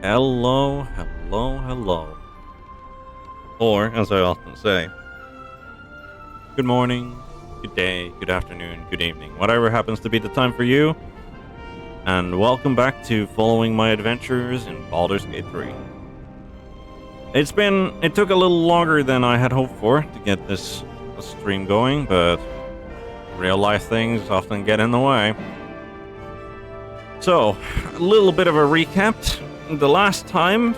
Hello, hello, hello. Or, as I often say, good morning, good day, good afternoon, good evening, whatever happens to be the time for you, and welcome back to following my adventures in Baldur's Gate 3. It took a little longer than I had hoped for to get this stream going, but real life things often get in the way. So, a little bit of a recap. The last time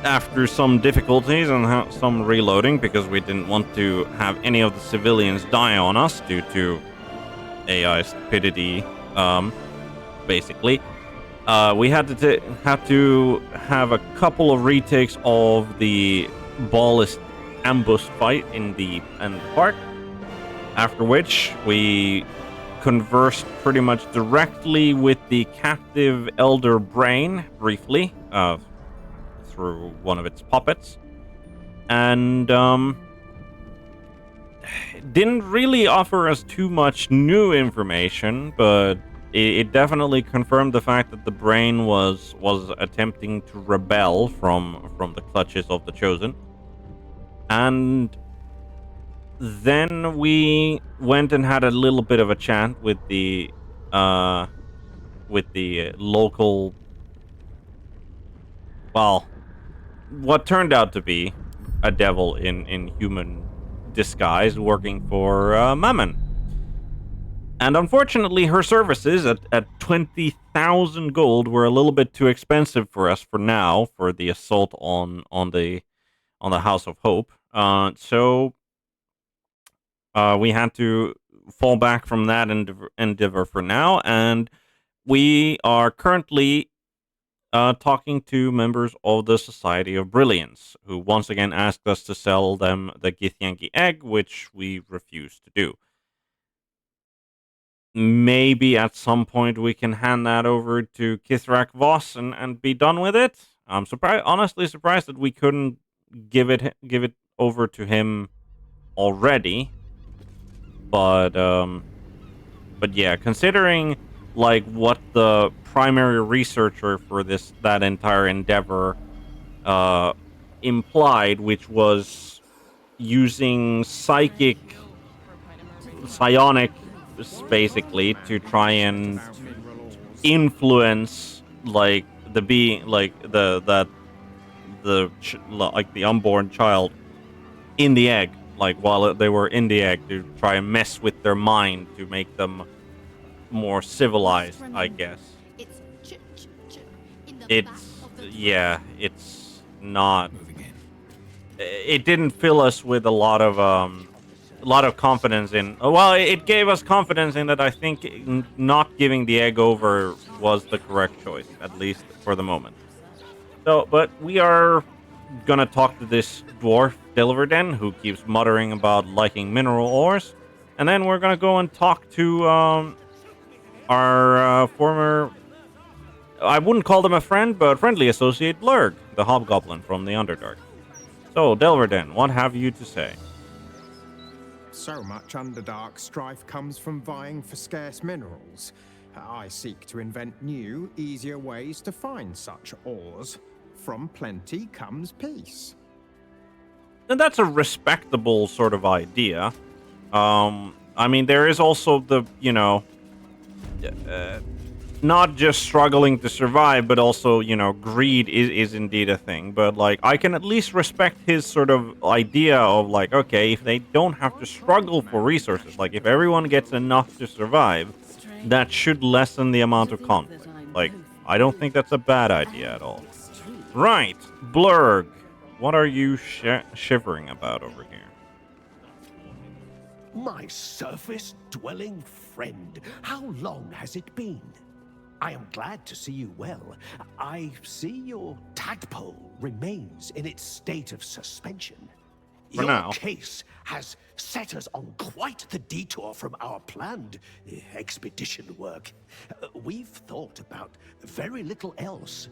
after some difficulties and some reloading, because we didn't want to have any of the civilians die on us due to AI stupidity, basically, we had to have a couple of retakes of the Bhaalist ambush fight in the park. After which we conversed pretty much directly with the captive Elder Brain briefly, through one of its puppets, and didn't really offer us too much new information, but it definitely confirmed the fact that the Brain was attempting to rebel from the clutches of the Chosen. And then we went and had a little bit of a chat with the local, well, what turned out to be a devil in human disguise working for Mammon. And unfortunately, her services at 20,000 gold were a little bit too expensive for us for now for the assault on the House of Hope. So we had to fall back from that endeavor for now, and we are currently talking to members of the Society of Brilliance, who once again asked us to sell them the Githyanki egg, which we refused to do. Maybe at some point we can hand that over to Kithrak Voss and be done with it. I'm honestly surprised that we couldn't give it over to him already. But yeah, considering like what the primary researcher for that entire endeavor implied, which was using psionic, basically, to try and influence like the being, like like the unborn child in the egg, like while they were in the egg, to try and mess with their mind to make them more civilized, I guess. It's not. It didn't fill us with a lot of confidence in. Well, it gave us confidence in that. I think not giving the egg over was the correct choice, at least for the moment. So, but we are gonna talk to this dwarf Dilverden, who keeps muttering about liking mineral ores, and then we're gonna go and talk to our former, I wouldn't call them a friend, but friendly associate, Blurg, the hobgoblin from the Underdark. So, Delverden, what have you to say? So much Underdark strife comes from vying for scarce minerals. I seek to invent new, easier ways to find such ores. From plenty comes peace. And that's a respectable sort of idea. I mean, there is also the, not just struggling to survive, but also, greed is indeed a thing. But, like, I can at least respect his sort of idea of, like, okay, if they don't have to struggle for resources, like, if everyone gets enough to survive, that should lessen the amount of conflict. Like, I don't think that's a bad idea at all. Right, Blurg, what are you shivering about over here? My surface-dwelling friend, how long has it been? I am glad to see you well. I see your tadpole remains in its state of suspension. For your now. Case has set us on quite the detour from our planned expedition work. We've thought about very little else.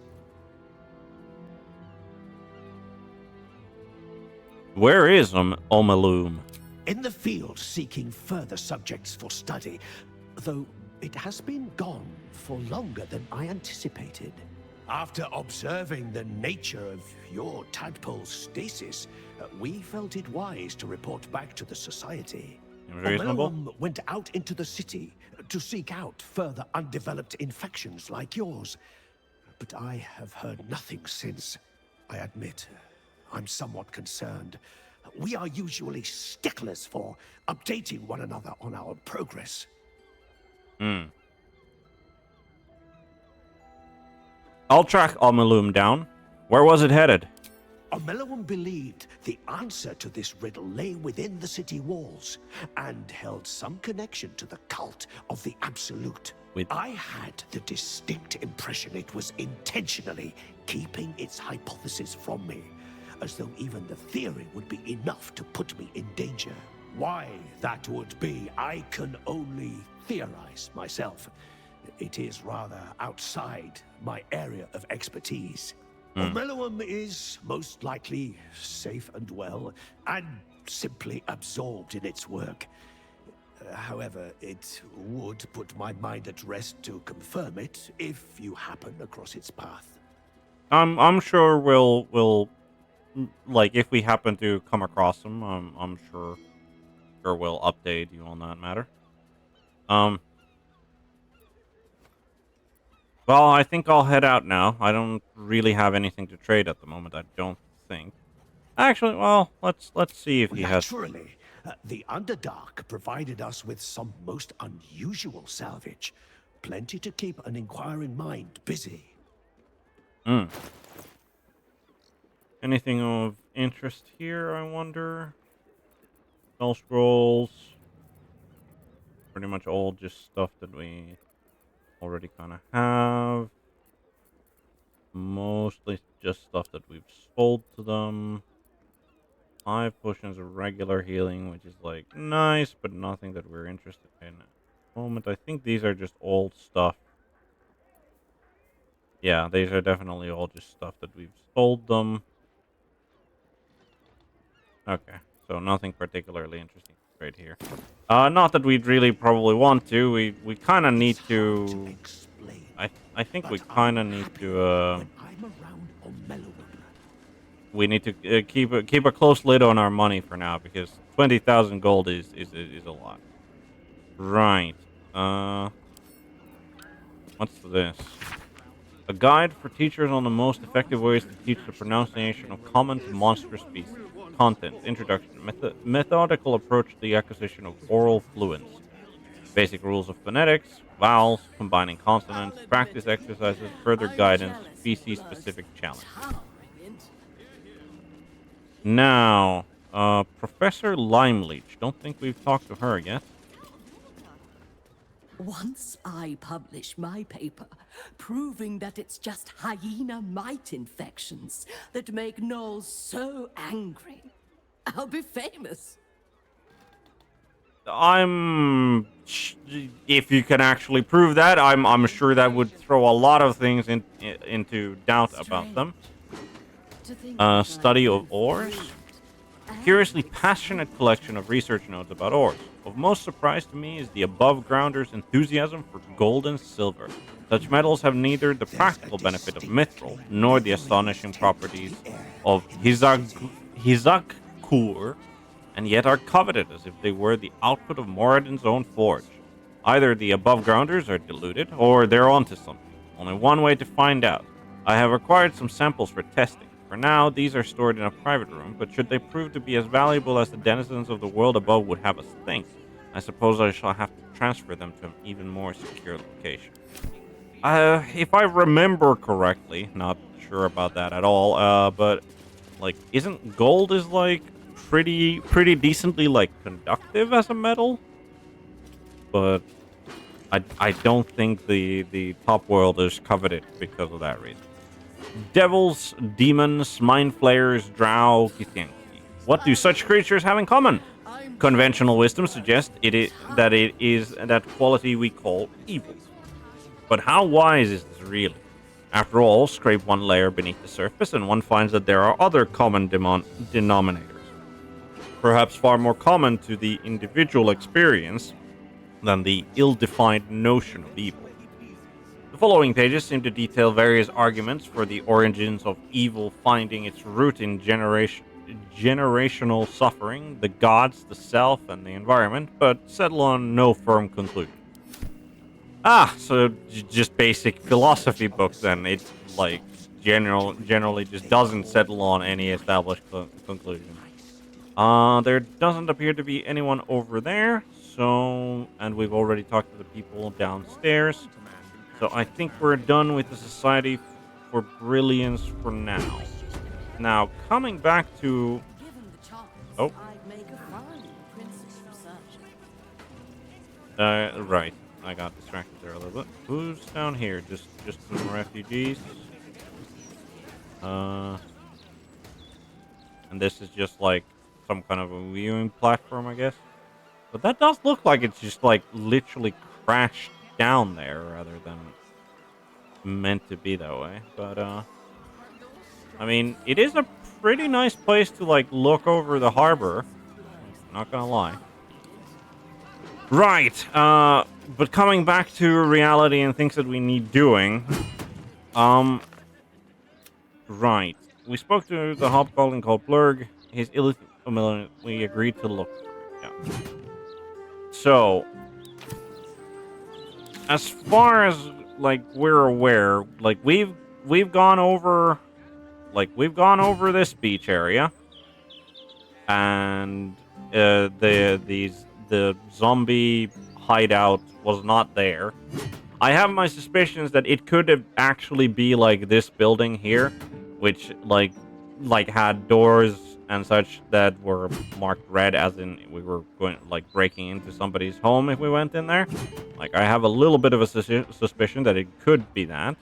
Where is Omaloom? In the field seeking further subjects for study, though it has been gone for longer than I anticipated. After observing the nature of your tadpole's stasis, we felt it wise to report back to the Society. Seems reasonable. Omelum went out into the city to seek out further undeveloped infections like yours. But I have heard nothing since. I admit, I'm somewhat concerned. We are usually sticklers for updating one another on our progress. I'll track Omelum down. Where was it headed? Omelum believed the answer to this riddle lay within the city walls and held some connection to the cult of the Absolute. I had the distinct impression it was intentionally keeping its hypothesis from me, as though even the theory would be enough to put me in danger. Why that would be, I can only theorize myself. It is rather outside my area of expertise. Omelum is most likely safe and well, and simply absorbed in its work. However, it would put my mind at rest to confirm it if you happen across its path. I'm sure we'll like if we happen to come across him. I'm sure we'll update you on that matter. Well, I think I'll head out now. I don't really have anything to trade at the moment. I don't think. Actually, well, let's see if he has. Naturally, the Underdark provided us with some most unusual salvage. Plenty to keep an inquiring mind busy. Anything of interest here, I wonder? Spell scrolls. Pretty much all just stuff that we already kind of have. Mostly just stuff that we've sold to them. 5 potions of regular healing, which is like nice, but nothing that we're interested in at the moment. I think these are just old stuff. Yeah, these are definitely all just stuff that we've sold them. Okay, so nothing particularly interesting right here. Not that we'd really probably want to. We kind of need to. I think we kind of need to. We need to keep a close lid on our money for now because 20,000 gold is a lot. Right. What's this? A guide for teachers on the most effective ways to teach the pronunciation of common to monstrous species. Content, introduction, methodical approach to the acquisition of oral fluency. Basic rules of phonetics, vowels, combining consonants, practice exercises, further guidance, species-specific challenge. Now, Professor Limeleech. Don't think we've talked to her yet. Once I publish my paper proving that it's just hyena mite infections that make gnolls so angry, I'll be famous. If you can actually prove that, I'm sure that would throw a lot of things into doubt about them. Study of ores. Curiously passionate collection of research notes about ores. Of most surprise to me is the above-grounders' enthusiasm for gold and silver. Such metals have neither the practical benefit of mithril nor the astonishing properties of Hizakkur, and yet are coveted as if they were the output of Moradin's own forge. Either the above-grounders are deluded, or they're onto something. Only one way to find out. I have acquired some samples for testing. For now, these are stored in a private room, but should they prove to be as valuable as the denizens of the world above would have us think, I suppose I shall have to transfer them to an even more secure location. If I remember correctly, not sure about that at all, but, like, isn't gold is, like, pretty decently, like, conductive as a metal? But I don't think the top world is coveted because of that reason. Devils, demons, mind flayers, drow, githyanki. What do such creatures have in common? Conventional wisdom suggests that it is that quality we call evil. But how wise is this really? After all, scrape one layer beneath the surface and one finds that there are other common denominators. Perhaps far more common to the individual experience than the ill-defined notion of evil. The following pages seem to detail various arguments for the origins of evil finding its root in generational suffering, the gods, the self, and the environment, but settle on no firm conclusion. Ah, so just basic philosophy book then. It like generally just doesn't settle on any established conclusion. There doesn't appear to be anyone over there, so and we've already talked to the people downstairs. So I think we're done with the Society for Brilliance for now. Now, coming back to... Oh. Right. I got distracted there a little bit. Who's down here? Just some refugees. And this is just like some kind of a viewing platform, I guess. But that does look like it's just like literally crashed down there rather than meant to be that way. But I mean, it is a pretty nice place to like look over the harbor. Not gonna lie. Right. But coming back to reality and things that we need doing. Right. We spoke to the hobgoblin called Blurg. He's illegitimate. We agreed to look for him. Yeah. So, as far as like we're aware, like we've gone over this beach area, and the zombie hideout was not there. I have my suspicions that it could have actually be like this building here, which like had doors and such that were marked red, as in we were going like breaking into somebody's home if we went in there. Like I have a little bit of a suspicion that it could be that.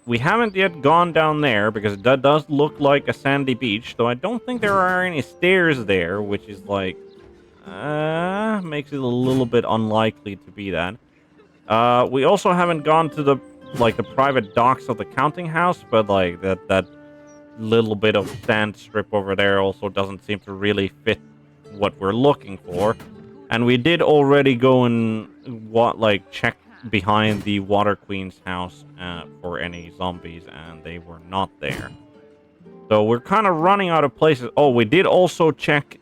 We haven't yet gone down there because that does look like a sandy beach, though I don't think there are any stairs there, which is like makes it a little bit unlikely to be that. We also haven't gone to the private docks of the counting house, but like that little bit of sand strip over there also doesn't seem to really fit what we're looking for. And we did already go and check behind the Water Queen's house for any zombies, and they were not there. So we're kind of running out of places. Oh, we did also check.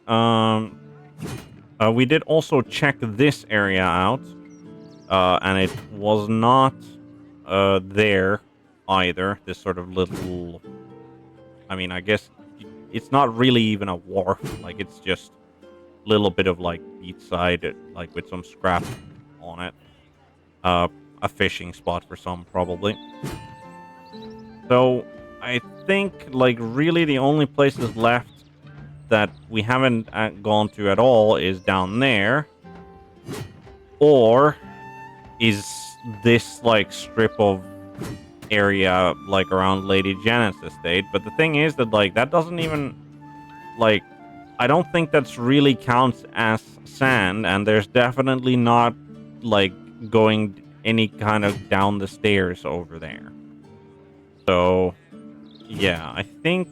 We did also check this area out, and it was not there either. This sort of little. I mean, I guess it's not really even a wharf. Like it's just a little bit of like beachside, like with some scrap on it. A fishing spot for some, probably. So I think like really the only places left that we haven't gone to at all is down there, or is this like strip of area like around Lady Janet's estate. But the thing is that like that doesn't even like I don't think that's really counts as sand, and there's definitely not like going any kind of down the stairs over there. So yeah, I think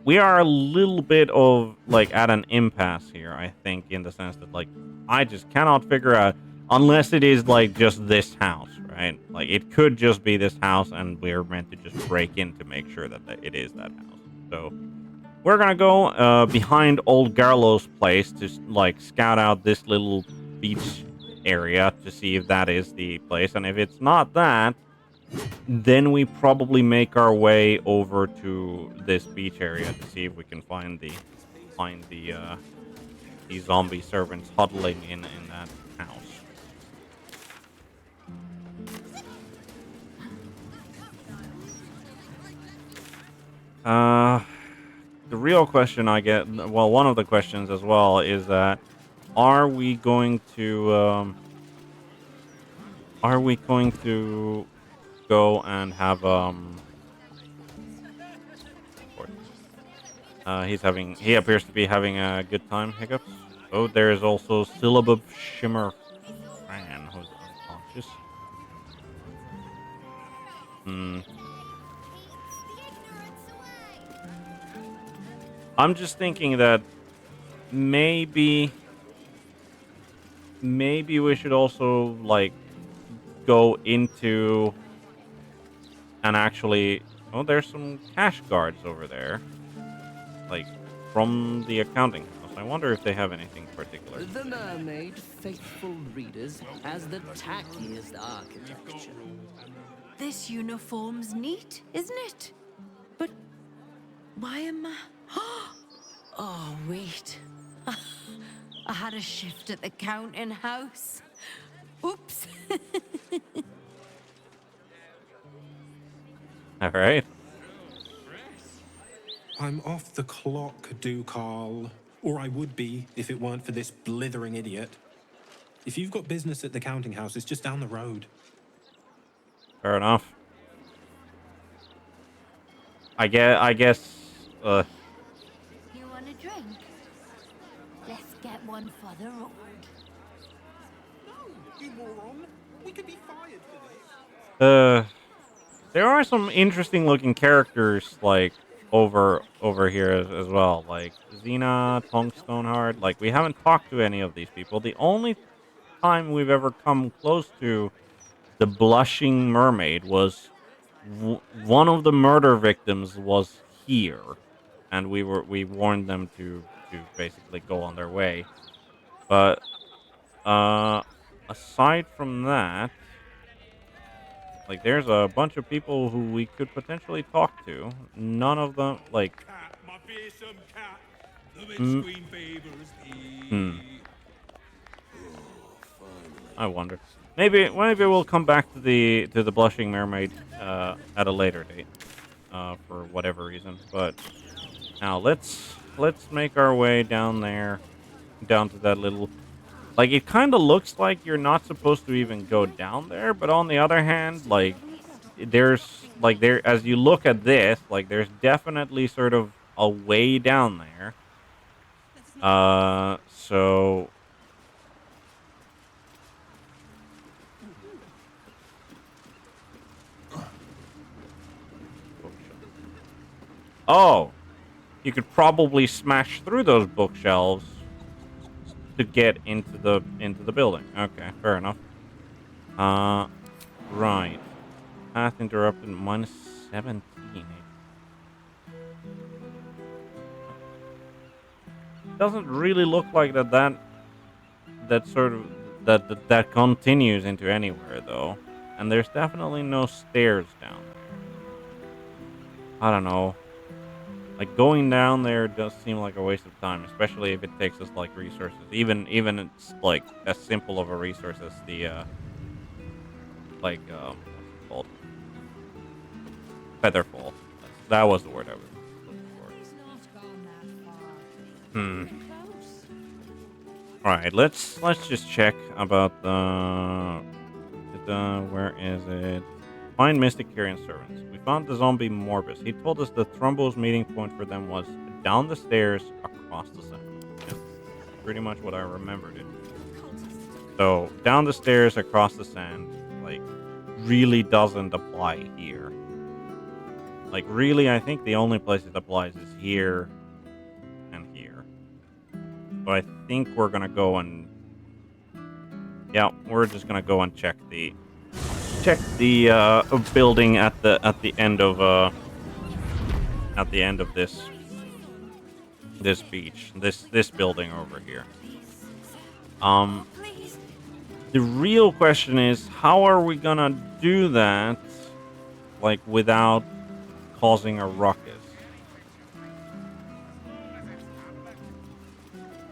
we are a little bit of like at an impasse here, I think, in the sense that like I just cannot figure out, unless it is like just this house, right? Like it could just be this house and we're meant to just break in to make sure that it is that house. So we're gonna go behind old Garlow's place to like scout out this little beach area to see if that is the place, and if it's not that, then we probably make our way over to this beach area to see if we can find the zombie servants huddling in that house. The real question I get, well, one of the questions as well, is that are we going to go and have he appears to be having a good time, Hiccups. Oh, there is also Syllabub Shimmer Fran, who's unconscious. I'm just thinking that maybe we should also like go into and actually... Oh, there's some cash guards over there. Like, from the accounting house. I wonder if they have anything particular. The mermaid, faithful readers, has the tackiest architecture. This uniform's neat, isn't it? But why am I... Oh, wait. I had a shift at the counting house. Oops. All right. I'm off the clock, Ducal. Or I would be if it weren't for this blithering idiot. If you've got business at the counting house, it's just down the road. Fair enough. I guess. You want a drink? Let's get one for the road. No, you moron. We could be fired for this. There are some interesting looking characters like over here as well, like Xena, Tongue Stoneheart. Like, we haven't talked to any of these people. The only time we've ever come close to the blushing mermaid was one of the murder victims was here, and we warned them to basically go on their way. But aside from that, like, there's a bunch of people who we could potentially talk to. None of them, like... Cat, my fearsome cat. The Mm. queen favors thee. Hmm. I wonder. Maybe we'll come back to the blushing mermaid at a later date, for whatever reason. But now let's make our way down there, down to that little... Like, it kind of looks like you're not supposed to even go down there, but on the other hand, like, there's, like, there, as you look at this, like, there's definitely sort of a way down there. So... Oh! You could probably smash through those bookshelves to get into the building. Okay, fair enough. Right. Path interrupted -17. Doesn't really look like that sort of that continues into anywhere though. And there's definitely no stairs down there. I don't know. Like, going down there does seem like a waste of time, especially if it takes us like resources. Even it's like as simple of a resource as the what's it called? Featherfall. That was the word I was looking for. All right, let's just check about the where is it? Find Mystic Carrion servants. We found the zombie Morbus. He told us the Thrumbo's meeting point for them was down the stairs across the sand. Yeah, pretty much what I remembered it. So down the stairs across the sand, like, really doesn't apply here. Like, really, I think the only place it applies is here and here. So I think we're gonna go and... Yeah, we're just gonna go and check the building at the end of this beach, this building over here. The real question is, how are we gonna do that, like, without causing a ruckus?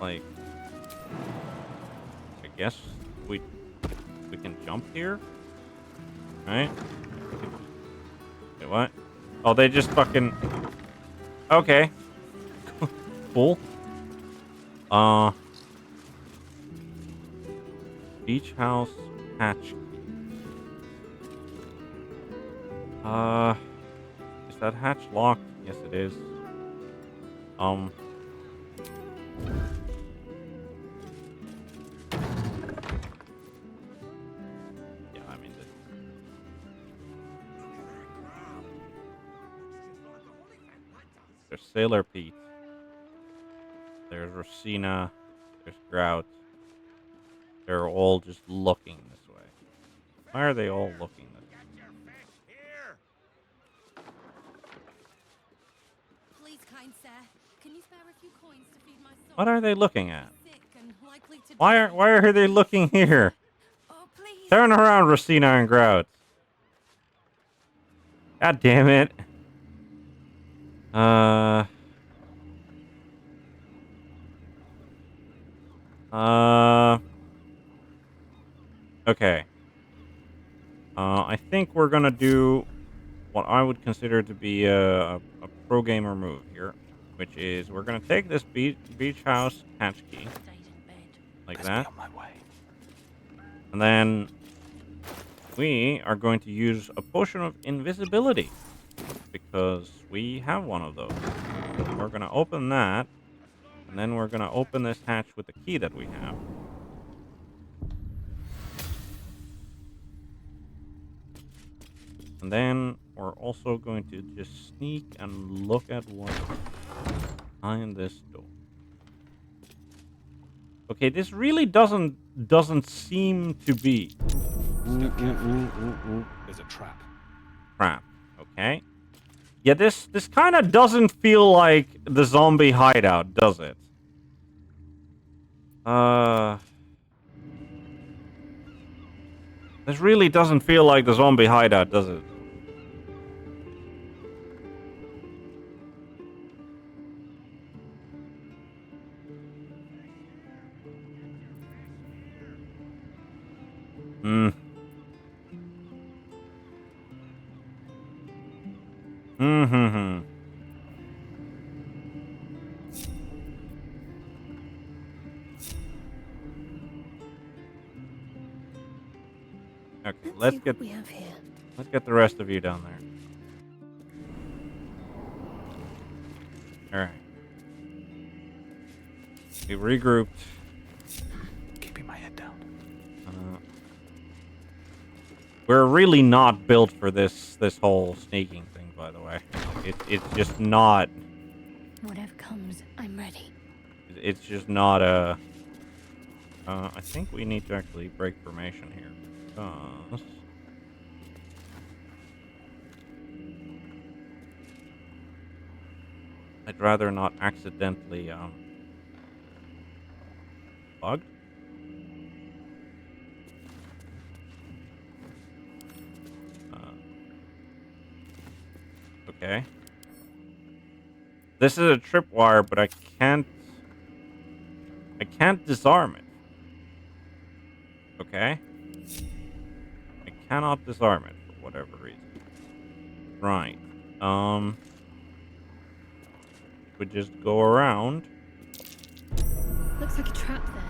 Like, I guess we can jump here. Right? Wait, what? Oh, they just fucking... Okay. Cool. Beach house hatch. Is that hatch locked? Yes, it is. There's Sailor Pete. There's Rosina. There's Grout. They're all just looking this way. Why are they all looking this way? Please, kind sir, can you spare a few coins to feed my soul? What are they looking at? Sick and likely to Why are they looking here? Oh, please. Turn around, Racina and Grouts. God damn it. Uh, okay. I think we're gonna do what I would consider to be a pro gamer move here, which is we're gonna take this beach house hatch key, like that, On my way. and then we are going to use a potion of invisibility because we have one of those. So we're gonna open that, and then we're gonna open this hatch with the key that we have. And then we're also going to just sneak and look at what's behind this door. Okay, this really doesn't seem to be There's a trap. crap. Okay. Yeah, this kind of doesn't feel like the zombie hideout, does it? This really doesn't feel like the zombie hideout, does it? Hmm. Hmm. Okay, let's get we have here. let's get the rest of you down there. All right. We regrouped. Keeping my head down. We're really not built for this whole sneaking thing, by the way. It's just not. Whatever comes, I'm ready. It's just not a. I think we need to actually break formation here because I'd rather not accidentally bugged. Okay. This is a tripwire, but I can't disarm it. Okay? I cannot disarm it for whatever reason. Right. We just go around. Looks like a trap there.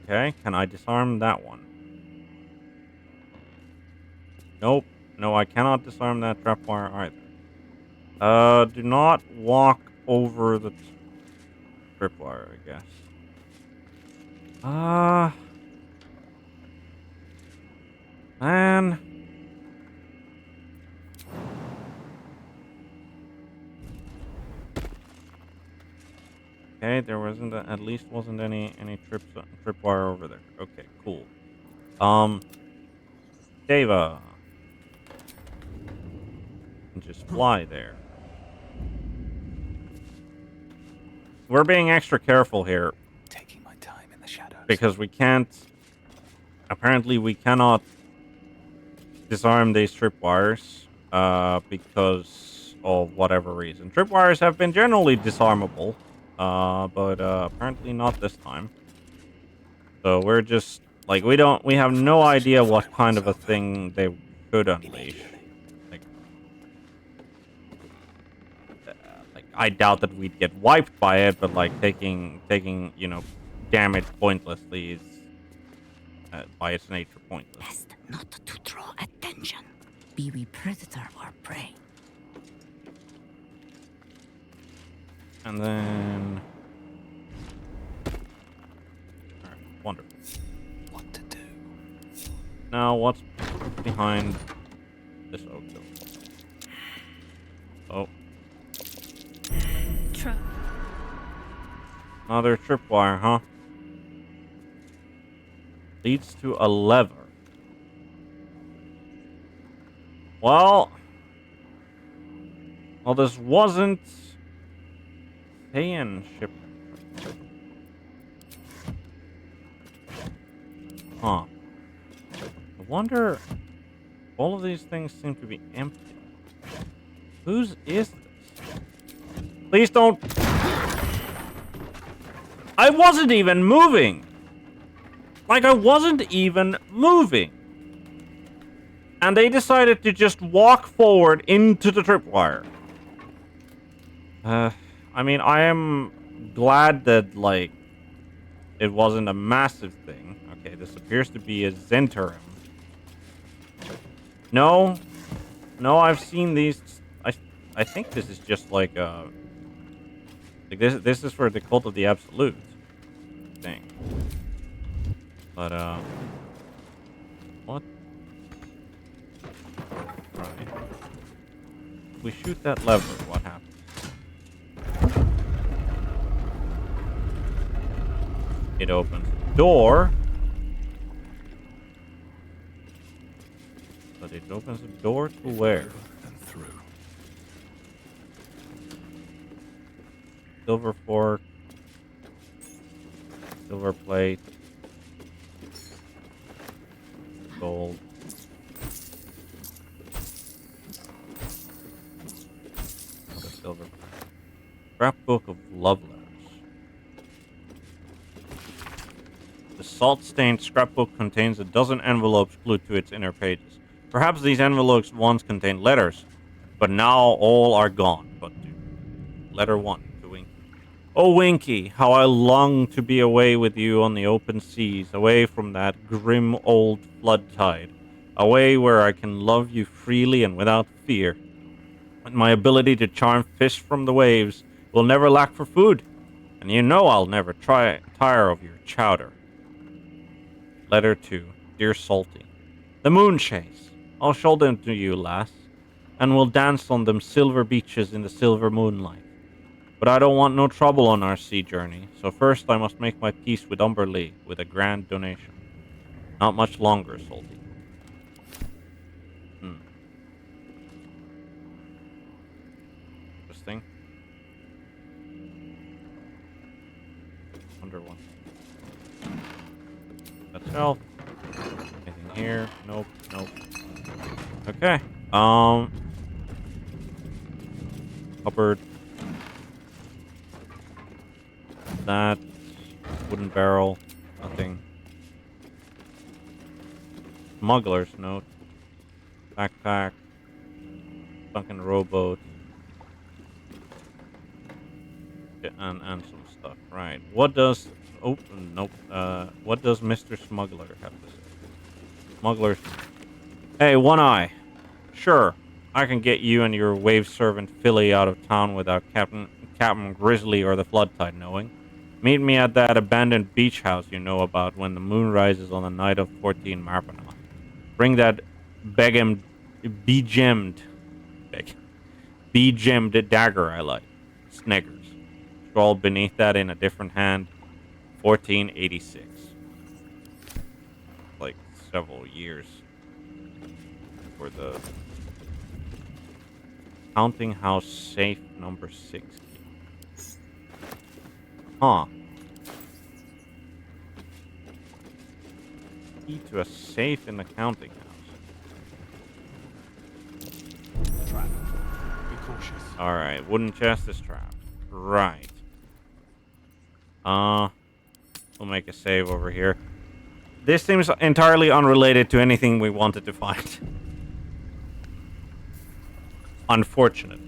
Okay, can I disarm that one? Nope. No, I cannot disarm that trapwire either. Do not walk over the tripwire, I guess. Man. Okay, there wasn't at least wasn't any tripwire over there. Okay, cool. Deva. And just fly there. We're being extra careful here Taking my time in the shadows. because we can't. Apparently, we cannot disarm these tripwires because of whatever reason. Tripwires have been generally disarmable, but apparently not this time. So we're just like we have no idea what kind of a thing they could unleash. I doubt that we'd get wiped by it, but like taking damage pointlessly is by its nature pointless. Best not to draw attention. Be we predator or prey. And then, all right, wonderful. What to do? Now, what's behind this oak hill? Oh, Trap. another tripwire, huh? leads to a lever. Well, this wasn't Thayan ship. Huh. I wonder. All of these things seem to be empty. Whose is this? Please don't. I wasn't even moving. Like, I wasn't even moving. And they decided to just walk forward into the tripwire. I mean, I am glad that, like, it wasn't a massive thing. Okay, this appears to be a Zentarum. No. No, I've seen these. I think this is just like a... Like, this is for the Cult of the Absolute thing. But, what? Right. If we shoot that lever, what happens? It opens the door. But it opens the door to where? And through. Silver fork. Silver plate. Gold. Another silver plate. Scrapbook of love letters. The salt-stained scrapbook contains a dozen envelopes glued to its inner pages. Perhaps these envelopes once contained letters, but now all are gone. But letter 1 to Winky. Oh, Winky, how I long to be away with you on the open seas, away from that grim old flood tide, away where I can love you freely and without fear. And my ability to charm fish from the waves will never lack for food, and you know I'll never tire of your chowder. Letter 2, Dear Salty. The moon chase. I'll show them to you, lass, and we'll dance on them silver beaches in the silver moonlight. But I don't want no trouble on our sea journey, so first I must make my peace with Umberlee with a grand donation. Not much longer, Salty. Interesting. Wonder one. That shelf. Anything here? Nope. Nope. Okay. Cupboard. That. Wooden barrel. Nothing. Smuggler's note. Backpack. Sunken rowboat. And some stuff. Right. What does... Oh, nope. What does Mr. Smuggler have to say? Smugglers. Hey, One Eye. Sure, I can get you and your wave servant Philly out of town without Captain Grizzly or the flood tide knowing. Meet me at that abandoned beach house you know about when the moon rises on the night of 14 Marpana. Bring that be-gemmed dagger I like. Sniggers. Scrawled beneath that in a different hand. 1486. Like several years for the counting house safe number 60. Huh. Key to a safe in the counting house. Trap. Be cautious. Alright, wooden chest is trapped. Right. We'll make a save over here. This seems entirely unrelated to anything we wanted to find. Unfortunately.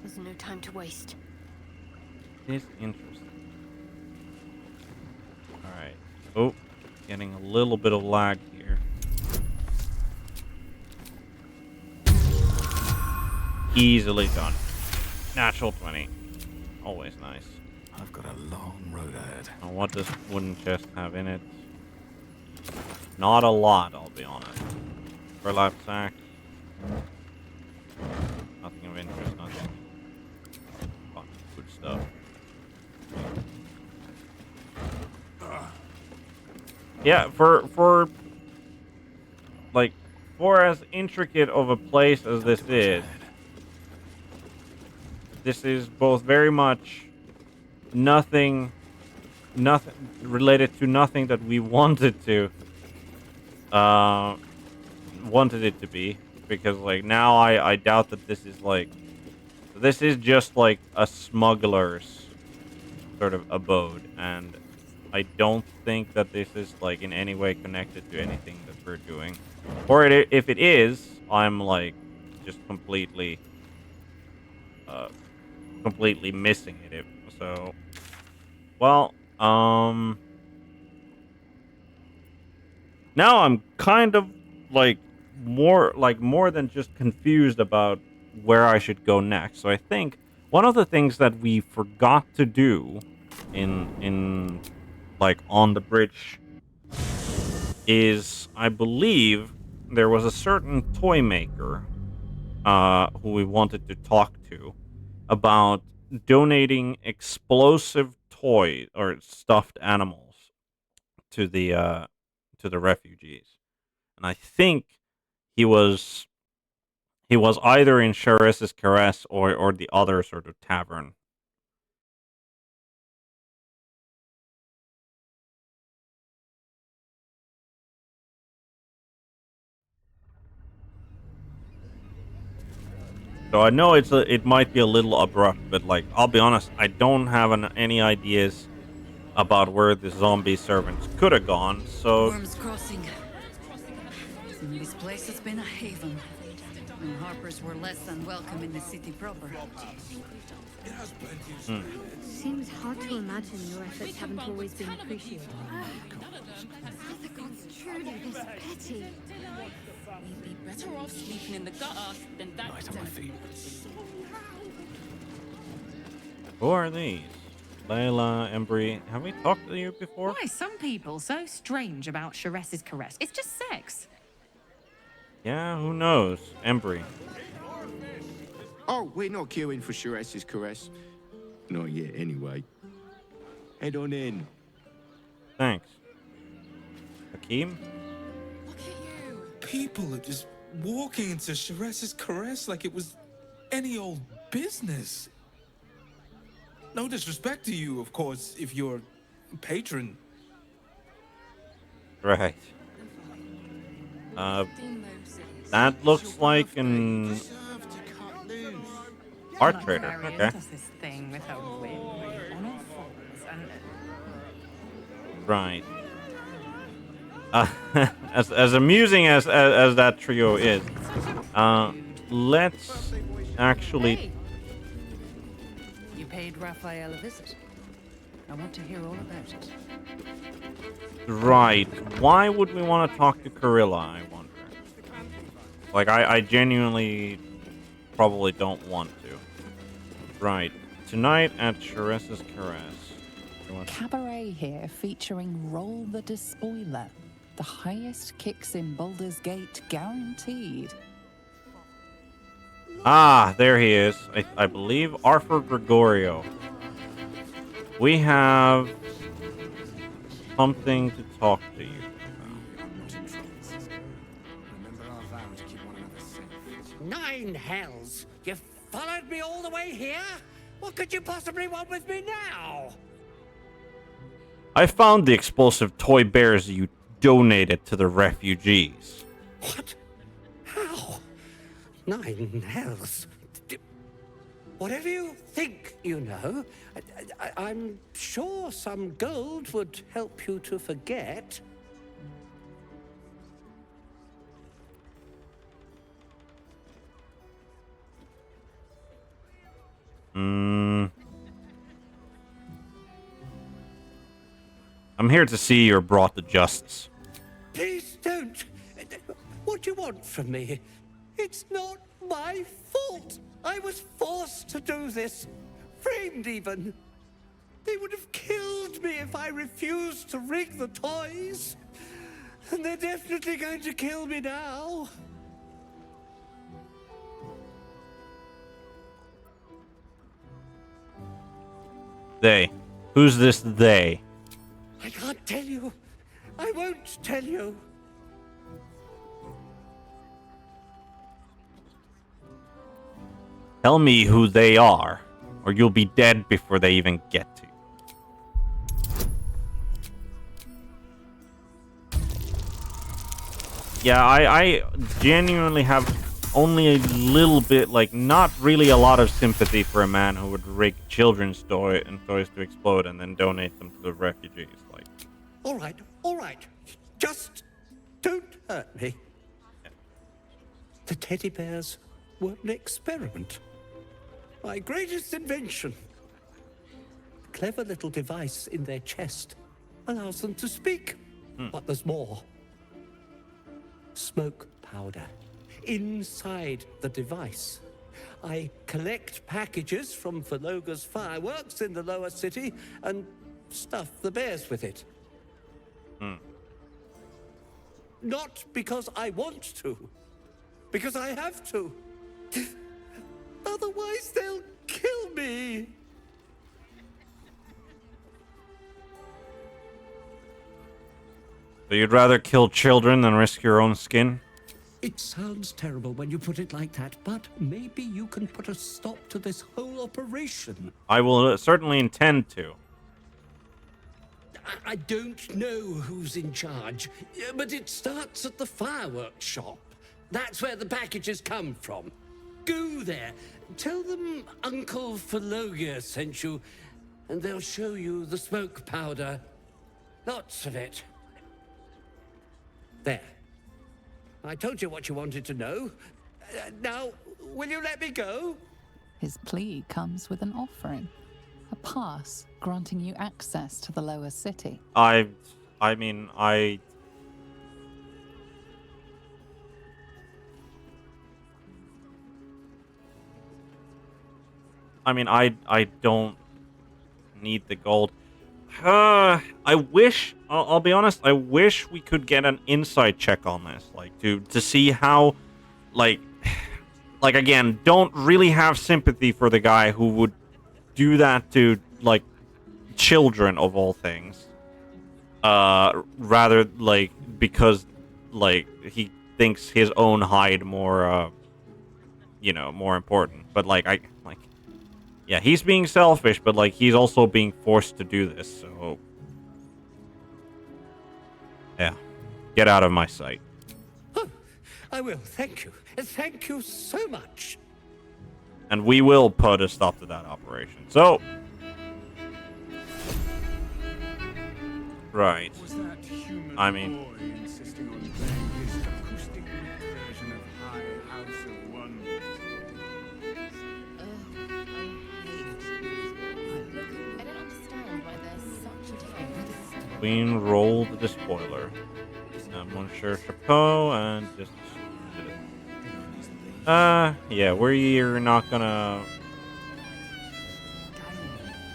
There's no time to waste. It is interesting. Alright. Oh, getting a little bit of lag here. Easily done. Natural 20. Always nice. I've got a long road ahead. Now, what does wooden chest have in it? Not a lot, I'll be honest. Burlap sack. Nothing of of interest. Nothing. Fucking good stuff. Yeah, for like for as intricate of a place as this is both very much nothing related to nothing that we wanted it to be, because like now I doubt that this is just like a smuggler's sort of abode, and I don't think that this is like in any way connected to anything that we're doing, or if it is, I'm like just completely missing it. So, well, now I'm kind of like more than just confused about where I should go next. So I think one of the things that we forgot to do in like on the bridge is, I believe there was a certain toy maker who we wanted to talk to about donating explosive toys or stuffed animals to the refugees. And I think he was either in Charis's Caress or the other sort of tavern. So I know it might be a little abrupt, but like I'll be honest, I don't have any ideas about where the zombie servants could have gone. So Worm's Crossing. This place has been a haven. When Harpers were less than welcome in the city proper. Seems hard to imagine your efforts haven't always been appreciated. Are the gods truly this petty? We'd be better off sleeping in the gutter than that. Right on my feet. who are these? Layla, Embry, have we talked to you before? Why some people so strange about Charis's Caress? It's just sex. Yeah, who knows? Embry. Oh, we're not queuing for Charis's Caress. Not yet, anyway. Head on in. Thanks. Hakeem? People are just walking into Charis's Caress like it was any old business. No disrespect to you, of course, if you're a patron. Right. That looks like an art trader. Okay. Does this thing with her whim on all fours and Right. As amusing as that trio is, let's actually. Hey. You paid Raphael a visit. I want to hear all about it. Right. Why would we want to talk to Carilla, I wonder? Like, I genuinely probably don't want to. Right. Tonight at Charis's Caress. Cabaret here featuring Roll the Despoiler. The highest kicks in Baldur's Gate guaranteed. Ah, there he is. I believe Arthur Gregorio. We have something to talk to you about. 9 hells! You've followed me all the way here? What could you possibly want with me now? I found the explosive toy bears you donated to the refugees. What? How? 9 hells? Whatever you think you know, I'm sure some gold would help you to forget. I'm here to see you're brought to justice. Please don't. What do you want from me? It's not my fault. I was forced to do this. Framed even. They would have killed me if I refused to rig the toys. And they're definitely going to kill me now. They. Who's this they? I can't tell you. I won't tell you. Tell me who they are, or you'll be dead before they even get to you. Yeah, I genuinely have only a little bit, like, not really a lot of sympathy for a man who would rig children's toys to explode and then donate them to the refugees. Like, All right. Just don't hurt me. The teddy bears were an experiment. My greatest invention. A clever little device in their chest allows them to speak. But there's more. Smoke powder inside the device. I collect packages from Valoga's fireworks in the lower city and stuff the bears with it. Not because I want to, because I have to. Otherwise, they'll kill me. so you'd rather kill children than risk your own skin? It sounds terrible when you put it like that, but maybe you can put a stop to this whole operation. I will certainly intend to. I don't know who's in charge, but it starts at the fireworks shop. That's where the packages come from. Go there. Tell them Uncle Valoga sent you, and they'll show you the smoke powder. Lots of it. There. I told you what you wanted to know. Now, will you let me go? His plea comes with an offering. A pass granting you access to the lower city. I don't need the gold. I wish, I'll be honest, I wish we could get an insight check on this, like to see how, like again, don't really have sympathy for the guy who would do that to, like, children of all things. Rather, like, because, like, he thinks his own hide more, more important. But, yeah, he's being selfish, but, like, he's also being forced to do this, so... Yeah. Get out of my sight. Oh, I will, thank you. Thank you so much. And we will put a stop to that operation. So... Right. I mean... Queen rolled the spoiler. Monsieur Chapeau and just... yeah, we're not gonna...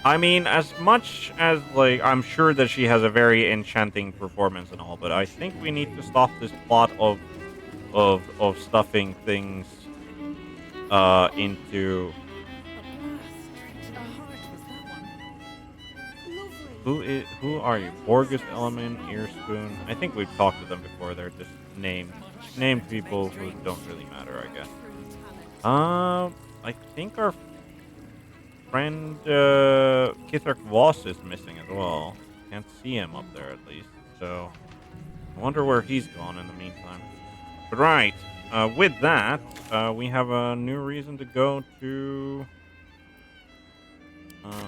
I mean, as much as, like, I'm sure that she has a very enchanting performance and all, but I think we need to stop this plot of stuffing things, into... Who are you? Borgus, Element, Earspoon. I think we've talked to them before. They're just named people who don't really matter, I guess. I think our friend Kithrak Voss is missing as well. Can't see him up there at least. So I wonder where he's gone in the meantime. But right, with that, we have a new reason to go to.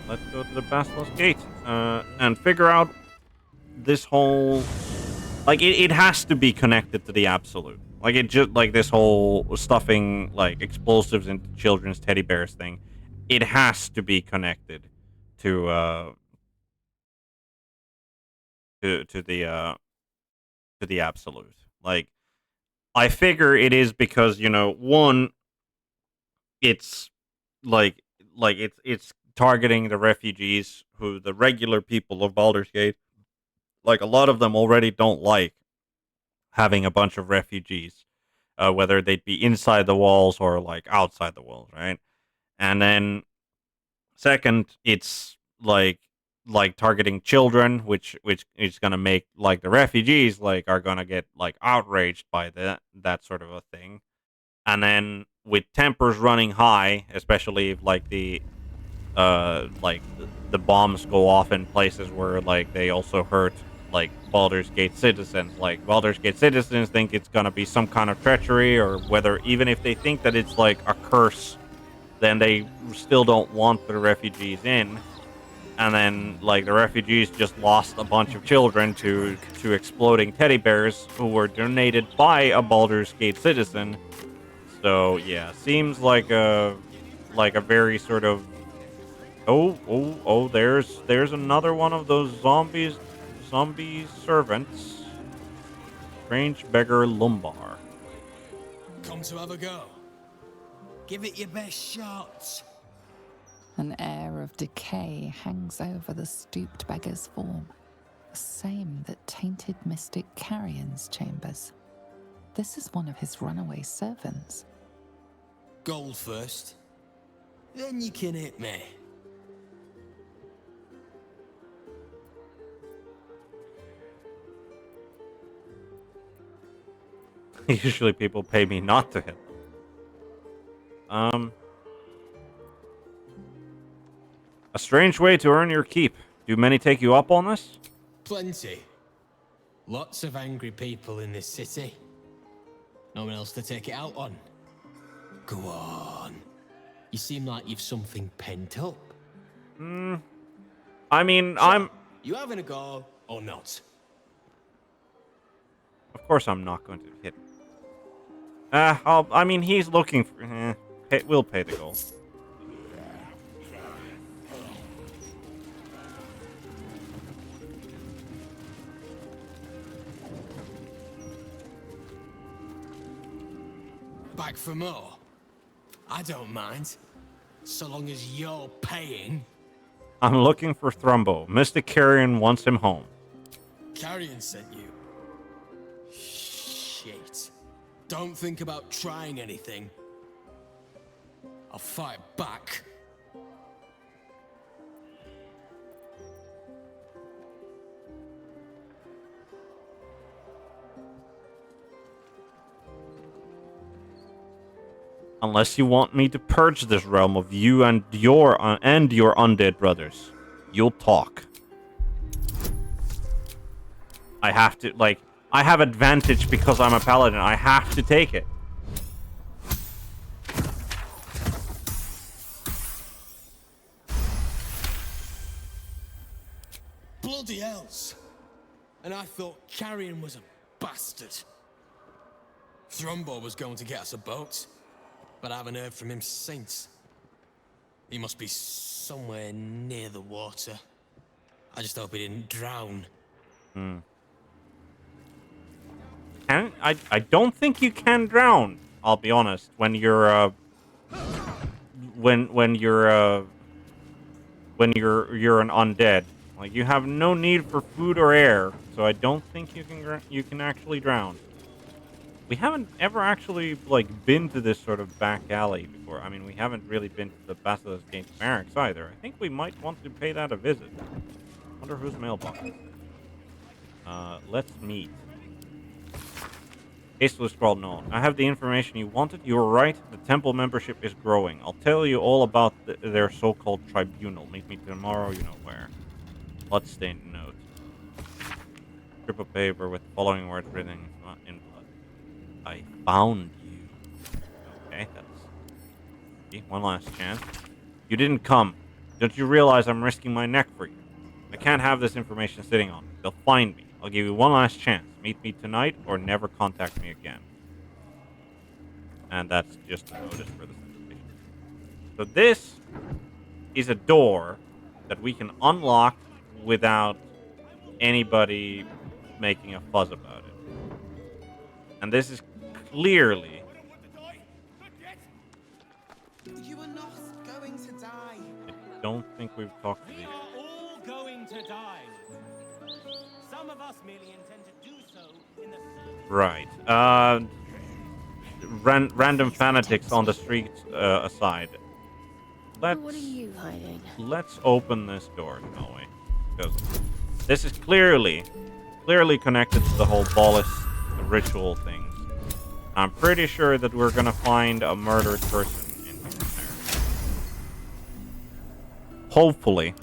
Let's go to the Basilisk Gate and figure out this whole... Like, it has to be connected to the Absolute. Like, it just... Like, this whole stuffing, like, explosives into children's teddy bears thing. It has to be connected to the Absolute. Like, I figure it is because, one, it's, it's targeting the refugees, who the regular people of Baldur's Gate, like, a lot of them already don't like having a bunch of refugees, whether they'd be inside the walls or, like, outside the walls, right? And then second, it's like targeting children, which is gonna make like the refugees like are gonna get like outraged by that sort of a thing. And then with tempers running high, especially if like the bombs go off in places where like they also hurt like Baldur's Gate citizens. Like Baldur's Gate citizens think it's gonna be some kind of treachery, or whether even if they think that it's like a curse, then they still don't want the refugees in. And then like the refugees just lost a bunch of children to exploding teddy bears who were donated by a Baldur's Gate citizen. So yeah, seems like a very sort of there's another one of those zombie servants. Strange beggar Lumbar. Come to have a go. Give it your best shot. An air of decay hangs over the stooped beggar's form, the same that tainted mystic Carrion's chambers. This is one of his runaway servants. Gold first. Then you can hit me. Usually people pay me not to hit them. A strange way to earn your keep. Do many take you up on this? Plenty. Lots of angry people in this city. No one else to take it out on. Go on. You seem like you've something pent up. I mean, so, you having a go or not? Of course I'm not going to hit. I mean, he's looking for... we'll pay the gold. Back for more? I don't mind. So long as you're paying. I'm looking for Thrumbo. Mr. Carrion wants him home. Carrion sent you? Shit. Don't think about trying anything. I'll fight back. Unless you want me to purge this realm of you and your undead brothers. You'll talk. I have to, like... I have advantage because I'm a paladin. I have to take it. Bloody hells. And I thought Carrion was a bastard. Thrumbo was going to get us a boat, but I haven't heard from him since. He must be somewhere near the water. I just hope he didn't drown. I don't think you can drown. I'll be honest. When you're when you're an undead, like you have no need for food or air, so I don't think you can actually drown. We haven't ever actually like been to this sort of back alley before. I mean, we haven't really been to the Basilisk Gate barracks either. I think we might want to pay that a visit. Wonder whose mailbox. Let's meet. Hastily scrawled note. I have the information you wanted. You were right. The temple membership is growing. I'll tell you all about their so-called tribunal. Meet me tomorrow, you know where. Bloodstained note. Strip of paper with the following words written in blood. I found you. Okay, that's... one last chance. You didn't come. Don't you realize I'm risking my neck for you? I can't have this information sitting on me. They'll find me. I'll give you one last chance. Meet me tonight or never contact me again. And that's just a notice for the situation. So this is a door that we can unlock without anybody making a fuss about it. And this is clearly... You are not going to die. I don't think we've talked to these. We are all going to die. Some of us merely intend to do so in the Right. Random fanatics on the street aside. What are you hiding? Let's open this door, shall we? Because this is clearly connected to the whole Bhaalist ritual things. I'm pretty sure that we're gonna find a murdered person in there. Hopefully.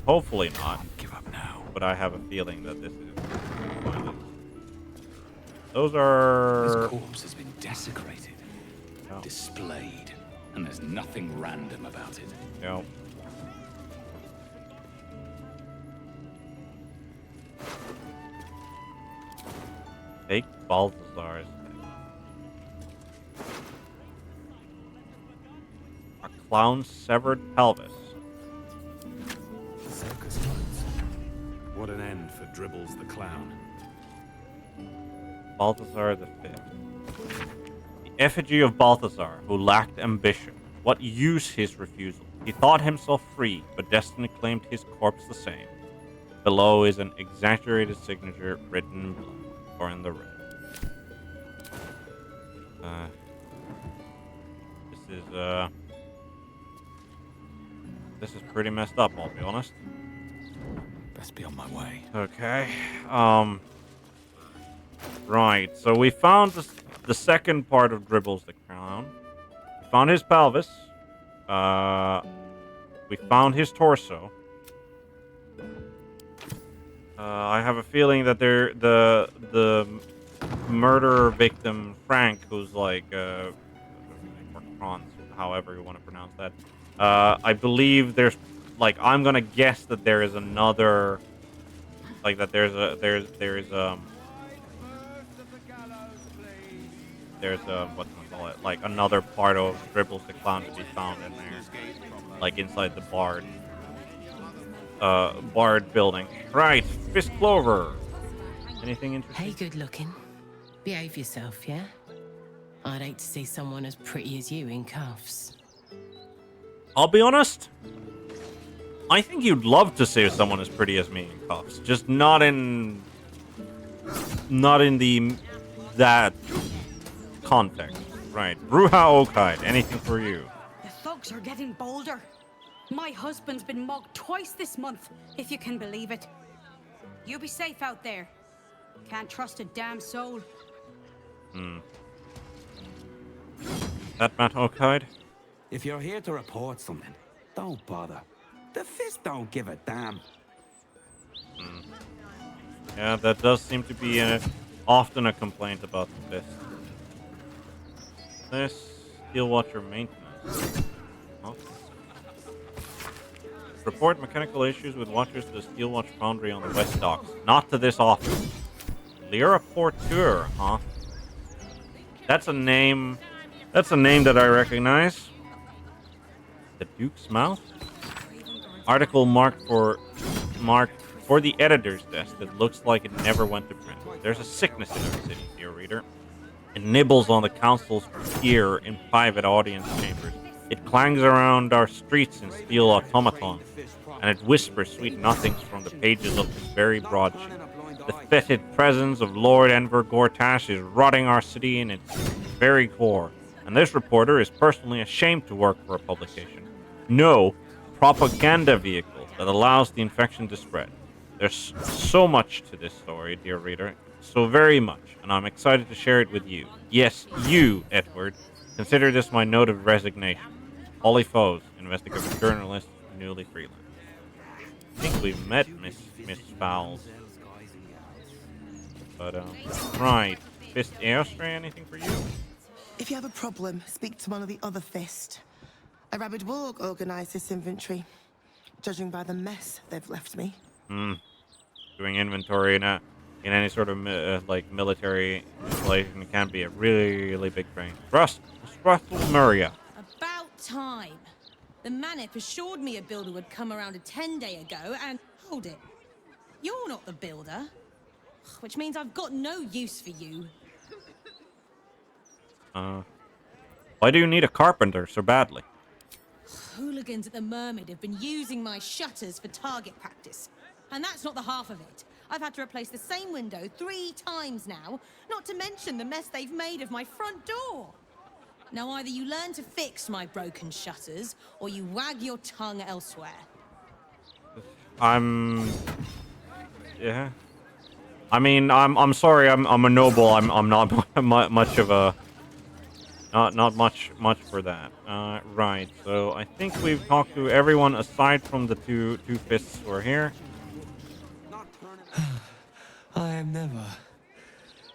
Hopefully not. Give up now. But I have a feeling that this is pointless. Those are... His corpse has been desecrated, displayed, and there's nothing random about it. Yep. Take Balthazar's head. A clown's severed pelvis. Circus clowns. What an end for Dribbles the clown. Balthazar the Fifth. The effigy of Balthazar, who lacked ambition. What use his refusal? He thought himself free, but destiny claimed his corpse the same. Below is an exaggerated signature written in blood, or in the red. This is pretty messed up, I'll be honest. Best be on my way. Okay. Right, so we found the second part of Dribbles the Clown. We found his pelvis. We found his torso. I have a feeling that the murderer victim Frank, who's like or Franz, however you want to pronounce that. I believe there's like I'm gonna guess that there is another like that there's what can I call it, like another part of Dribbles the Clown to be found in there, like inside the Bard building. Right, Fist Clover. Anything interesting? Hey, good looking. Behave yourself, yeah? I'd hate to see someone as pretty as you in cuffs. I'll be honest. I think you'd love to see someone as pretty as me in cuffs, just not in that context. Right, Bruja Oakide. Anything for you? The thugs are getting bolder. My husband's been mugged twice this month, if you can believe it. You be safe out there. Can't trust a damn soul. That Matt Oakide? If you're here to report something, don't bother. The Fist don't give a damn. Yeah, that does seem to be often a complaint about the Fist. This Steel Watcher maintenance. Huh? Report mechanical issues with watchers to the Steel Watch Foundry on the West Docks. Not to this office. Lyra Porteur, huh? That's a name. That's a name that I recognize. The Duke's Mouth? Article marked for the editor's desk that looks like it never went to print. There's a sickness in our city, dear reader. It nibbles on the council's ear in private audience chambers. It clangs around our streets in steel automaton, and it whispers sweet nothings from the pages of this very broadsheet. The fetid presence of Lord Enver Gortash is rotting our city in its very core, and this reporter is personally ashamed to work for a publication. No, propaganda vehicle that allows the infection to spread. There's so much to this story, dear reader, so very much, and I'm excited to share it with you. Yes, you, Edward. Consider this my note of resignation. Holly Foes, investigative journalist, newly freelance. I think we've met Miss Fowles. But, right. Fist Airstray, anything for you? If you have a problem, speak to one of the other Fist. A rabid warg organised this inventory, judging by the mess they've left me. Doing inventory in any sort of like military installation can be a really big thing. Muria. About time. The Manip assured me a builder would come around a 10-day ago, and hold it. You're not the builder, which means I've got no use for you. Why do you need a carpenter so badly? Hooligans at the Mermaid have been using my shutters for target practice. And that's not the half of it. I've had to replace the same window 3 times now, not to mention the mess they've made of my front door. Now either you learn to fix my broken shutters, or you wag your tongue elsewhere. Yeah. I mean, I'm sorry. I'm a noble. I'm not much of a not much for that. Right. So I think we've talked to everyone aside from the two fists who are here. I am never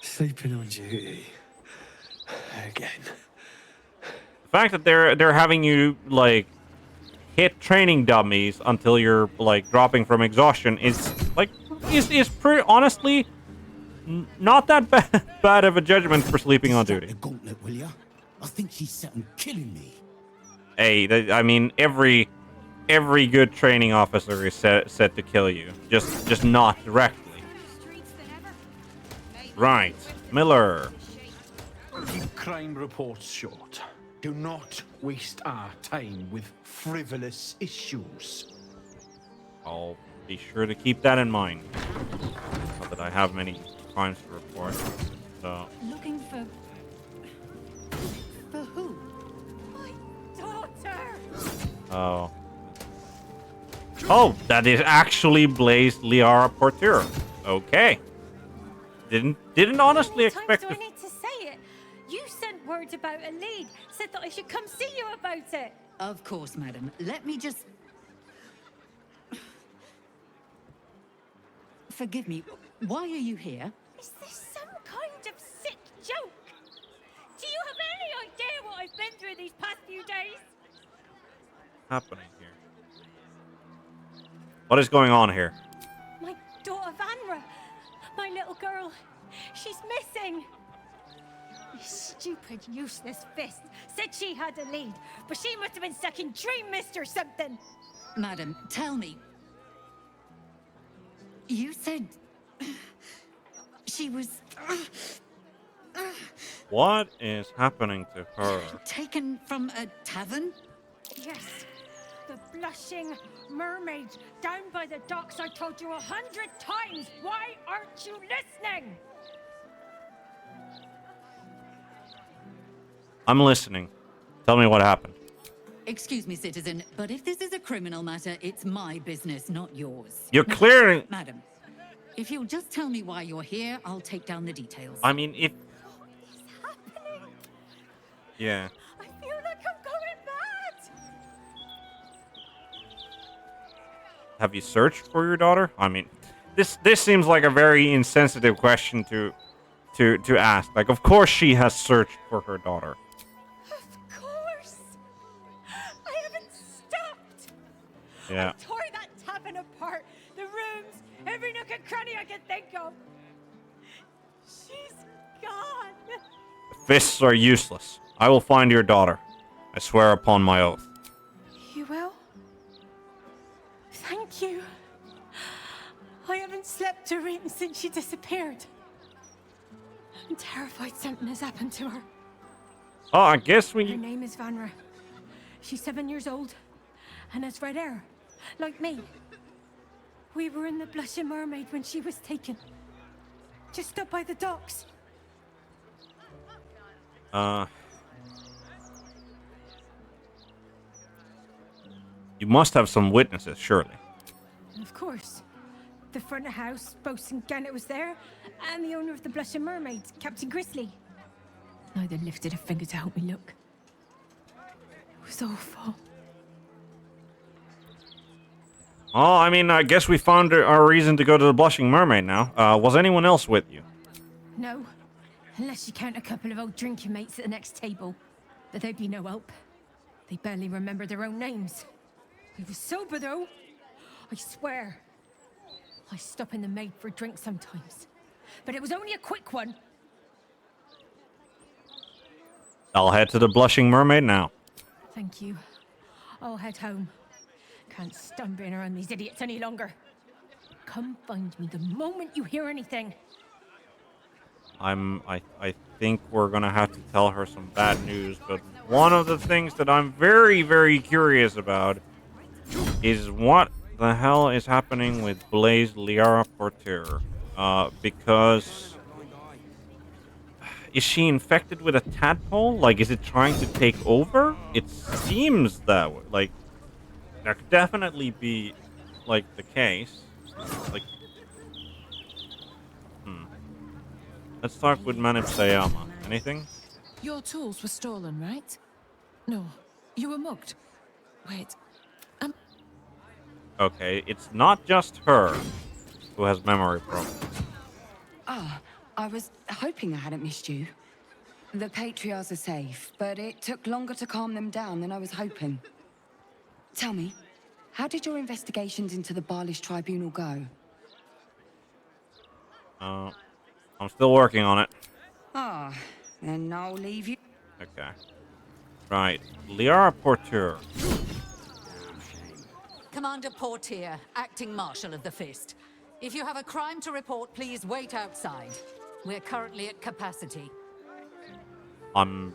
sleeping on duty again. The fact that they're having you like hit training dummies until you're like dropping from exhaustion is pretty honestly not that bad of a judgment for sleeping on duty. Gauntlet, will ya? I think she's set on killing me. Hey, I mean every good training officer is set to kill you, just not directly. Right, Miller. Keep crime reports short. Do not waste our time with frivolous issues. I'll be sure to keep that in mind. Not that I have many crimes to report. So. Looking for who? My daughter! Oh. Oh, that is actually Blaze Liara Porteur. Okay. Didn't honestly expect Do I need to say it? You sent word about a lead. Said that I should come see you about it. Of course, madam. Let me just... Forgive me. Why are you here? Is this some kind of sick joke? Do you have any idea what I've been through these past few days? Happening here. What is going on here? My daughter Vanra, my little girl, she's missing. This stupid, useless fist said she had a lead, but she must have been stuck in Dream Mist or something. Madam, tell me. You said... she was... What is happening to her? taken from a tavern? Yes, the blushing mermaid down by the docks. I told you 100 times. Why aren't you listening? I'm listening. Tell me what happened. Excuse me, citizen, but if this is a criminal matter, it's my business, not yours. You're clearing... Madam, if you'll just tell me why you're here, I'll take down the details. I mean, if... Yeah. I feel like I'm going mad. Have you searched for your daughter? I mean, this seems like a very insensitive question to ask. Like, of course she has searched for her daughter. Of course. I haven't stopped. Yeah. I tore that tavern apart. The rooms, every nook and cranny I could think of. She's gone. Fists are useless. I will find your daughter. I swear upon my oath. You will? Thank you. I haven't slept or eaten since she disappeared. I'm terrified something has happened to her. Oh, I guess Her name is Vanra. She's 7 years old and has red hair, like me. We were in the Blushing Mermaid when she was taken. Just up by the docks. You must have some witnesses, surely. Of course. The front of house, Bosun Gannet was there, and the owner of the Blushing Mermaid, Captain Grizzly. Neither lifted a finger to help me look. It was awful. Oh, I mean, I guess we found our reason to go to the Blushing Mermaid now. Was anyone else with you? No, unless you count a couple of old drinking mates at the next table. But they'd be no help. They barely remember their own names. I was sober, though. I swear. I stop in the maid for a drink sometimes. But it was only a quick one. I'll head to the Blushing Mermaid now. Thank you. I'll head home. Can't stand being around these idiots any longer. Come find me the moment you hear anything. I think we're gonna have to tell her some bad news, but one of the things that I'm very, very curious about is what the hell is happening with Blaze Liara Porteur. Because Is she infected with a tadpole? Like, is it trying to take over? It seems that way. Like, that could definitely be, like, the case. Like, Let's talk with Manip Sayama. Anything? Your tools were stolen, right? No, you were mugged. Wait, Okay, it's not just her who has memory problems. I was hoping I hadn't missed you. The Patriarchs are safe, but it took longer to calm them down than I was hoping. Tell me, how did your investigations into the Bhaalist tribunal go? I'm still working on it. Then I'll leave you. Okay. Right. Liara Porteur. Commander Portier, acting marshal of the Fist. If you have a crime to report, please wait outside. We're currently at capacity. I'm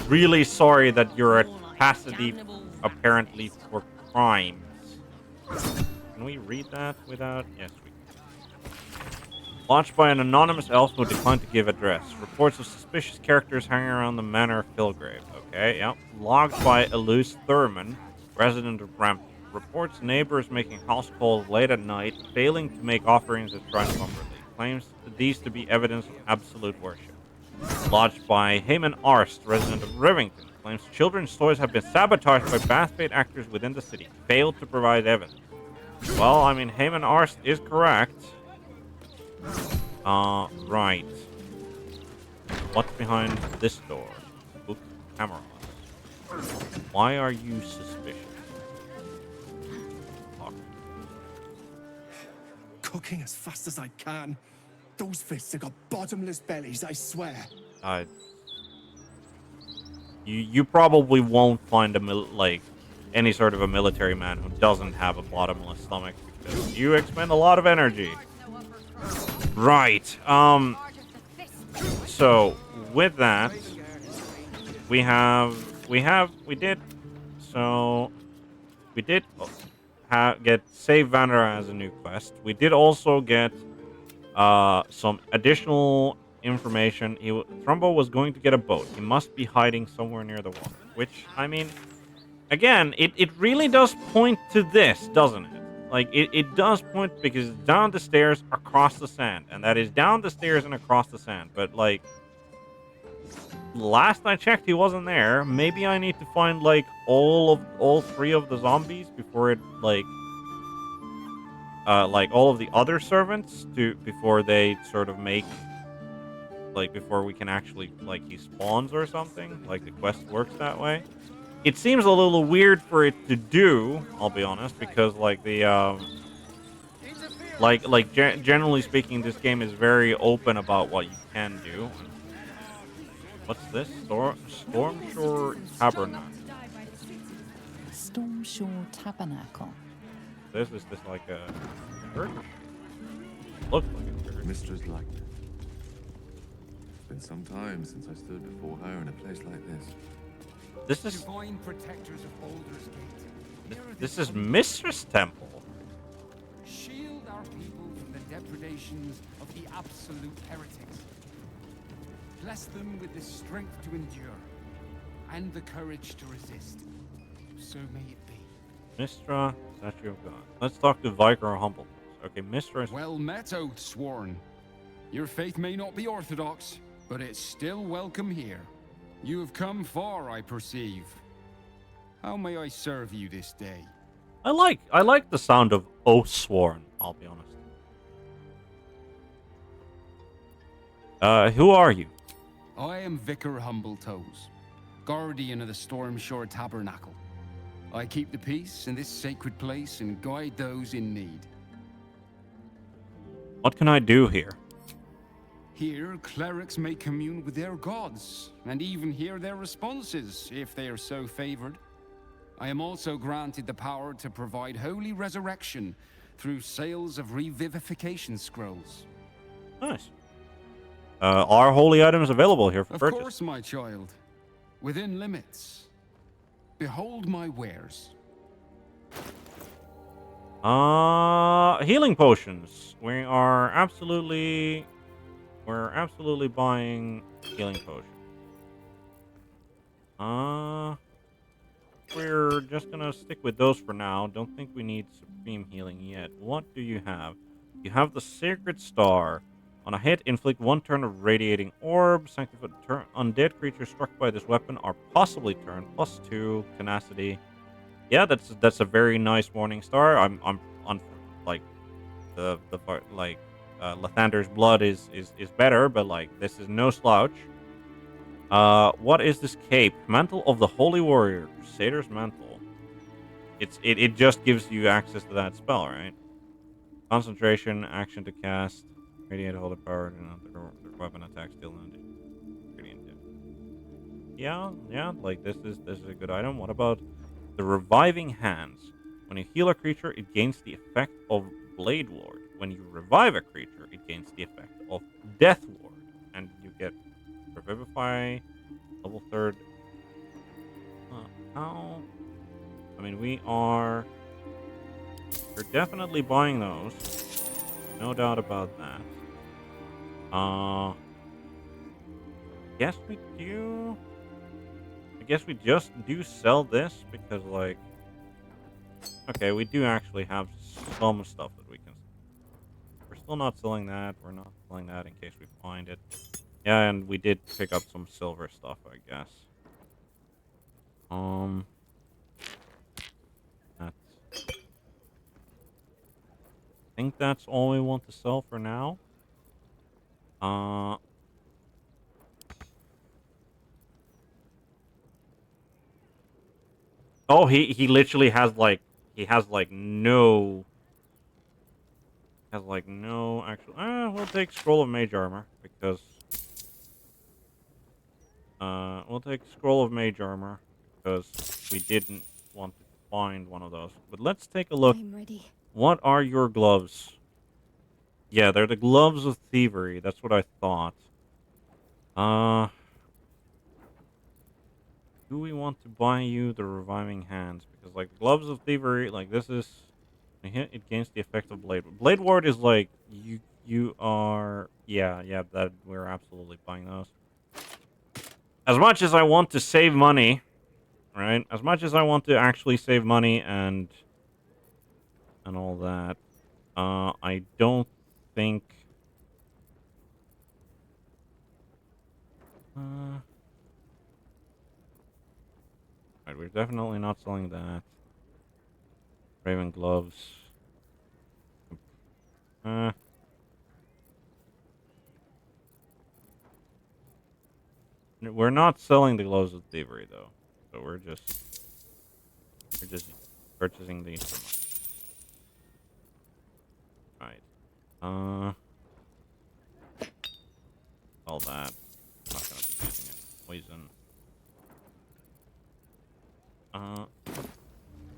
really sorry that you're at capacity, apparently, for crimes. Can we read that without... Yes, we can. Launched by an anonymous elf who declined to give address. Reports of suspicious characters hanging around the manor of Filgrave. Okay, yep. Logged by Eluse Thurman, resident of Brampton. Reports neighbors making house calls late at night, failing to make offerings at Shrine Cumberley. Claims these to be evidence of absolute worship. Lodged by Heyman Arst, resident of Rivington. Claims children's toys have been sabotaged by Bathbait actors within the city. Failed to provide evidence. Well, I mean, Heyman Arst is correct. Right. What's behind this door? Book cameras. Why are you suspicious? Cooking as fast as I can. Those fists have got bottomless bellies, I swear. You probably won't find any sort of a military man who doesn't have a bottomless stomach because you expend a lot of energy. Right. So with that, we did get Save Vandera as a new quest. We did also get some additional information. Thrumbo was going to get a boat. He must be hiding somewhere near the water. Which, I mean, again, it really does point to this, doesn't it? Like, it does point because it's down the stairs across the sand. And that is down the stairs and across the sand. But, like, last I checked, he wasn't there. Maybe I need to find, like, all three of the zombies before it, like all of the other servants before they sort of make, like, before we can actually, like, he spawns or something. Like, the quest works that way. It seems a little weird for it to do, I'll be honest, because, like, the, generally speaking, this game is very open about what you can do. What's this? Stormshore Tabernacle. Stormshore Tabernacle. Is this like a church? Looks like a church. Mistress like this. It's been some time since I stood before her in a place like this. This is Divine protectors of Baldur's Gate. this is Mistress Temple. Shield our people from the depredations of the absolute heretics. Bless them with the strength to endure and the courage to resist. So may it be. Mistra, Statue of God. Let's talk to Vicar Humble. Okay, Mistra. Well met, Oathsworn. Your faith may not be orthodox, but it's still welcome here. You have come far, I perceive. How may I serve you this day? I like the sound of Oathsworn, I'll be honest. Who are you? I am Vicar Humbletoes, guardian of the Stormshore Tabernacle. I keep the peace in this sacred place and guide those in need. What can I do here? Here, clerics may commune with their gods, and even hear their responses, if they are so favored. I am also granted the power to provide holy resurrection through sales of revivification scrolls. Nice. Are holy items available here for purchase? Of course, my child. Within limits. Behold my wares. Healing potions. We're absolutely buying Healing potion. We're just gonna stick with those for now. Don't think we need supreme healing yet. What do you have? You have the Sacred Star. On a hit, inflict 1 turn of radiating orb. Sanctified turn. Undead creatures struck by this weapon are possibly turned +2 tenacity. Yeah, that's a very nice Morning Star. I'm on like the Lathander's blood is better, but like this is no slouch. What is this cape? Mantle of the Holy Warrior, Crusader's Mantle. It just gives you access to that spell, right? Concentration, action to cast, radiate holy power, and their weapon attack still radiant. Yeah, like this is a good item. What about the Reviving Hands? When you heal a creature, it gains the effect of Blade Ward. When you revive a creature, it gains the effect of Death Ward, and you get Revivify, level 3rd. How? I mean, we're definitely buying those. No doubt about that. Guess we do. I guess we just do sell this because, like, okay, we do actually have some stuff that we can. We're still not selling that. We're not selling that in case we find it. Yeah, and we did pick up some silver stuff, I guess. I think that's all we want to sell for now. Oh, he literally has like no actual. We'll take Scroll of Mage Armor because we'll take Scroll of Mage Armor because we didn't want to find one of those. But let's take a look. I'm ready. What are your gloves? Yeah, they're the Gloves of Thievery. That's what I thought. Do we want to buy you the Reviving Hands? Because, like, the Gloves of Thievery, like, this is... When you hit, it gains the effect of Blade. Blade Ward is, like, you are... Yeah, that we're absolutely buying those. As much as I want to save money, right? As much as I want to actually save money and all that, I don't think... Right, we're definitely not selling that. Raven Gloves. We're not selling the Gloves of Thievery, though. So we're just purchasing these for money. Right. All that. I'm not gonna be using it. Poison.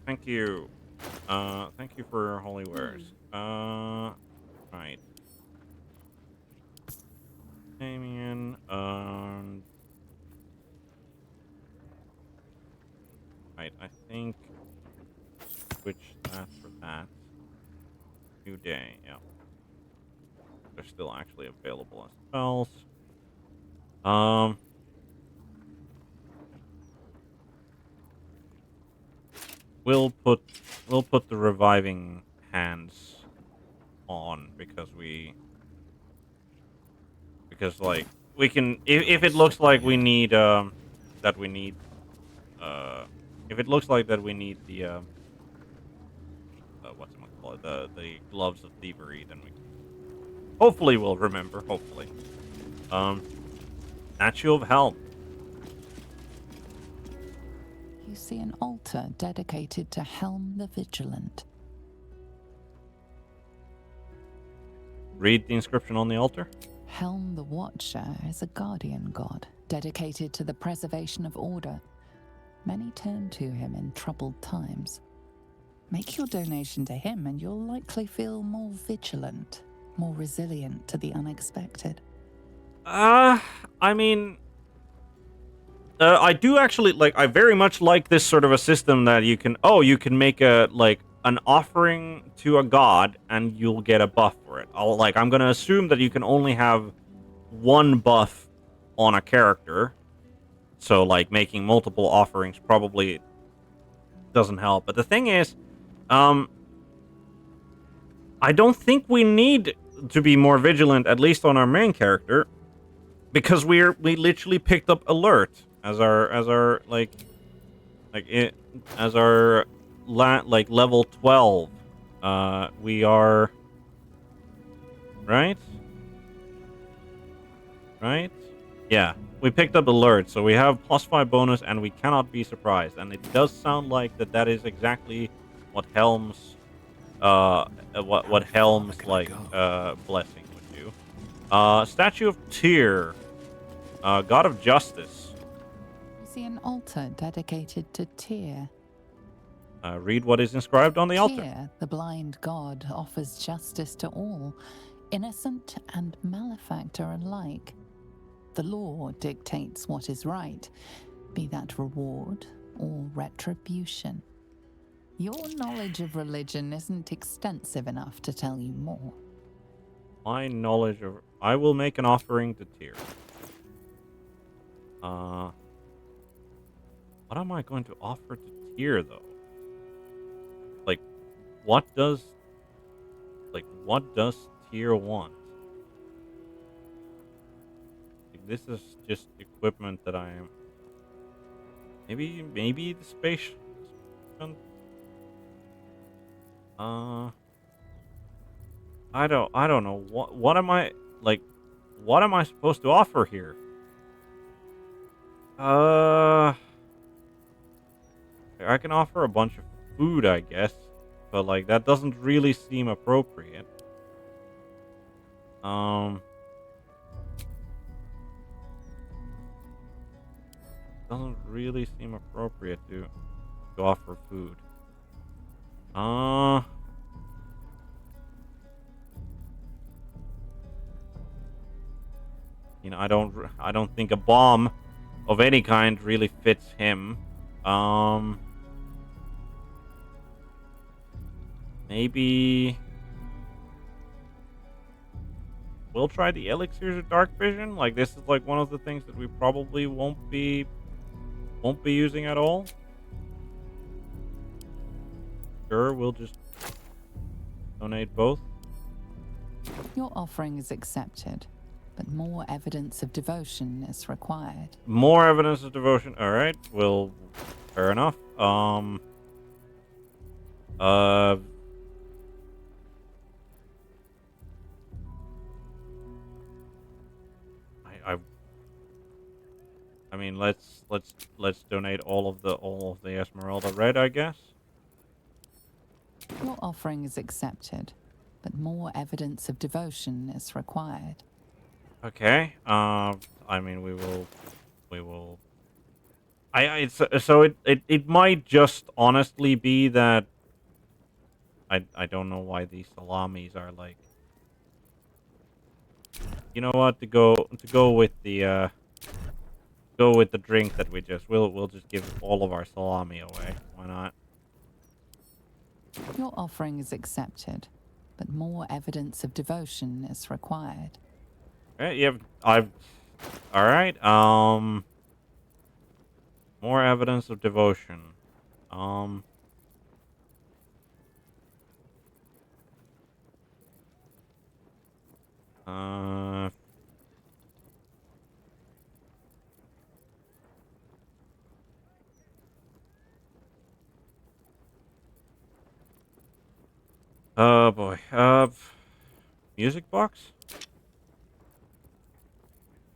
Thank you. Thank you for your holy wares. Right. Damien, right, I think switch that for that. New day, yeah. They're still actually available as spells. We'll put the Reviving Hands on because like we can if it looks like we need if it looks like that we need the the Gloves of Thievery, then we hopefully we'll remember. Hopefully, Statue of Helm. You see an altar dedicated to Helm the Vigilant. Read the inscription on the altar. Helm the Watcher is a guardian god, dedicated to the preservation of order. Many turn to him in troubled times. Make your donation to him and you'll likely feel more vigilant, more resilient to the unexpected. I mean... I do actually I very much like this sort of a system that you can make an offering to a god and you'll get a buff for it. I'm gonna assume that you can only have one buff on a character. So, like, making multiple offerings probably doesn't help. But the thing is, I don't think we need to be more vigilant, at least on our main character, because we literally picked up alert as our level 12. We are right. Yeah, we picked up alert, so we have +5 bonus, and we cannot be surprised. And it does sound like that is exactly what Helm's blessing would do. Statue of Tyr, god of justice. You see an altar dedicated to Tyr. Read what is inscribed on the altar. Tyr, the blind god, offers justice to all, innocent and malefactor alike. The law dictates what is right, be that reward or retribution. Your knowledge of religion isn't extensive enough to tell you more. My knowledge of... I will make an offering to Tyr. What am I going to offer to Tyr, though? Like, what does Tyr want? This is just equipment that I am... Maybe the space... I don't know. What am I... Like, what am I supposed to offer here? I can offer a bunch of food, I guess. But, like, that doesn't really seem appropriate. Doesn't really seem appropriate to offer food. You know, I don't think a bomb of any kind really fits him. Maybe we'll try the elixirs of dark vision. Like, this is like one of the things that we probably won't be using at all. Sure, we'll just donate both. Your offering is accepted, but more evidence of devotion is required. More evidence of devotion. All right. Well, fair enough. I mean, let's donate all of the Esmeralda Red, I guess. Your offering is accepted, but more evidence of devotion is required. Okay. I mean, we will. So it might just honestly be that I don't know why these salamis are like. You know what? To go with the drink that we'll just give all of our salami away. Why not? Your offering is accepted, but more evidence of devotion is required. Yeah, all right. More evidence of devotion. Oh boy. Music box?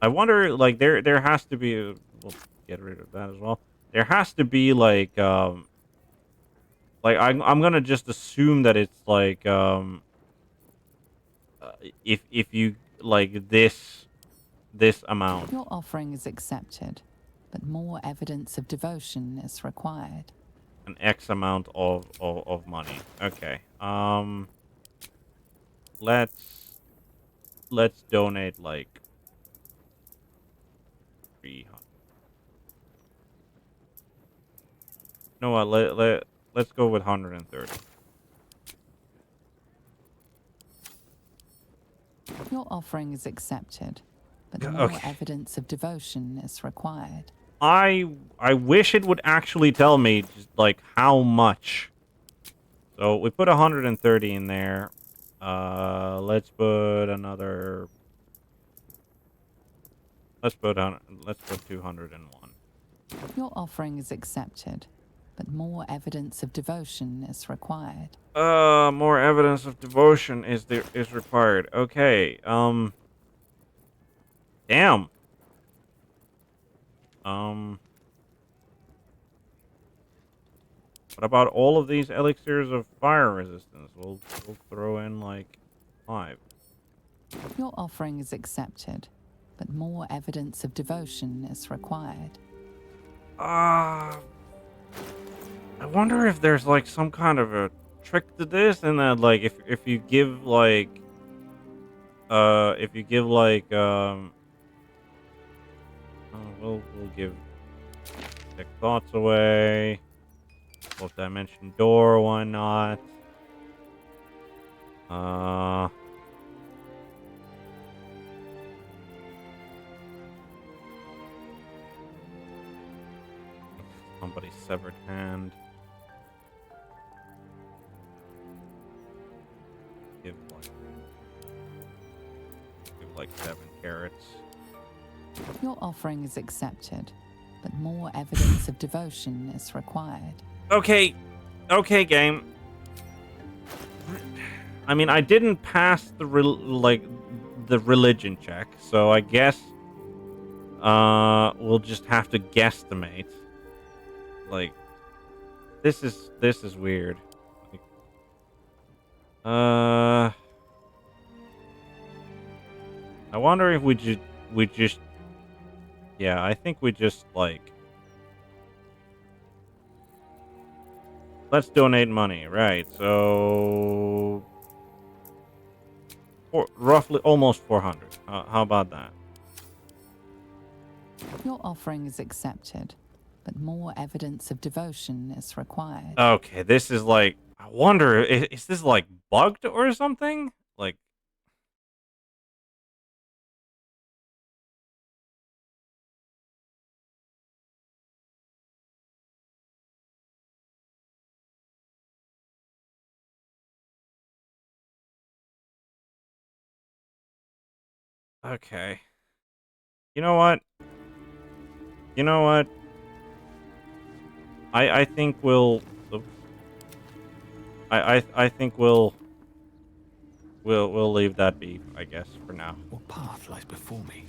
I wonder, like, there has to be we'll get rid of that as well. There has to be like I'm gonna just assume that it's like if you like this amount. Your offering is accepted, but more evidence of devotion is required. An X amount of money. Okay. Let's donate like 300. No, let's go with 130. Your offering is accepted, but more evidence of devotion is required. I wish it would actually tell me just like how much. So we put 130 in there. Let's put another. Let's put 201. Your offering is accepted, but more evidence of devotion is required. More evidence of devotion is required. Okay. Damn. What about all of these elixirs of fire resistance? We'll throw in like 5. Your offering is accepted, but more evidence of devotion is required. I wonder if there's like some kind of a trick to this, and that like if you give like we'll give Take Thoughts away. Fourth dimension door, why not? Somebody's severed hand. Give like 7 carrots. Your offering is accepted, but more evidence of devotion is required. Okay, game. I mean, I didn't pass the religion check, so I guess we'll just have to guesstimate. Like, this is weird. Like, I wonder if we just yeah, I think we just like let's donate money, right? So roughly almost 400. How about that? Your offering is accepted, but more evidence of devotion is required. Okay, this is like, I wonder, is this like bugged or something? Like, okay. You know what? I think we'll. Oops. I think we'll leave that be, I guess, for now. What path lies before me?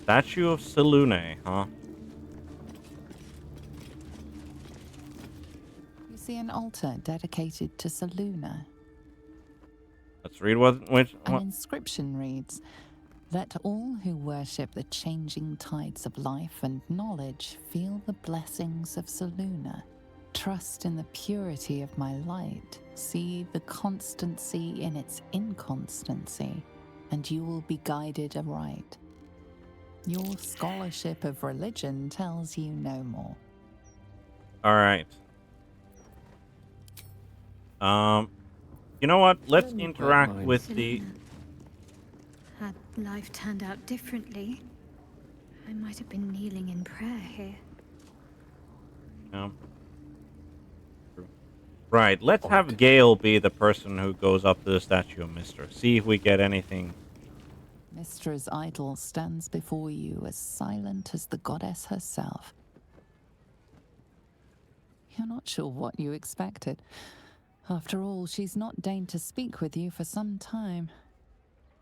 Statue of Selune, huh? You see an altar dedicated to Seluna. Let's read what. An inscription reads, "Let all who worship the changing tides of life and knowledge feel the blessings of Seluna. Trust in the purity of my light. See the constancy in its inconstancy, and you will be guided aright. Your scholarship of religion tells you no more." All right. You know what? Let's interact with the. Had life turned out differently, I might have been kneeling in prayer here. Yeah. Right. Let's have Gale be the person who goes up to the statue of Mystra. See if we get anything. Mystra's idol stands before you as silent as the goddess herself. You're not sure what you expected. After all, she's not deigned to speak with you for some time.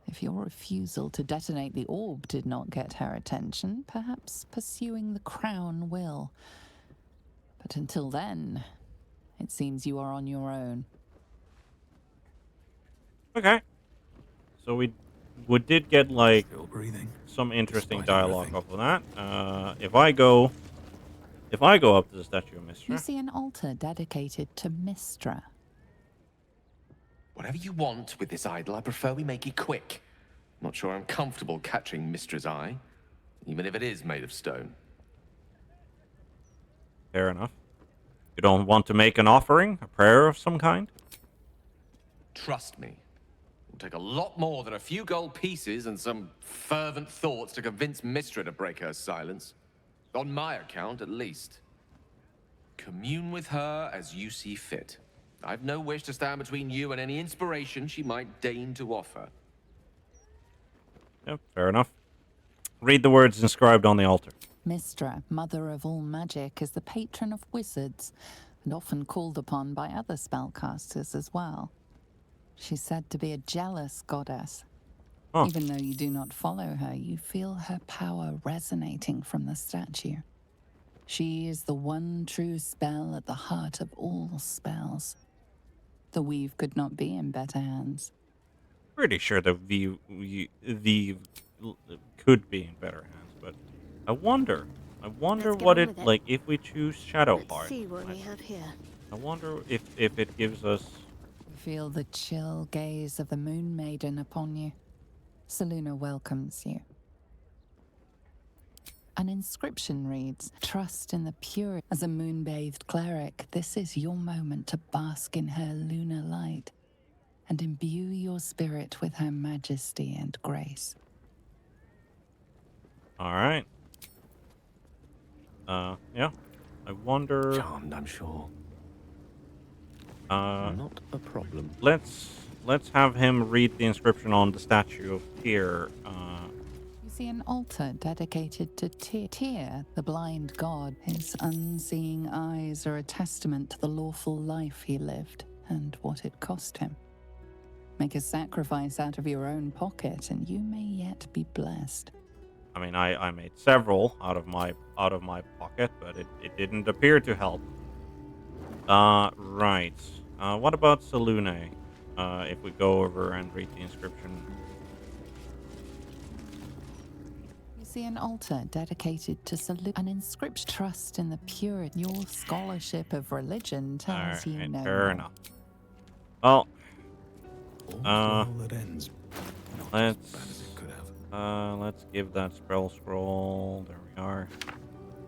If your refusal to detonate the orb did not get her attention, perhaps pursuing the crown will. But until then, it seems you are on your own. Okay. So we did get like some interesting dialogue off of that. If I go up to the statue of Mystra. You see an altar dedicated to Mystra. Whatever you want with this idol, I prefer we make it quick. Not sure I'm comfortable catching Mystra's eye, even if it is made of stone. Fair enough. You don't want to make an offering, a prayer of some kind? Trust me. We'll take a lot more than a few gold pieces and some fervent thoughts to convince Mystra to break her silence. On my account, at least. Commune with her as you see fit. I've no wish to stand between you and any inspiration she might deign to offer. Yep, fair enough. Read the words inscribed on the altar. Mystra, mother of all magic, is the patron of wizards and often called upon by other spellcasters as well. She's said to be a jealous goddess. Oh. Even though you do not follow her, you feel her power resonating from the statue. She is the one true spell at the heart of all spells. The weave could not be in better hands. Pretty sure the V could be in better hands, but I wonder what it like if we choose Shadowheart. Let's see what we have here. I wonder if it gives us. You feel the chill gaze of the Moon Maiden upon you. Selûne welcomes you. An inscription reads, "Trust in the pure." As a moon-bathed cleric, this is your moment to bask in her lunar light and imbue your spirit with her majesty and grace. All right. Yeah. I wonder. Charmed, I'm sure. Not a problem. Let's have him read the inscription on the statue of Tyr. You see an altar dedicated to Tyr. Tyr, the blind god. His unseeing eyes are a testament to the lawful life he lived and what it cost him. Make a sacrifice out of your own pocket, and you may yet be blessed. I mean, I made several out of my pocket, but it didn't appear to help. Right. What about Selûne? If we go over and read the inscription. You see an altar dedicated to Selûne. An inscription. Trust in the purity. Your scholarship of religion tells you no Fair more. enough. Well, that ends. Let's give that spell scroll. There we are.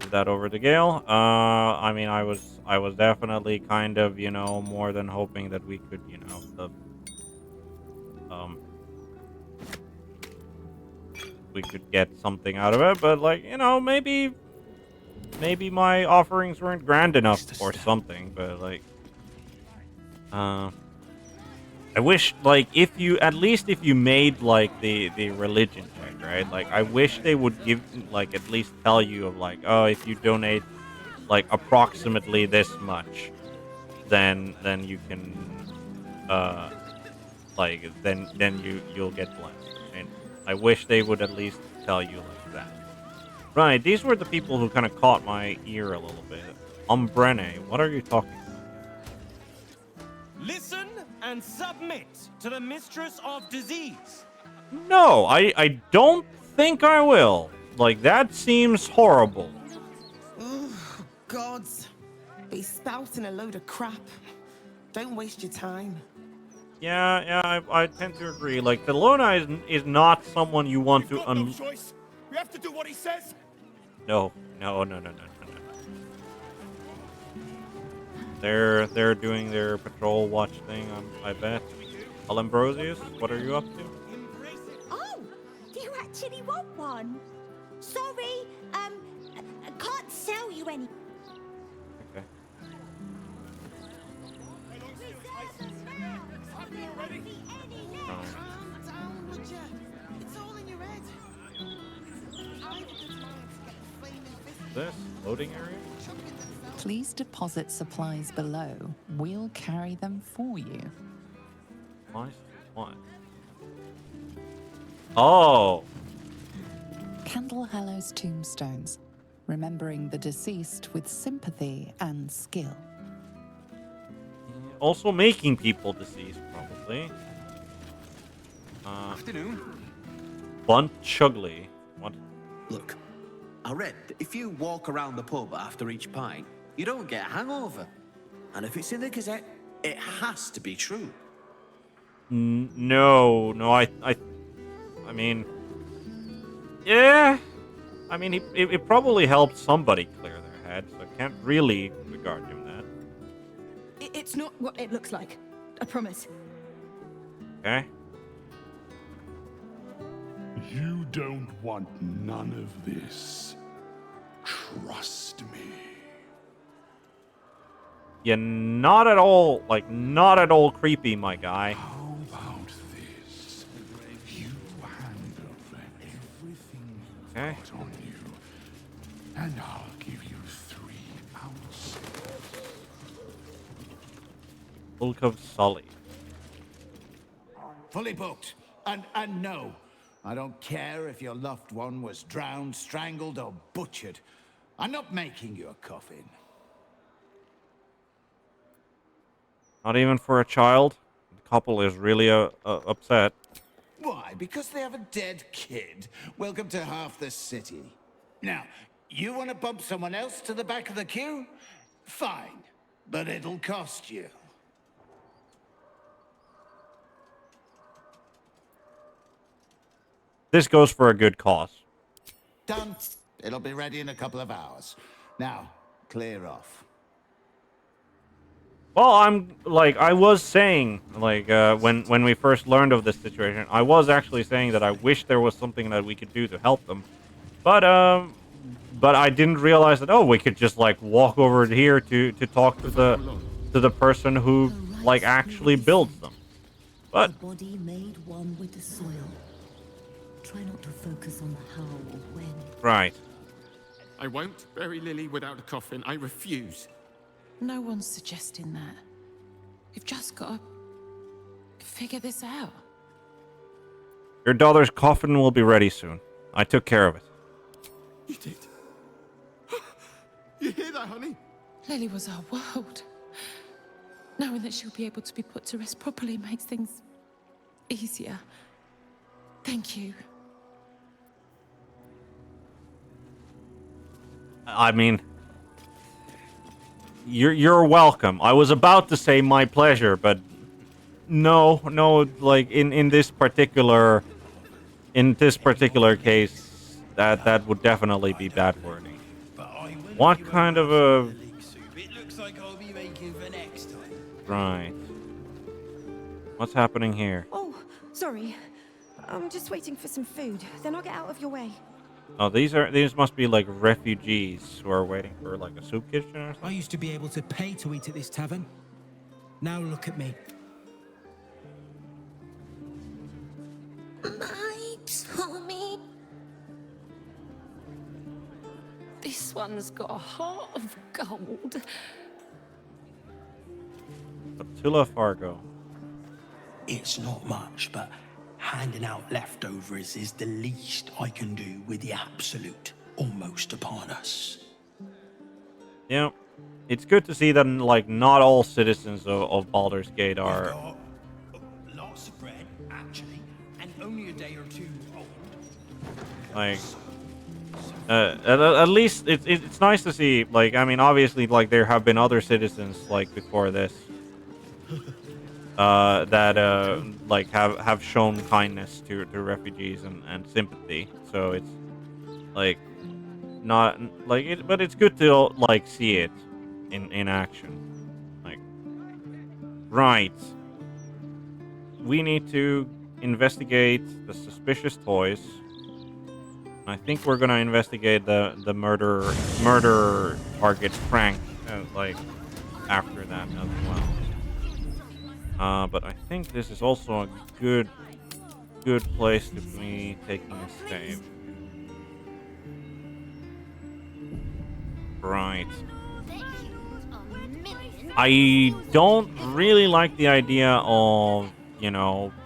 Give that over to Gale. I mean, I was definitely kind of, more than hoping that we could, we could get something out of it, but maybe my offerings weren't grand enough or something, but I wish, if you made, the religion check, right? I wish they would give, at least tell you of, oh, if you donate, approximately this much, then you can, then you'll get blessed. And I wish they would at least tell you like that. Right, these were the people who kind of caught my ear a little bit. Umbrene, what are you talking about? Listen and submit to the mistress of disease. No, I don't think I will. That seems horrible. Oh, gods. Be spouting a load of crap. Don't waste your time. Yeah, I tend to agree. Delona is not someone you want to No choice. We have to do what he says. No. They're doing their patrol watch thing, I bet. Ambrosius, what are you up to? Oh, you actually want one? Sorry, I can't sell you any. Okay. It's all in your head. This loading area? Please deposit supplies below. We'll carry them for you. Nice. What? Oh! Candlehallow's tombstones, remembering the deceased with sympathy and skill. Also making people deceased, probably. Afternoon. Bunt Chugly. What? Look, I read that if you walk around the pub after each pint, you don't get a hangover. And if it's in the Gazette, it has to be true. No, I mean, yeah. I mean, it probably helped somebody clear their head, so I can't really regard him that. It's not what it looks like. I promise. Okay. You don't want none of this. Trust me. You're not at all, like, not at all creepy, my guy. How about this? You handle everything you've got on you, and I'll give you 3 ounces. Bulk of Sully. Fully booked. And no, I don't care if your loved one was drowned, strangled, or butchered. I'm not making you a coffin. Not even for a child. The couple is really upset. Why? Because they have a dead kid. Welcome to half the city. Now, you want to bump someone else to the back of the queue? Fine, but it'll cost you. This goes for a good cause. Done. It'll be ready in a couple of hours. Now, clear off. Well, I was saying, when we first learned of this situation, I was actually saying that I wish there was something that we could do to help them. But I didn't realize that, we could just, walk over here to talk to the person who, actually builds them. But the body made one with the soil. Try not to focus on the how or when. Right. I won't bury Lily without a coffin. I refuse. No one's suggesting that. You've just got to figure this out. Your daughter's coffin will be ready soon. I took care of it. You did? You hear that, honey? Lily was our world. Knowing that she'll be able to be put to rest properly makes things easier. Thank you. I mean, you're welcome. I was about to say my pleasure, but no, in this particular case, that would definitely be bad wording. What kind of a? It looks like I'll be making for next time. Right. What's happening here? Oh, sorry. I'm just waiting for some food. Then I'll get out of your way. Oh, these must be refugees who are waiting for a soup kitchen or something. I used to be able to pay to eat at this tavern. Now look at me. Mipes for me. This one's got a heart of gold. Attila Fargo. It's not much, but handing out leftovers is the least I can do with the absolute almost upon us. Yeah, it's good to see that not all citizens of Baldur's Gate are. Lots of bread, actually, and only a day or two old. At least it's nice to see. I mean, obviously, there have been other citizens before this. That have shown kindness to refugees and sympathy. So it's not it, but it's good to see it in action. Right. We need to investigate the suspicious toys. I think we're gonna investigate the murder target Frank after that as well. But I think this is also a good place to be taking a save. Right. I don't really like the idea of,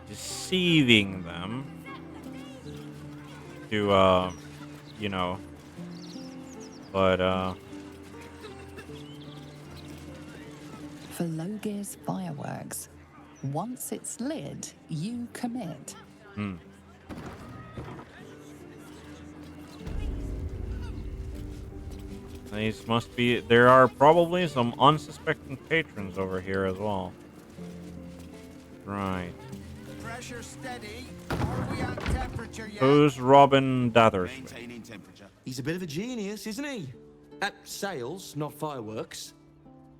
deceiving them to, but, For Logir's fireworks, once it's lit, you commit. These must be. There are probably some unsuspecting patrons over here as well. Right. Pressure steady. Are we at temperature yet? Who's Robin Dathersley? Maintaining temperature. He's a bit of a genius, isn't he? At sales, not fireworks.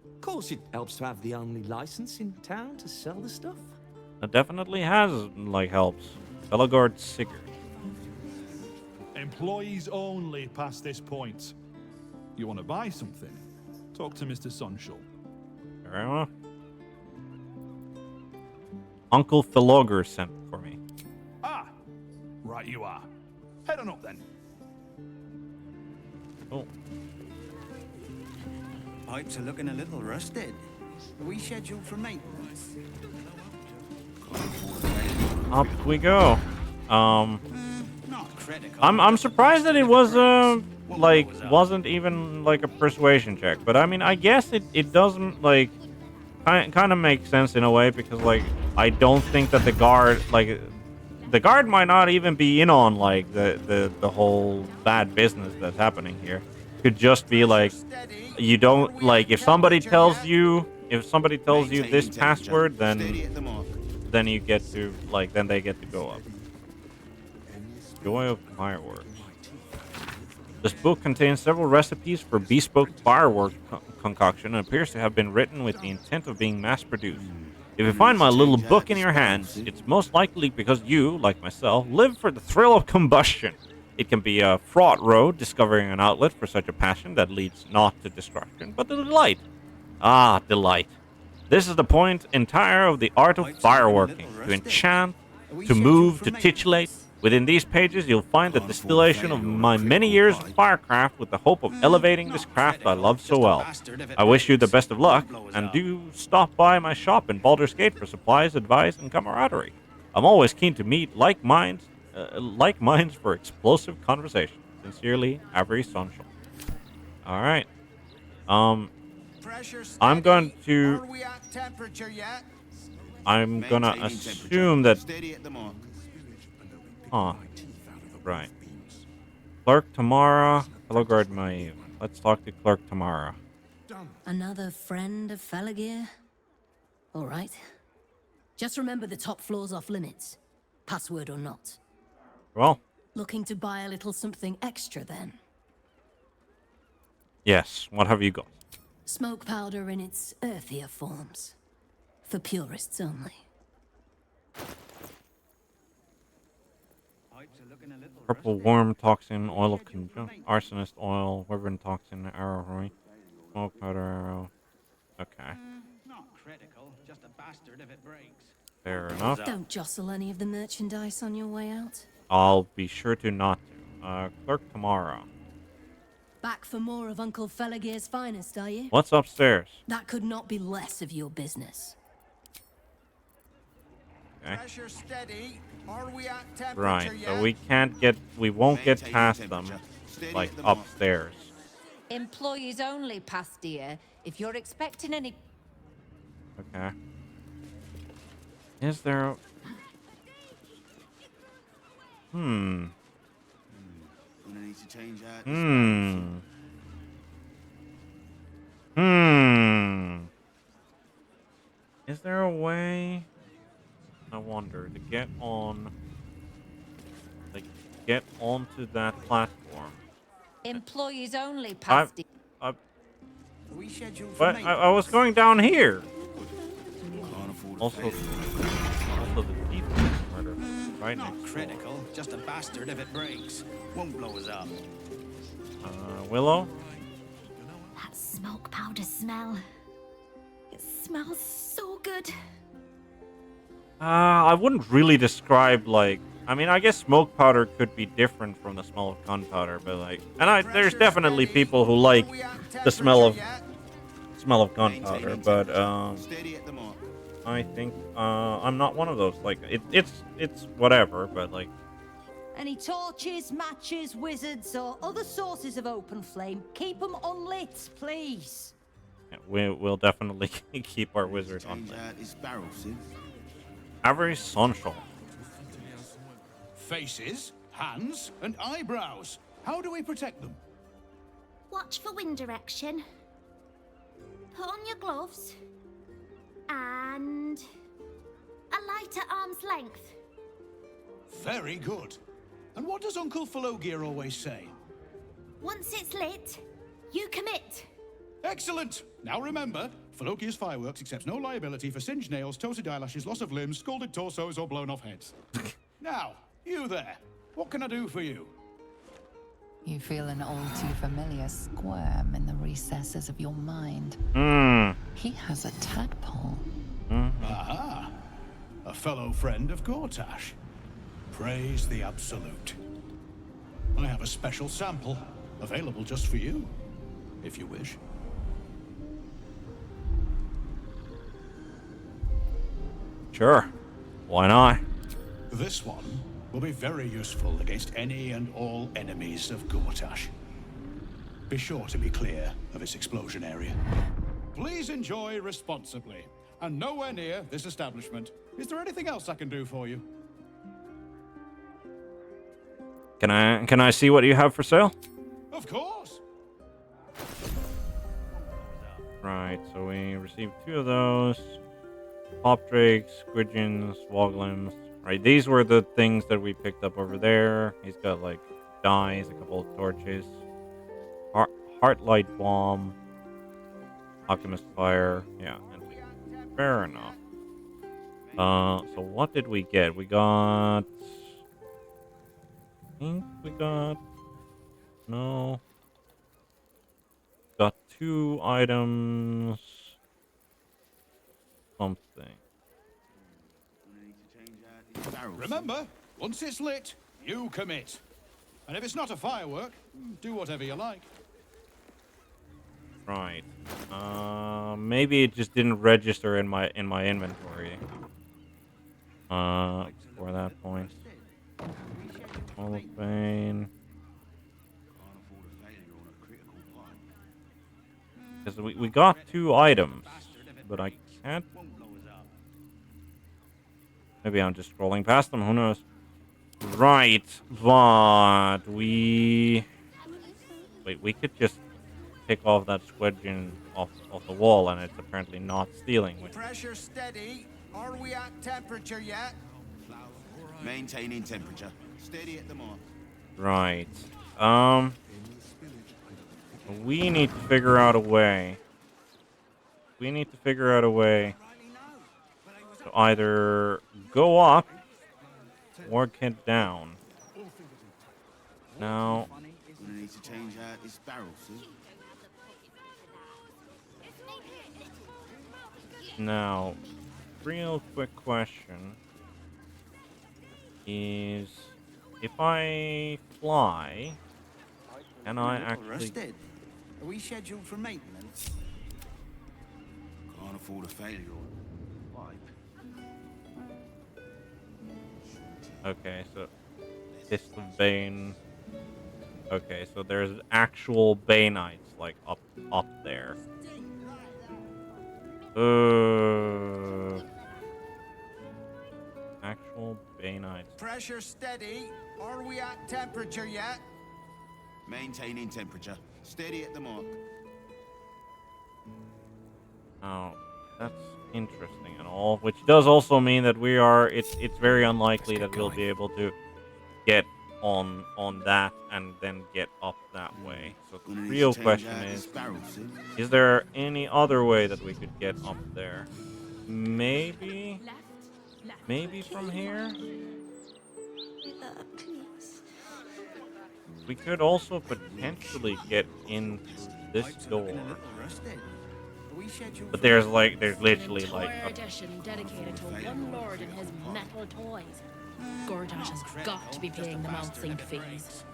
Of course, it helps to have the only license in town to sell the stuff. That definitely has helps. Belagord Sigurd. Employees only past this point. You want to buy something? Talk to Mr. Sunshall. Very well. Uncle Philoger sent for me. Ah, right you are. Head on up then. Oh. Pipes are looking a little rusted. Are we scheduled for maintenance? Up we go. Not critical. I'm surprised that it was wasn't even like a persuasion check, but I mean I guess it doesn't like kind of make sense in a way because like I don't think that the guard might not even be in on like the whole bad business that's happening here. Could just be like you don't like if somebody tells you this password then you get to like then they get to go up. Joy of fireworks. This book contains several recipes for bespoke firework concoction and appears to have been written with the intent of being mass-produced. If you find my little book in your hands, it's most likely because you, like myself, live for the thrill of combustion. It can be a fraught road, discovering an outlet for such a passion that leads not to destruction, but to delight. Ah, delight. This is the point entire of the art of fireworking, to enchant, to move, to titillate. Within these pages, you'll find the distillation of my many years of firecraft with the hope of elevating this craft I love so well. I wish you the best of luck, and do stop by my shop in Baldur's Gate for supplies, advice, and camaraderie. I'm always keen to meet like minds for explosive conversation. Sincerely, Avery Sunshall. All right. I'm going to assume that. Huh. Right. Clerk Tamara. Hello, guard Maeve. Let's talk to Clerk Tamara. Another friend of Felagir? All right. Just remember the top floor's off limits. Password or not. Well. Looking to buy a little something extra then? Yes. What have you got? Smoke powder in its earthier forms. For purists only. Purple worm toxin, oil of arsonist oil, wyvern toxin, arrow, smoke powder arrow. Okay. Not critical, just a bastard if it breaks. Fair enough. Don't jostle any of the merchandise on your way out. I'll be sure to not to. Clerk Tamara. Back for more of Uncle Felagir's finest, are you? What's upstairs? That could not be less of your business. Okay. Pressure steady. Are we at temperature Right, yet? so we won't get past them, like, upstairs. Employees only, Pastia. If you're expecting any... Okay. Is there... Gonna need to change that. Is there a way... I wonder, to get on... Like, get onto that platform. Employees only, Pastia. But I was going down here. Also the thief murder right Not next critical, just a bastard if it breaks. Won't blow us up. Willow? That smoke powder smell. It smells so good. I wouldn't really describe, like... I mean, I guess smoke powder could be different from the smell of gunpowder, but, like... And there's definitely people who like the smell of gunpowder, but, I think, I'm not one of those. Like, it's whatever, but, like... Any torches, matches, wizards, or other sources of open flame, keep them unlit, please. Yeah, we'll definitely keep our wizard on. Avery Sunshall. Faces, hands, and eyebrows. How do we protect them? Watch for wind direction. Put on your gloves. And a light at arm's length. Very good. And what does Uncle Felogir always say? Once it's lit, you commit. Excellent! Now remember, Felogir's fireworks accepts no liability for singed nails, toasted eyelashes, loss of limbs, scalded torsos, or blown off heads. Now, you there. What can I do for you? You feel an all too familiar squirm in the recesses of your mind. He has a tadpole. Aha! A fellow friend of Gortash. Praise the Absolute. I have a special sample, available just for you, if you wish. Sure. Why not? This one will be very useful against any and all enemies of Gortash. Be sure to be clear of its explosion area. Please enjoy responsibly, and nowhere near this establishment. Is there anything else I can do for you? Can I see what you have for sale? Of course. Right, so we received 2 of those. Pop drakes, squidgeons, woglims. Right, these were the things that we picked up over there. He's got like dyes, a couple of torches. Heartlight bomb. Alchemist fire. Yeah, and fair enough. So what did we get? We got... I think we got... No. Got 2 items. Something. Remember, once it's lit, you commit. And if it's not a firework, do whatever you like. Right. Maybe it just didn't register in my inventory. For that point. Hall of Fame. Because we got 2 items, but I can't. Maybe I'm just scrolling past them. Who knows? Right, but we could just pick off that squidgen off the wall, and it's apparently not stealing. Pressure steady. Are we at temperature yet? Maintaining temperature. Steady at the mark. Right. We need to figure out a way. We need to figure out a way to either go up or get down. Now, We need to change out this barrel, see? now, real quick question is, if I fly, can I actually... Rusted. Are we scheduled for maintenance? Can't afford a failure on pipe. Okay, so this the Bane. Okay, so there's actual Baneites like up there. Actual Baneites. Pressure steady. Are we at temperature yet? Maintaining temperature. Steady at the mark. Oh, that's interesting and all. Which does also mean that we are. It's very unlikely that we'll be able to get on that and then get up that way. So the real question is there any other way that we could get up there? Maybe from here? We could also potentially get in through this door. But there's literally like a edition dedicated to one lord and his metal toys. Gortash has got to be paying the mounting fees.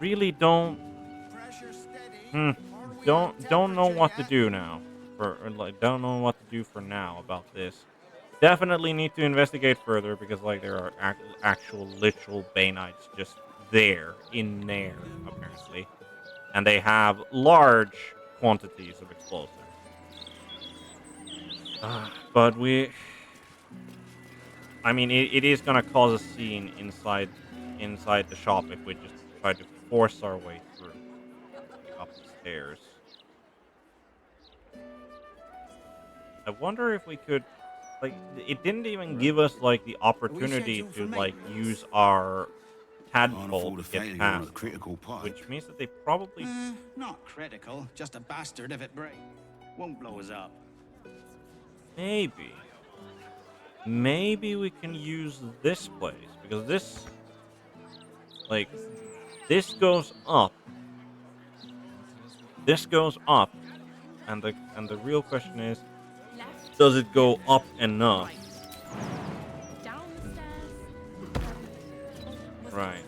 Really don't know what to do now. Don't know what to do for now about this. Definitely need to investigate further because there are actual literal Baneites just there apparently, and they have large quantities of explosives. But I mean, it is gonna cause a scene inside the shop if we just try to force our way through up the stairs. I wonder if we could, it didn't even give us the opportunity to use our tadpole afford a get failure on a past, critical point. which means that they probably Not critical, just a bastard if it breaks. Won't blow us up. maybe we can use this place because this, like, this goes up. This goes up, and the real question is, does it go up enough? Right.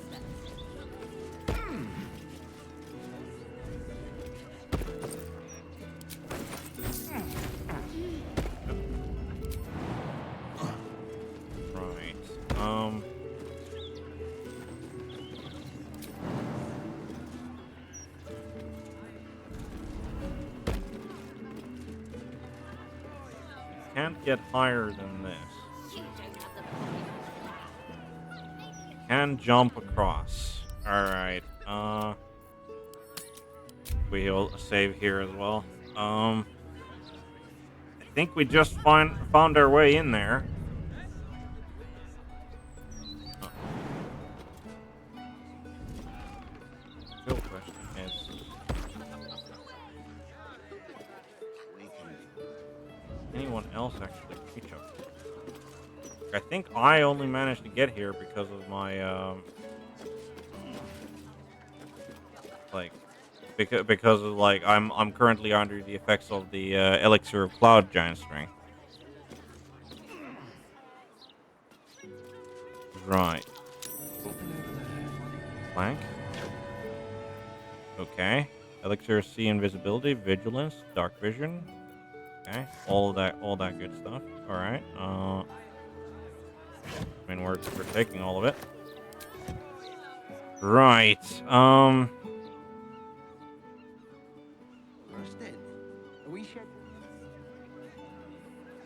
Right. Can't get higher than this. Can jump across. Alright. We'll save here as well. I think we just found our way in there. Real question is, anyone else actually reach up? I think I only managed to get here because of my because of I'm currently under the effects of the elixir of cloud giant strength. Right. Flank. Okay. Elixir see invisibility, vigilance, dark vision. Okay. All that good stuff. All right. I mean, we're taking all of it. Right.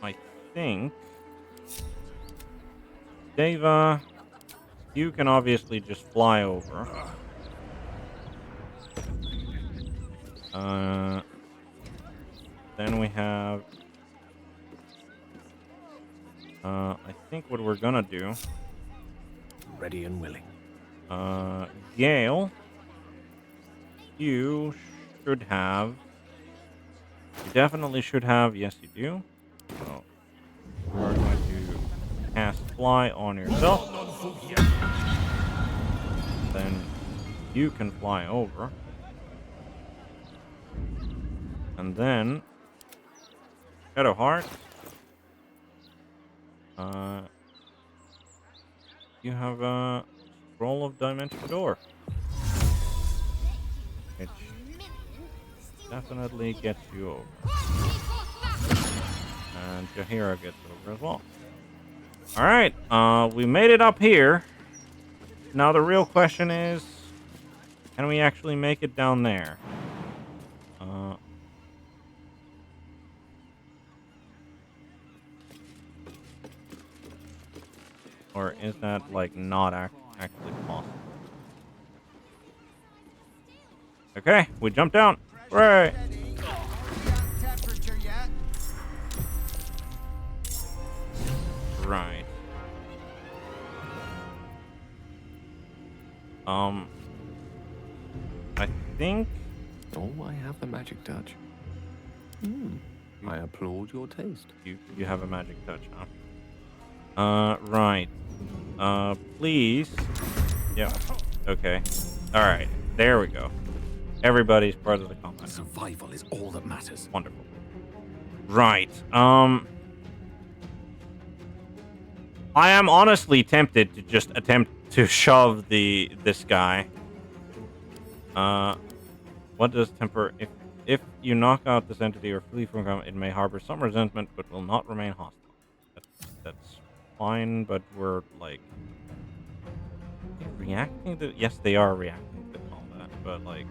I think Deva, you can obviously just fly over. Then we have I think what we're gonna do. Ready and willing. Gale, you should have. You definitely should have. Yes, you do. So we're going to cast fly on yourself. Then you can fly over. And then Shadowheart. You have a Scroll of Dimension Door, which definitely gets you over. And Jaheira gets over as well. Alright, we made it up here. Now the real question is, can we actually make it down there? Or is that, like, not actually possible? Okay, we jumped down. Right. Right. I think... Oh, I have the magic touch. I applaud your taste. You have a magic touch, huh? Right. Please. Yeah. Okay. Alright. There we go. Everybody's part of the combat. Survival is all that matters. Wonderful. Right. I am honestly tempted to just attempt to shove this guy. What does temper... If you knock out this entity or flee from combat, it may harbor some resentment, but will not remain hostile. That's fine, but we're, like... reacting to... Yes, they are reacting to combat, but, like...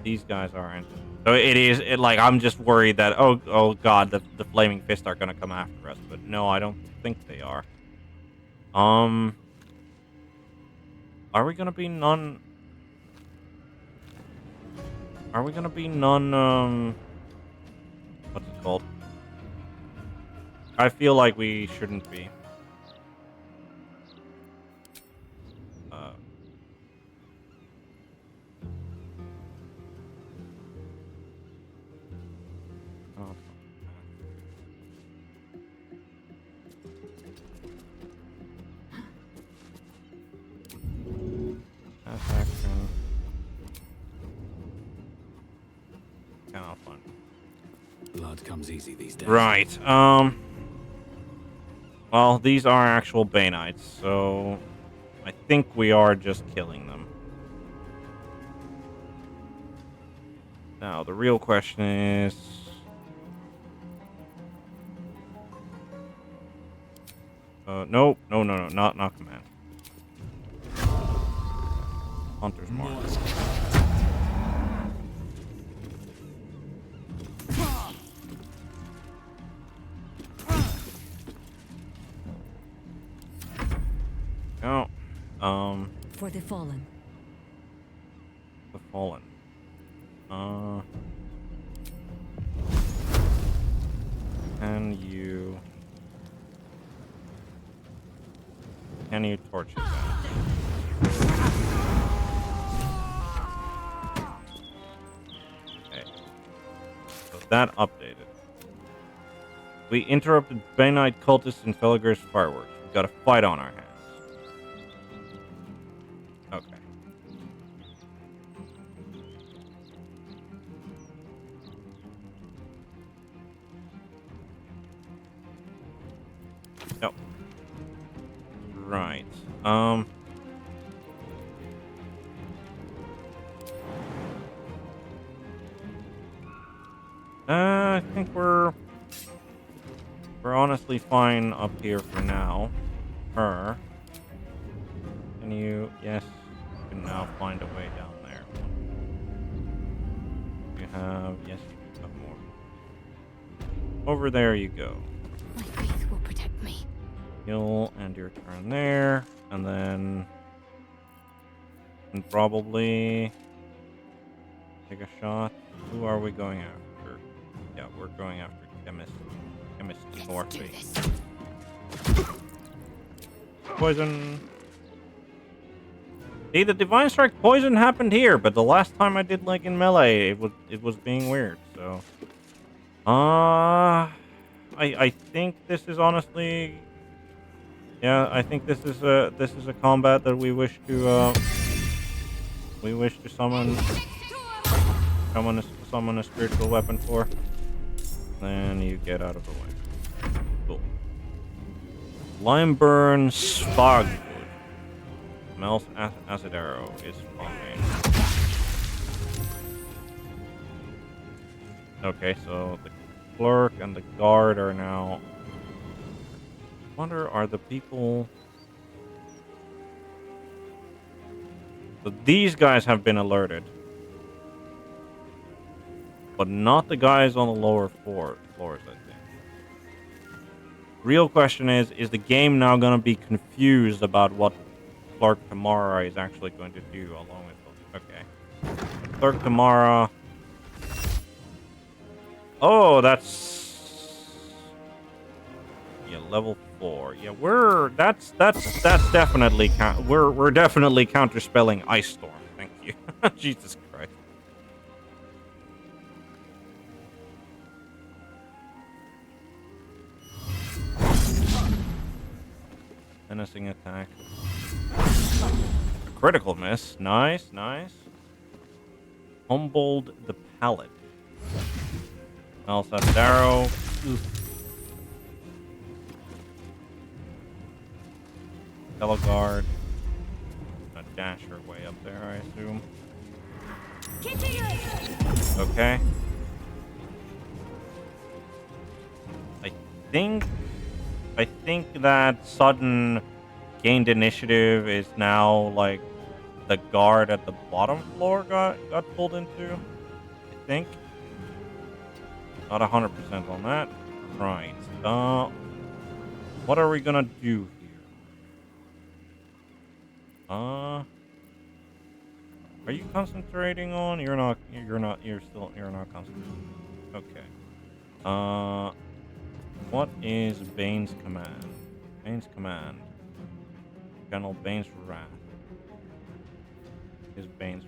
These guys aren't. So like, I'm just worried that, oh god, the flaming fists are gonna come after us, but no, I don't think they are. Are we gonna be none... Are we gonna be none, what's it called? I feel like we shouldn't be. blood comes easy these days. Right. Well, these are actual Baneites, so I think we are just killing them. Now, the real question is... no, not command. Hunter's Mark. No. For the fallen. The fallen. Can you torch it down? Okay. So that updated. We interrupted Banite cultists in Felagir's fireworks. We've got a fight on our hands. Okay. Yep. Right. I think we're honestly fine up here for now. Her. Can you? Yes. You can now find a way down there. You have. Yes, you have more. Over there you go. My faith will protect me. You'll end your turn there, and then and probably take a shot. Who are we going after? Yeah, we're going after Chemist Morphe. Poison. See, the Divine Strike poison happened here, but the last time I did like in melee, it was being weird. So, I think this is honestly. Yeah, I think this is a combat that we wish to summon a spiritual weapon for. Then you get out of the way. Cool. Limeburn Spogwood. Mel's acid arrow is fine. Okay, so the clerk and the guard are now. I wonder, are the people... So these guys have been alerted. But not the guys on the lower floors, I think. Real question is the game now going to be confused about what Clark Tamara is actually going to do along with... Okay. Clark Tamara... Oh, that's... Yeah, level 4. Yeah, that's definitely we're definitely counterspelling Ice Storm. Thank you. Jesus Christ. Menacing attack. A critical miss. Nice, nice. Humbled the Paladin. Malsat arrow. Teleguard. Gonna dash her way up there, I assume. Okay. I think that sudden gained initiative is now like the guard at the bottom floor got pulled into. I think. Not 100% on that. Right. What are we gonna do here? Are you concentrating on? You're not concentrating. Okay. What is Bane's command? Bane's command. General Bane's wrath. Is Bane's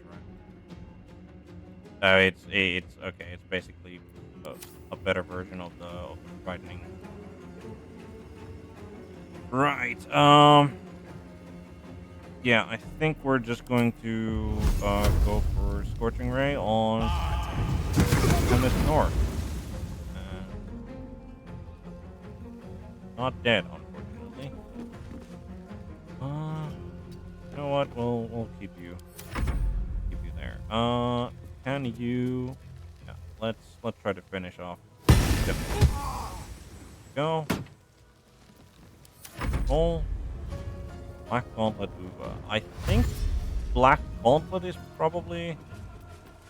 wrath? It's okay. It's basically a better version of the frightening. Right. Yeah, I think we're just going to go for Scorching Ray on Chemist North. And Not dead, unfortunately. You know what? We'll keep you there. Can you? Yeah, let's try to finish off. Yep. Go. Oh. Black Gauntlet Uva. I think Black Gauntlet is probably.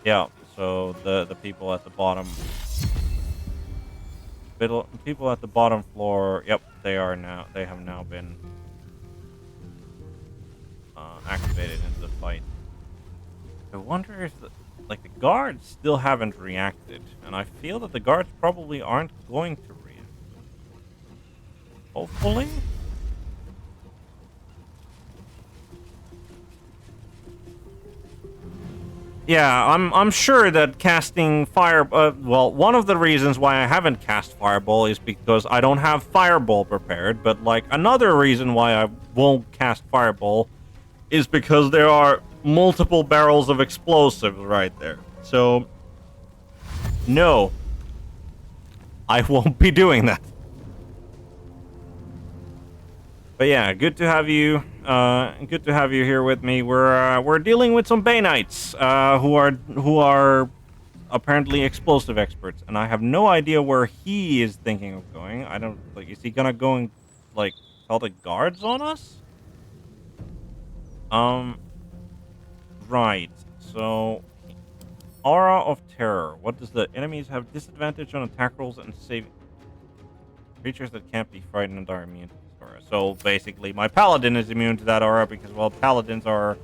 Yeah. So the people at the bottom. People at the bottom floor. Yep, they are now. They have now been activated into the fight. I wonder if the guards still haven't reacted, and I feel that the guards probably aren't going to react. Hopefully. Yeah, I'm sure that casting fire. Well, one of the reasons why I haven't cast Fireball is because I don't have Fireball prepared. But like another reason why I won't cast Fireball is because there are multiple barrels of explosives right there. So no, I won't be doing that. But yeah, good to have you. Good to have you here with me. We're dealing with some Bay Knights, who are apparently explosive experts, and I have no idea where he is thinking of going. I don't like. Is he gonna go and like call the guards on us? Right. So, Aura of Terror. What does the enemies have disadvantage on attack rolls and save? Creatures that can't be frightened are immune to this aura. So basically, my paladin is immune to that aura because, well, paladins are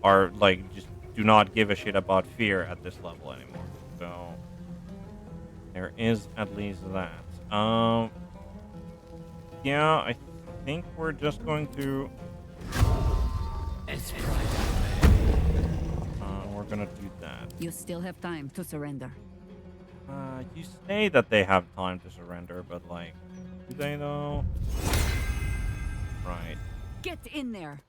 like just do not give a shit about fear at this level anymore. So there is at least that. Yeah, I think we're just going to. We're gonna do that. You still have time to surrender. You say that they have time to surrender, but like, do they though? Right. Get in there.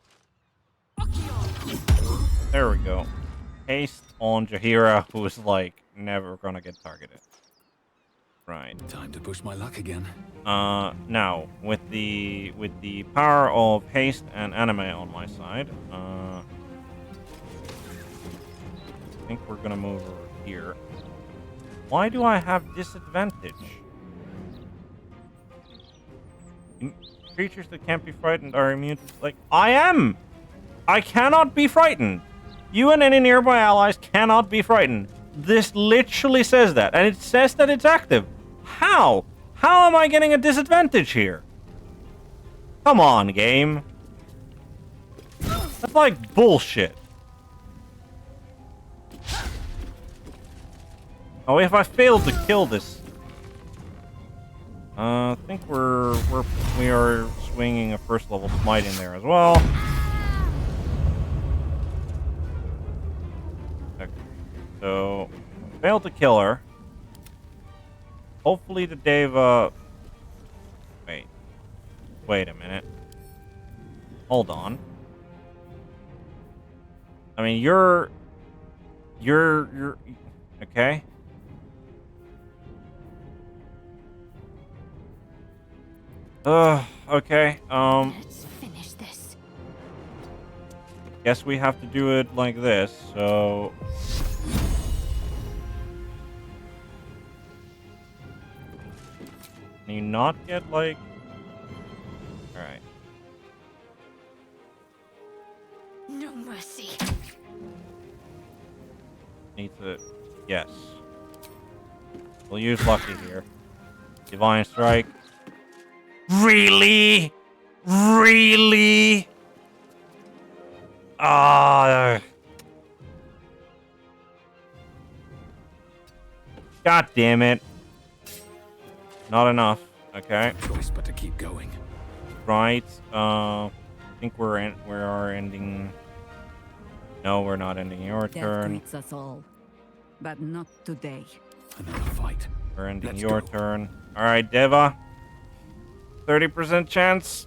There we go. Haste on Jaheira, who is like never gonna get targeted. Right. Time to push my luck again. Now with the power of haste and anime on my side, I think we're gonna move over here. Why do I have disadvantage? Creatures that can't be frightened are immune to... Like, I am! I cannot be frightened! You and any nearby allies cannot be frightened. This literally says that, and it says that it's active. How? How am I getting a disadvantage here? Come on, game. That's like bullshit. Oh, if I failed to kill this, I think we are swinging a first level smite in there as well. Okay. So, failed to kill her. Hopefully the Deva. Wait a minute. Hold on. I mean, you're okay. Okay, Let's finish this. Guess we have to do it like this, so... Can you not get, like... Alright. No mercy. Need to... Yes. We'll use Lucky here. Divine Strike. Really? Really? God damn it. Not enough. Okay. Choice but to keep going. Right. I think we are ending. No, we're not ending your Death turn. greets us all, but not today. Another fight. We're ending Let's your go. turn. All right, Deva. 30% chance.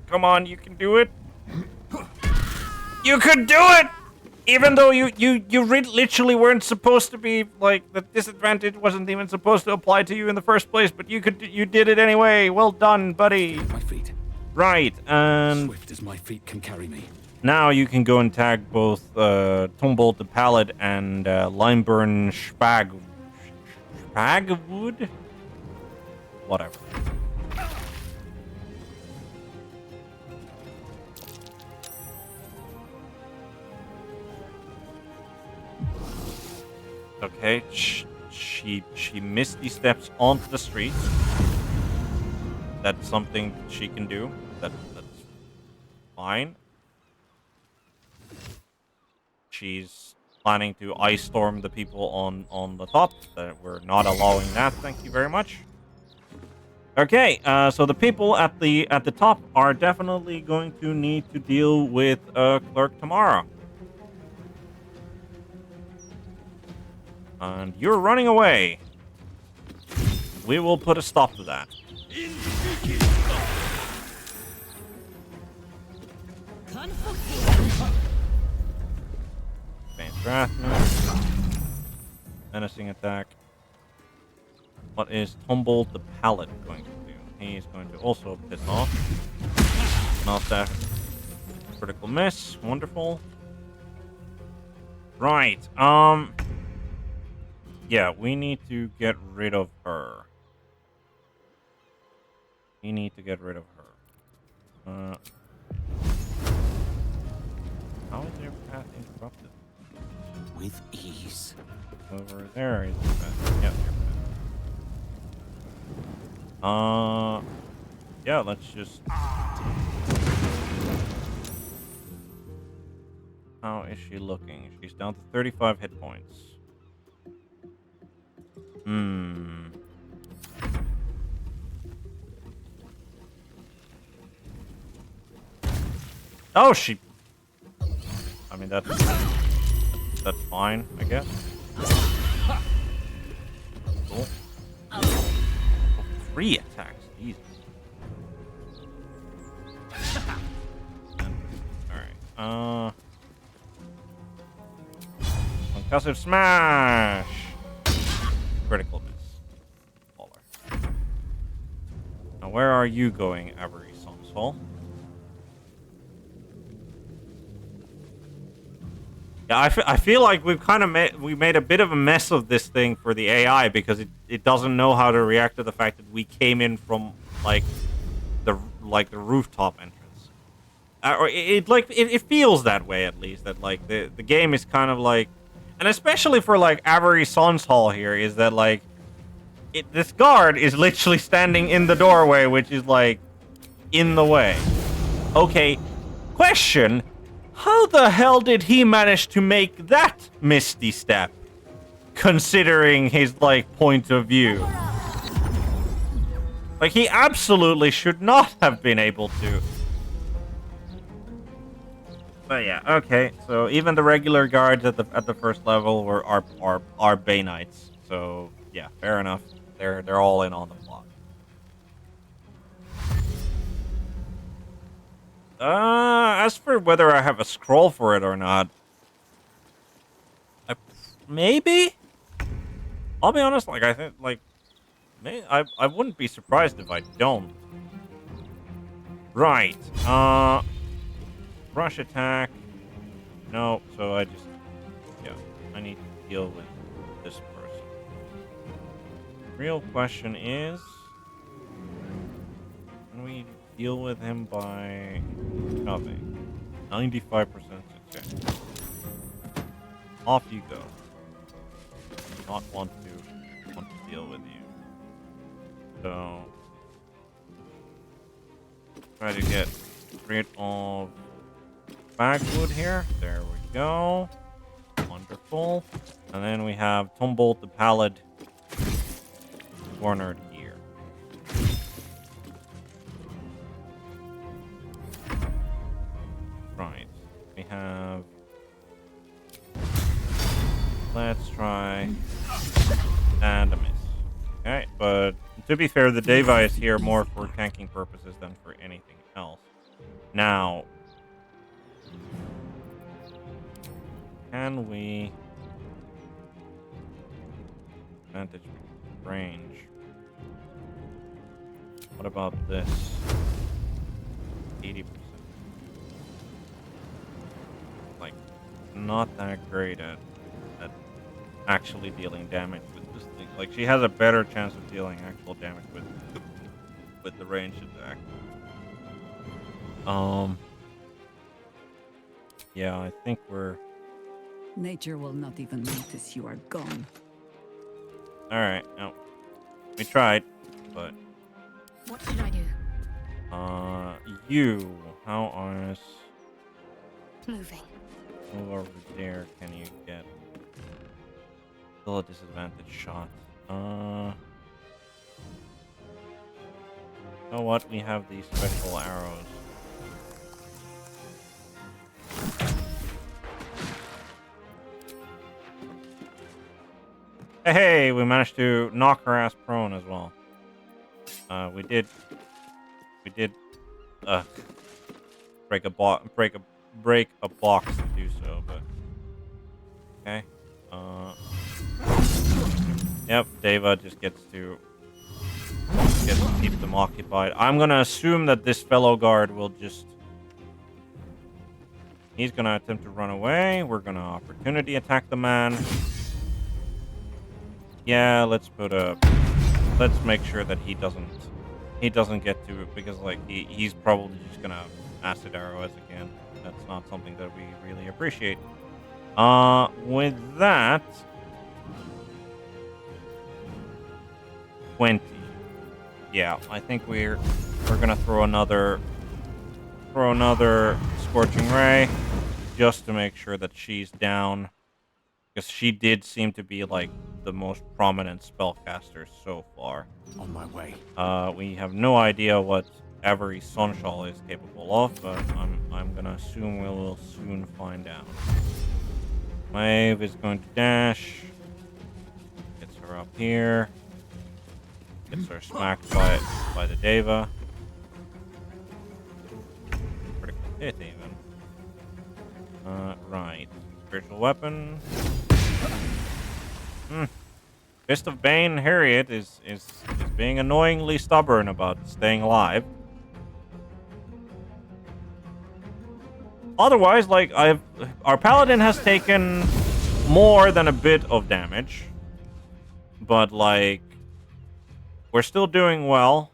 Come on, you can do it. You could do it! Even though you literally weren't supposed to be, like, the disadvantage wasn't even supposed to apply to you in the first place, but you did it anyway. Well done, buddy. My feet. Right, and Swift as my feet can carry me. now you can go and tag both Tombolt the Paladin and Limeburn Spagwood? Whatever. Okay, she misty steps onto the street. That's something she can do. That's fine. She's planning to ice storm the people on the top. That we're not allowing that. Thank you very much. Okay, so the people at the top are definitely going to need to deal with Clerk tomorrow. And you're running away. We will put a stop to that. Advanced Wrathman. Menacing attack. What is Tombolt the Paladin going to do? He's going to also piss off. Not that critical miss. Wonderful. Right. Yeah, we need to get rid of her. We need to get rid of her. How is their path interrupted? With ease. Over there is the path. Yeah, your path. Yeah, let's just... How is she looking? She's down to 35 hit points. Oh, she... I mean, that's fine, I guess. Cool. Oh, 3 attacks. Jesus. Alright. Concussive smash! Critical miss. Baller. Now, where are you going, Avery Sonsol? Yeah, I feel like we've kind of made a bit of a mess of this thing for the AI because it doesn't know how to react to the fact that we came in from like the rooftop entrance. Or it feels that way at least, that like the game is kind of like, and especially for like Avery Sonsol here, is that like this guard is literally standing in the doorway, which is like in the way. Okay, question. How the hell did he manage to make that misty step, considering his, like, point of view? Like, he absolutely should not have been able to. But yeah, okay. So even the regular guards at the first level are Bay Knights. So yeah, fair enough. They're all in on the plot. As for whether I have a scroll for it or not, maybe? I'll be honest, like, I think, like, I wouldn't be surprised if I don't. Right, rush attack. No, so I just, yeah, I need to deal with this person. Real question is, can we deal with him by shoving? 95% success. Off you go. Not want to deal with you. So try to get rid of Bagwood here. There we go. Wonderful. And then we have Tombolt the Paladin cornered here. Right. We have... Let's try... And a miss. Okay, but to be fair, the Deva is here more for tanking purposes than for anything else. Now... Can we advantage range? What about this? 80%. Like, not that great at actually dealing damage with this thing. Like, she has a better chance of dealing actual damage with the ranged attack. Yeah, I think we're... Nature will not even notice you are gone. Alright, no. We tried, but... What should I do? You, how is... Moving. Move over there, can you get... Still a disadvantage shot. You know what? We have these special arrows. Hey, we managed to knock her ass prone as well. We did break a box to do so, but okay. Yep, Deva just gets to keep them occupied. I'm gonna assume that this fellow guard will just... He's gonna attempt to run away. We're gonna opportunity attack the man. Yeah, let's make sure that he doesn't get to it, because like he's probably just gonna acid arrow us again. That's not something that we really appreciate. With that, 20. Yeah, I think we're gonna throw another scorching ray just to make sure that she's down, because she did seem to be like the most prominent spellcaster so far. On my way. We have no idea what every Sunshall is capable of, but I'm gonna assume we will soon find out. Wave is going to dash. Gets her up here. Gets her smacked by the Deva. Critical hit even. Right. Spiritual weapon. Fist of Bane Harriet is being annoyingly stubborn about staying alive. Otherwise, like, our Paladin has taken more than a bit of damage. But, like, we're still doing well.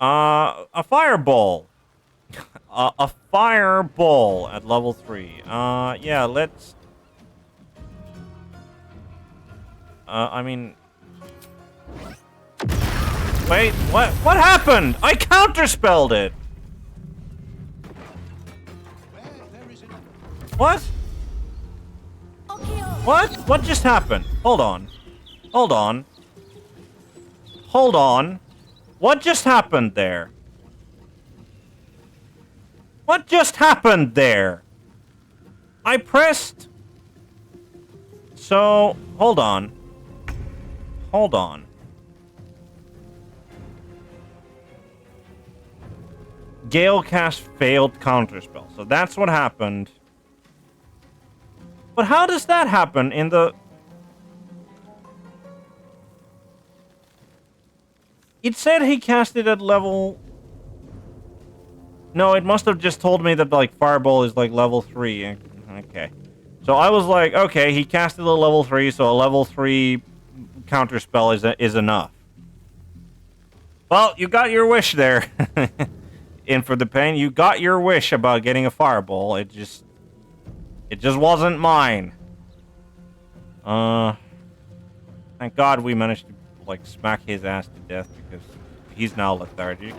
A fireball. A fireball at level 3. Yeah, let's... I mean... Wait, what happened? I counterspelled it! What? What? What just happened? Hold on. Hold on. Hold on. What just happened there? What just happened there? I pressed... So, hold on. Hold on. Galecast failed counterspell. So that's what happened. But how does that happen in the... It said he cast it at level... No, it must have just told me that, like, Fireball is, like, level 3. Okay. So I was like, okay, he casted a level 3, so a level 3 counterspell is enough. Well, you got your wish there. In for the pain, you got your wish about getting a Fireball. It just wasn't mine. Thank God we managed to, like, smack his ass to death, because he's now lethargic.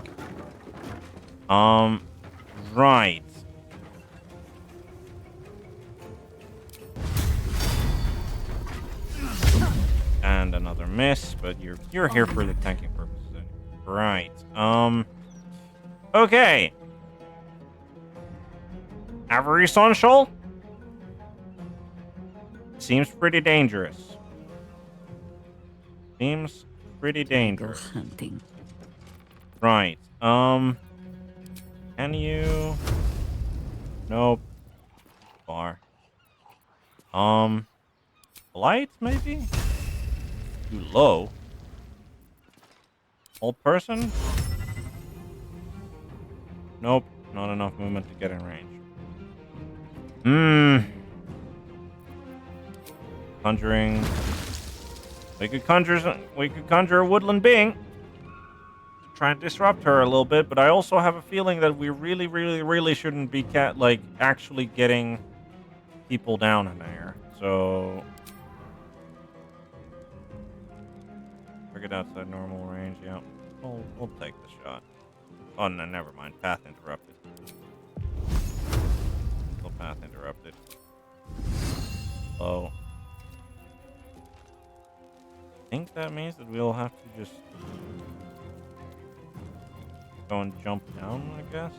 Right. And another miss, but you're here for the tanking purposes anyway. Right. Okay. Avery Sunshall? Seems pretty dangerous. Seems pretty dangerous. Go hunting. Right. Can you... Nope. Far. Light maybe? Too low. Old person? Nope, not enough movement to get in range. Conjuring. We could conjure a woodland being to try and disrupt her a little bit, but I also have a feeling that we really shouldn't be actually getting people down in there. So target outside normal range. Yeah, we'll take the shot. Oh no, never mind. Path interrupted. Still path interrupted. Oh. I think that means that we'll have to just go and jump down, I guess.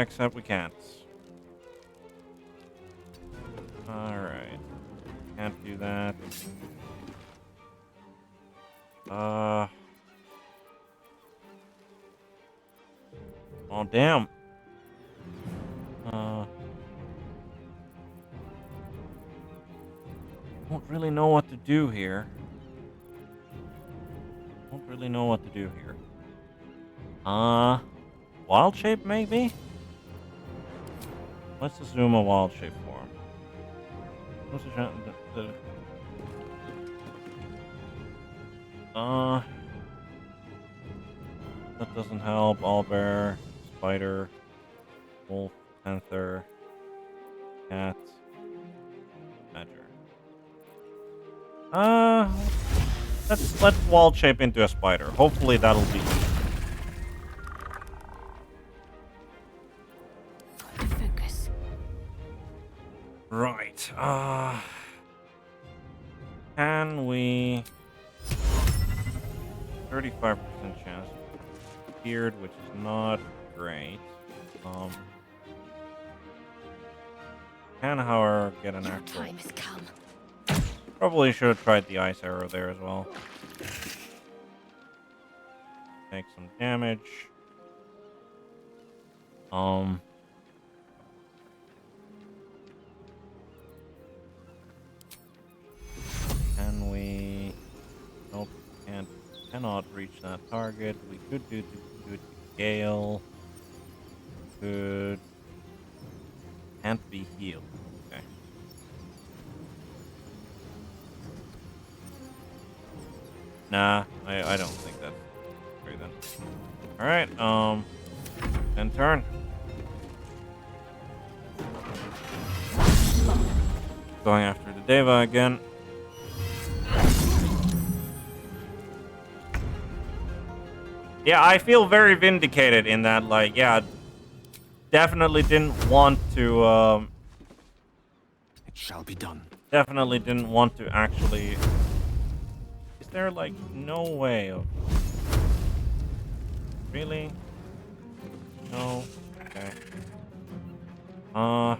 Except we can't. Alright. Can't do that. Oh, damn. Don't really know what to do here. Wild shape maybe? Let's assume a wild shape form. What's the that doesn't help. Owlbear, spider, wolf, panther, cat, badger. Let's wall shape into a spider. Hopefully that'll be easy. Focus. Right. Can we 35% chance appeared, which is not great. Can however get an actual Time has come. Probably should have tried the ice arrow there as well. Take some damage. Can we? Nope. Cannot reach that target. We could do it to Gale. Could. Can't be healed. Okay. Nah, I don't think that's great then. Alright, end turn. Going after the Deva again. Yeah, I feel very vindicated in that, like, yeah, definitely didn't want to, It shall be done. Definitely didn't want to actually... Is there, like, no way of... Really? No? Okay. What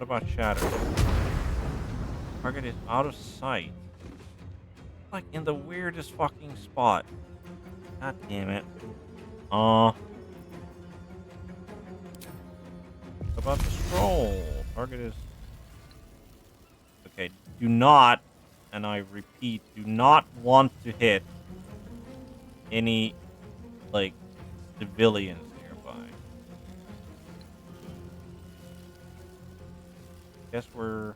about Shatter? Target is out of sight. Like, in the weirdest fucking spot. God damn it. What about the scroll? Target is... Okay, do not, and I repeat, do not want to hit any, like, civilians nearby. Guess we're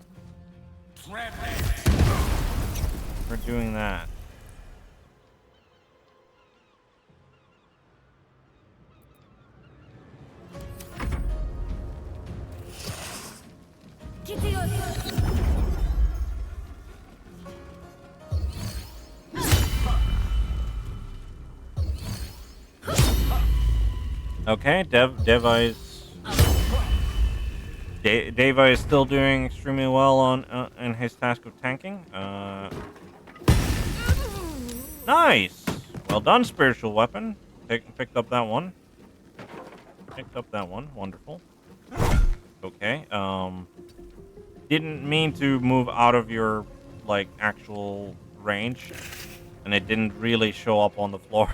doing that. Okay, Deva is still doing extremely well on in his task of tanking. Nice. Well done, spiritual weapon. Picked up that one. Wonderful. Okay. Didn't mean to move out of your, like, actual range, and it didn't really show up on the floor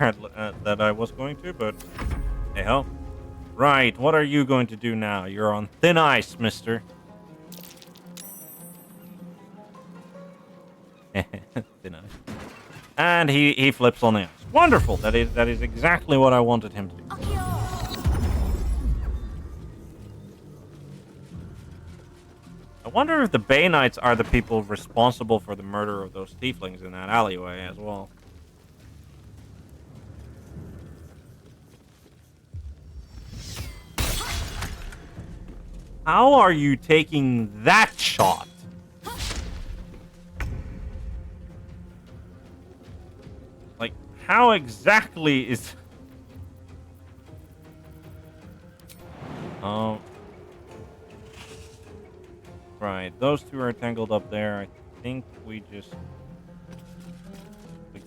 that I was going to, but hey ho. Right, what are you going to do now? You're on thin ice, mister. Thin ice. And he flips on the ice. Wonderful. That is exactly what I wanted him to do. I wonder if the Bay Knights are the people responsible for the murder of those tieflings in that alleyway as well. How are you taking that shot? Like, how exactly is... Right, those two are tangled up there. I think we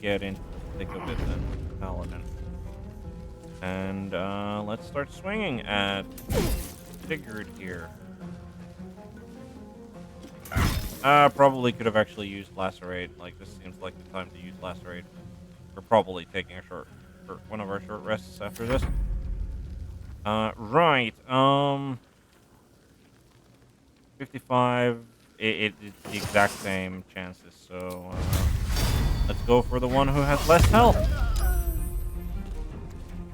get into the thick of it then with Paladin. And let's start swinging at Sigurd here. Probably could have actually used Lacerate. Like, this seems like the time to use Lacerate. We're probably taking a one of our short rests after this. Right, 55, it's the exact same chances, so let's go for the one who has less health.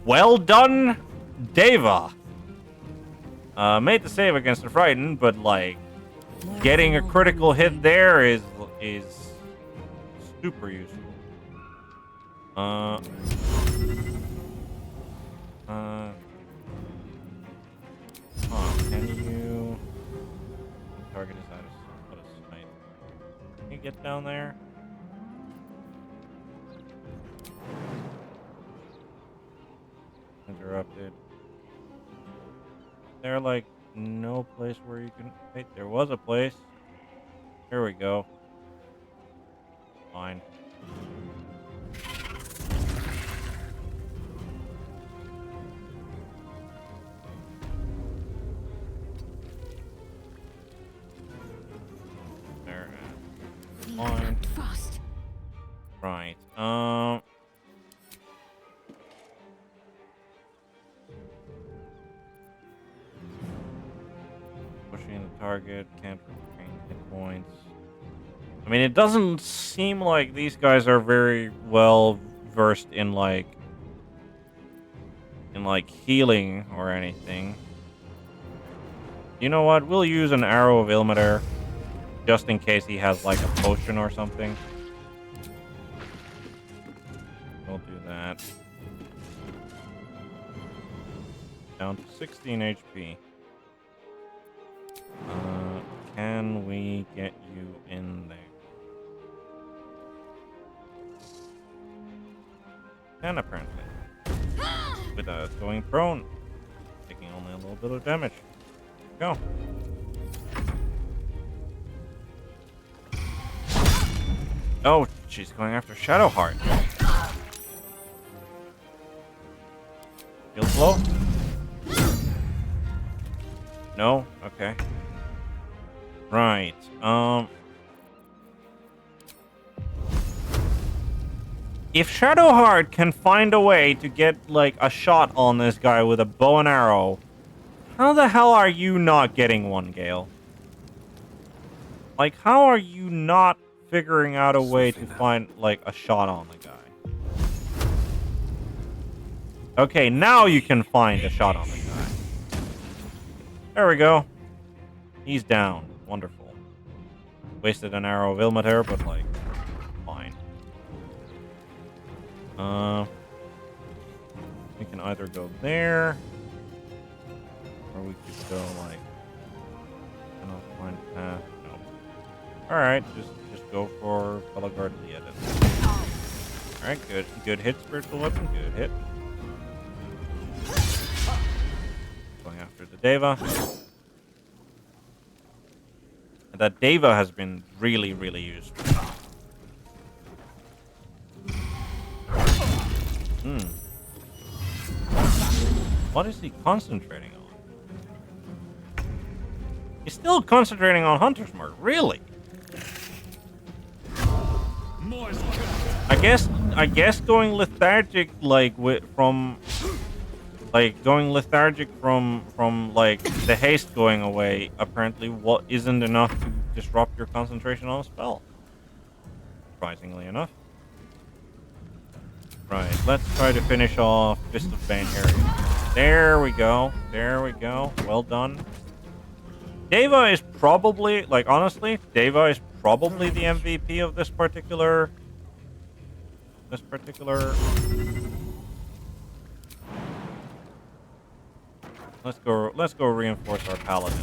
Well done, Deva. Made the save against the Frightened, but like getting a critical hit there is super useful. Can you target is out of sight? Can you get down there? Interrupted. There like no place where you can wait, there was a place. Here we go. Fine. There. Fine. Fast. Right. Pushing the target, can't regain hit points. I mean, it doesn't seem like these guys are very well versed in like healing or anything. You know what? We'll use an arrow of Ilmater just in case he has like a potion or something. We'll do that. Down to 16 HP. Can we get you in there? And apparently. Without going prone. Taking only a little bit of damage. Go. Oh, she's going after Shadowheart. Feel slow? No? Okay. Right. If Shadowheart can find a way to get, like, a shot on this guy with a bow and arrow, how the hell are you not getting one, Gale? Like, how are you not figuring out a way to find, like, a shot on the guy? Okay, now you can find a shot on the guy. There we go. He's down. Wonderful. Wasted an arrow of Ilmater, but, like, fine. We can either go there, or we could go, like, cannot find a path. No. Alright, just go for Felagard Leah then. Alright, good. Good hit, Spiritual Weapon. Good hit. Going after the Deva. And that Deva has been really, really useful. What is he concentrating on? He's still concentrating on Hunter's Mark, really? I guess going lethargic, like from Like, going lethargic from like, the haste going away, apparently what isn't enough to disrupt your concentration on a spell. Surprisingly enough. Right, let's try to finish off Fist of Bane area. There we go. There we go. Well done. Deva is probably, like, honestly, Deva is probably the MVP of this particular... Let's go reinforce our Paladin.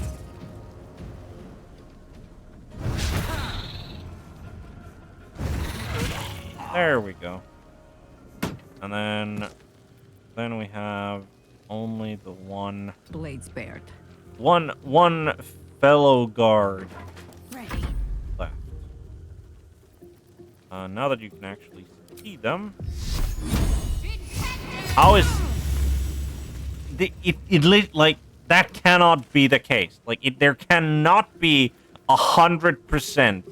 There we go. And then we have only the one blade spared. One fellow guard Ready. left. Now that you can actually see them. How is like, that cannot be the case. Like, there cannot be 100%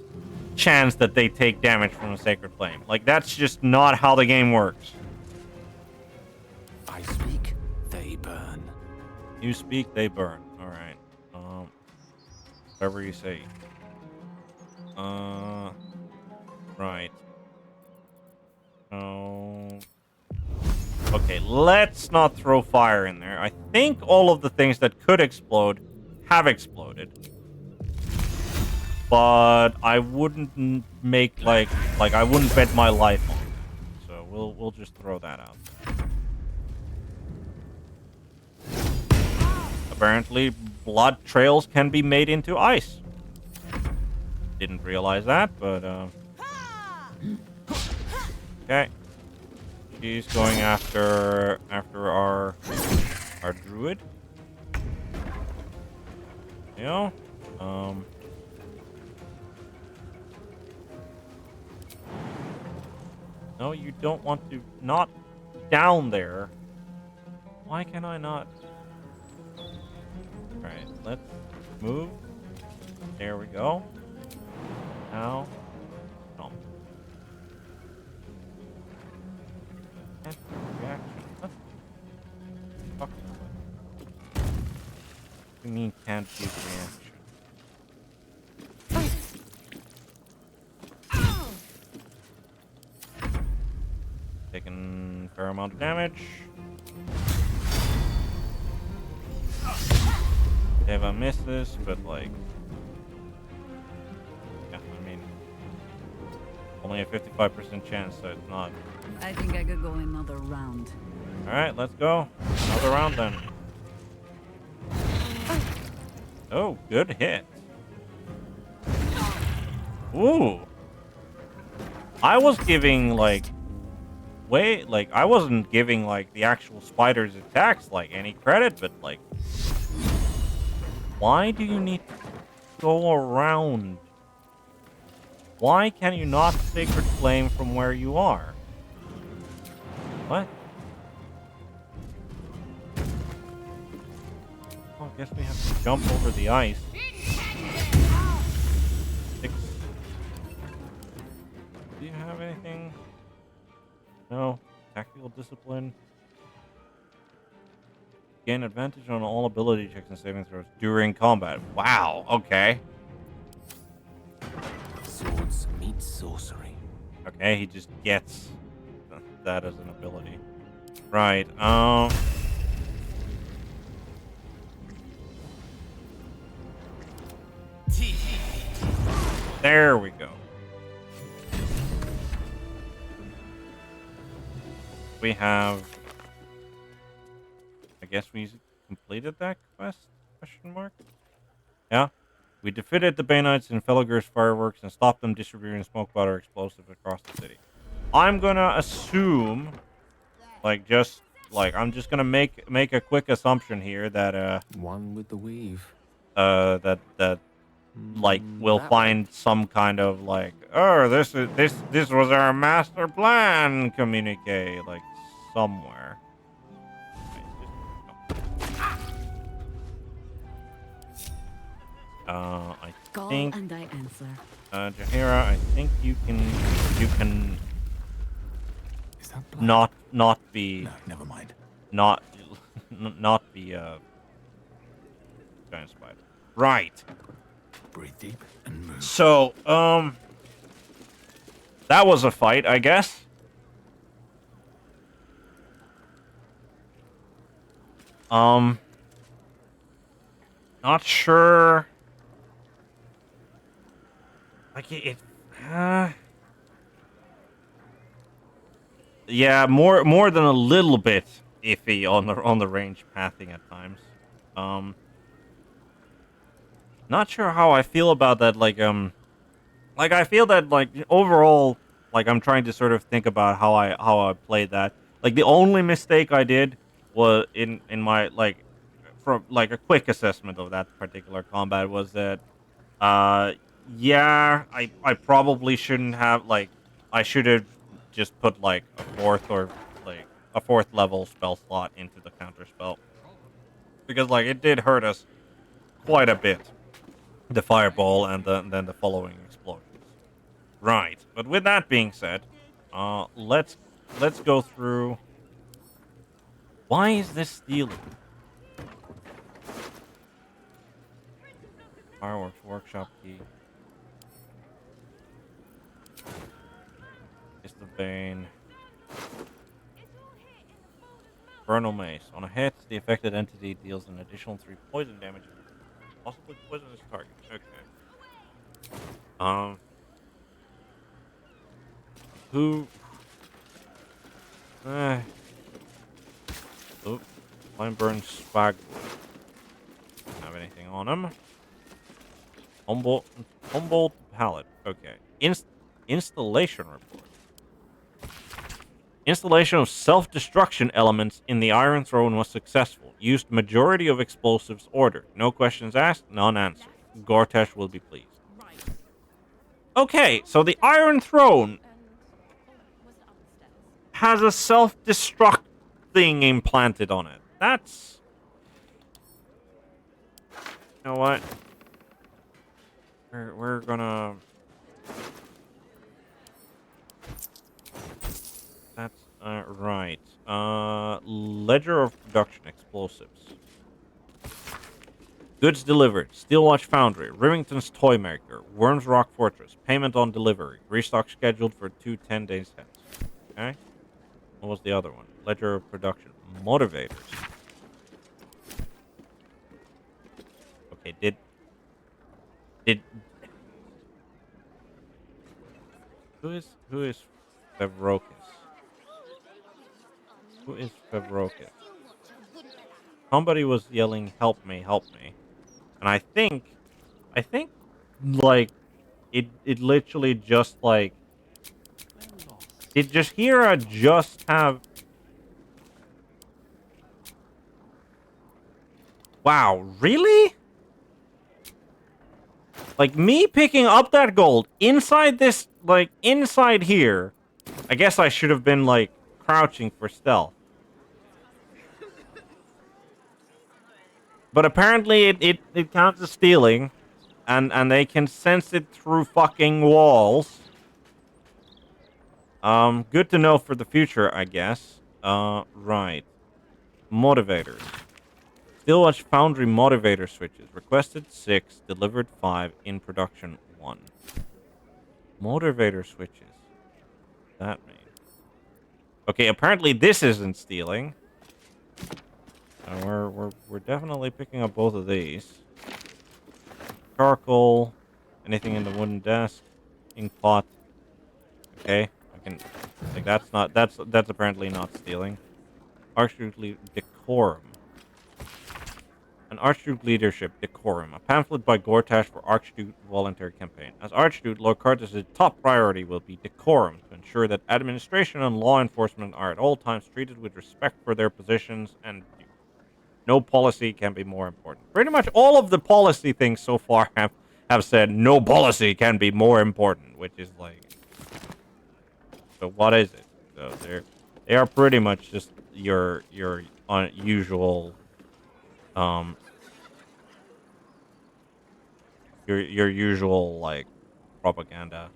chance that they take damage from a Sacred Flame. Like, that's just not how the game works. I speak, they burn. You speak, they burn. All right. Whatever you say. Right. Okay, let's not throw fire in there. I think all of the things that could explode have exploded. But I wouldn't make like I wouldn't bet my life on it. So we'll just throw that out. Apparently, blood trails can be made into ice. Didn't realize that, but okay. She's going after our druid. You know, no, you don't want to. Not down there. Why can I not? Alright, let's move. There we go. Now, no. Can't do reaction. What? Fuck. What do you mean can't do reaction? Taking a fair amount of damage. Eva misses, but like, yeah, I mean, only a 55% chance, so it's not. I think I could go another round. All right, let's go. Another round then. Oh, good hit. Ooh. I was giving like I wasn't giving like the actual spider's attacks like any credit, but like, why do you need to go around? Why can you not Sacred Flame from where you are? What? Oh, I guess we have to jump over the ice. 6. Do you have anything? No. Tactical discipline. Gain advantage on all ability checks and saving throws during combat. Wow, okay. Swords meet sorcery. Okay, he just gets that as an ability. Right, there we go. We have... I guess we completed that quest? Question mark? Yeah. We defeated the Baneites in Felagur's fireworks and stopped them distributing smoke powder explosives across the city. I'm gonna assume, like, I'm just gonna make a quick assumption here that one with the weave. That like we'll find some kind of like, oh, this was our master plan communique, like somewhere. I think and I answer. Jaheira, I think you can not be. No, never mind. Not not be giant spider. Right. Breathe deep and move. So, that was a fight, I guess. Not sure. Like yeah, more than a little bit iffy on the range pathing at times. Not sure how I feel about that. Like I feel that like overall, like I'm trying to sort of think about how I played that. Like the only mistake I did was in my like from like a quick assessment of that particular combat was that yeah, I probably shouldn't have like I should have just put like a fourth level spell slot into the counter spell because like it did hurt us quite a bit, the fireball and then the following explosions. Right, but with that being said, let's go through. Why is this stealing? Fireworks workshop key. Is the Bane. Vernal Mace. On a hit, the affected entity deals an additional 3 poison damage. Possibly poisonous target. Okay. Who? Oh, Flame Burn Swag. Don't have anything on him. Humboldt Palette. Okay. Installation report. Installation of self-destruction elements in the Iron Throne was successful. Used majority of explosives ordered. No questions asked, none answered. Gortash will be pleased. Okay, so the Iron Throne has a self-destruct thing implanted on it. That's... You know what? We're gonna... That's right. Ledger of production explosives. Goods delivered. Steelwatch Foundry. Rivington's Toy Maker. Worms Rock Fortress. Payment on delivery. Restock scheduled for 10 days hence. Okay. What was the other one? Ledger of production. Motivators. Okay. Did who is Fevrokis? Who is Fevrokis? Somebody was yelling, "Help me, help me." And I think like it literally just like did Hira just have wow, really? Like me picking up that gold inside this like inside here. I guess I should have been like crouching for stealth. But apparently it counts as stealing. And they can sense it through fucking walls. Good to know for the future, I guess. Right. Motivators. Steelwatch Foundry motivator switches. Requested 6, delivered 5, in production 1. Motivator switches. That means. Okay, apparently this isn't stealing. We're definitely picking up both of these. Charcoal, anything in the wooden desk, ink pot. Okay, I can like that's apparently not stealing. Archduke decorum. An Archduke leadership decorum. A pamphlet by Gortash for Archduke voluntary campaign. As Archduke, Lord Cartus's top priority will be decorum to ensure that administration and law enforcement are at all times treated with respect for their positions and no policy can be more important. Pretty much all of the policy things so far have said no policy can be more important, which is like. So what is it? So they are pretty much just your usual your usual like propaganda.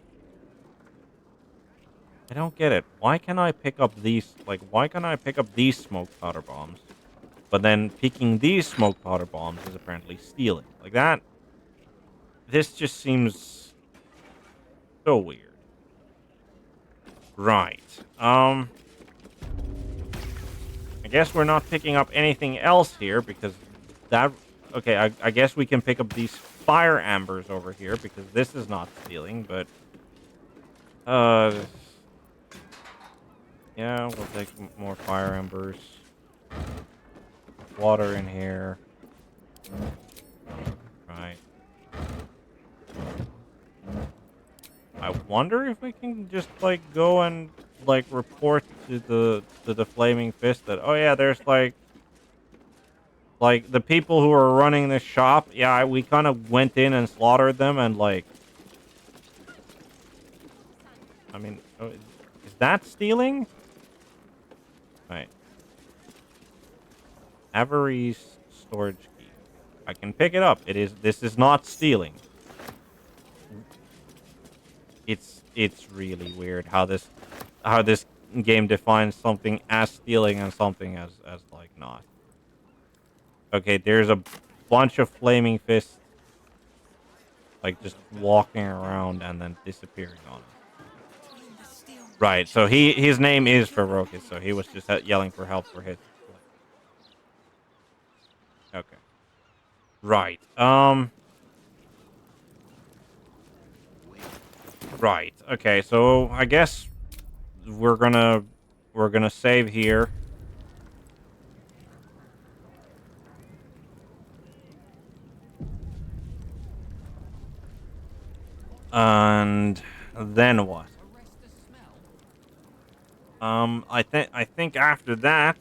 I don't get it. Why can I pick up these? Like, why can I pick up these smoke powder bombs? But then picking these smoke powder bombs is apparently stealing. Like that. This just seems so weird. Right. I guess we're not picking up anything else here because that... Okay, I guess we can pick up these fire ambers over here because this is not stealing, but... Yeah, we'll take more fire embers. Water in here. Right. I wonder if we can just, like, go and, like, report to the Flaming Fist that, oh yeah, there's, like, the people who are running this shop, yeah, we kind of went in and slaughtered them and, like... I mean, is that stealing? Right. Avery's storage key. I can pick it up. This is not stealing. It's really weird how this game defines something as stealing and something as like not. Okay, there's a bunch of Flaming Fists like just walking around and then disappearing on it. Right, so his name is Ferocus, so he was just yelling for help for his... Okay. Right. Right. Okay, so I guess we're gonna save here. And then what? I think after that,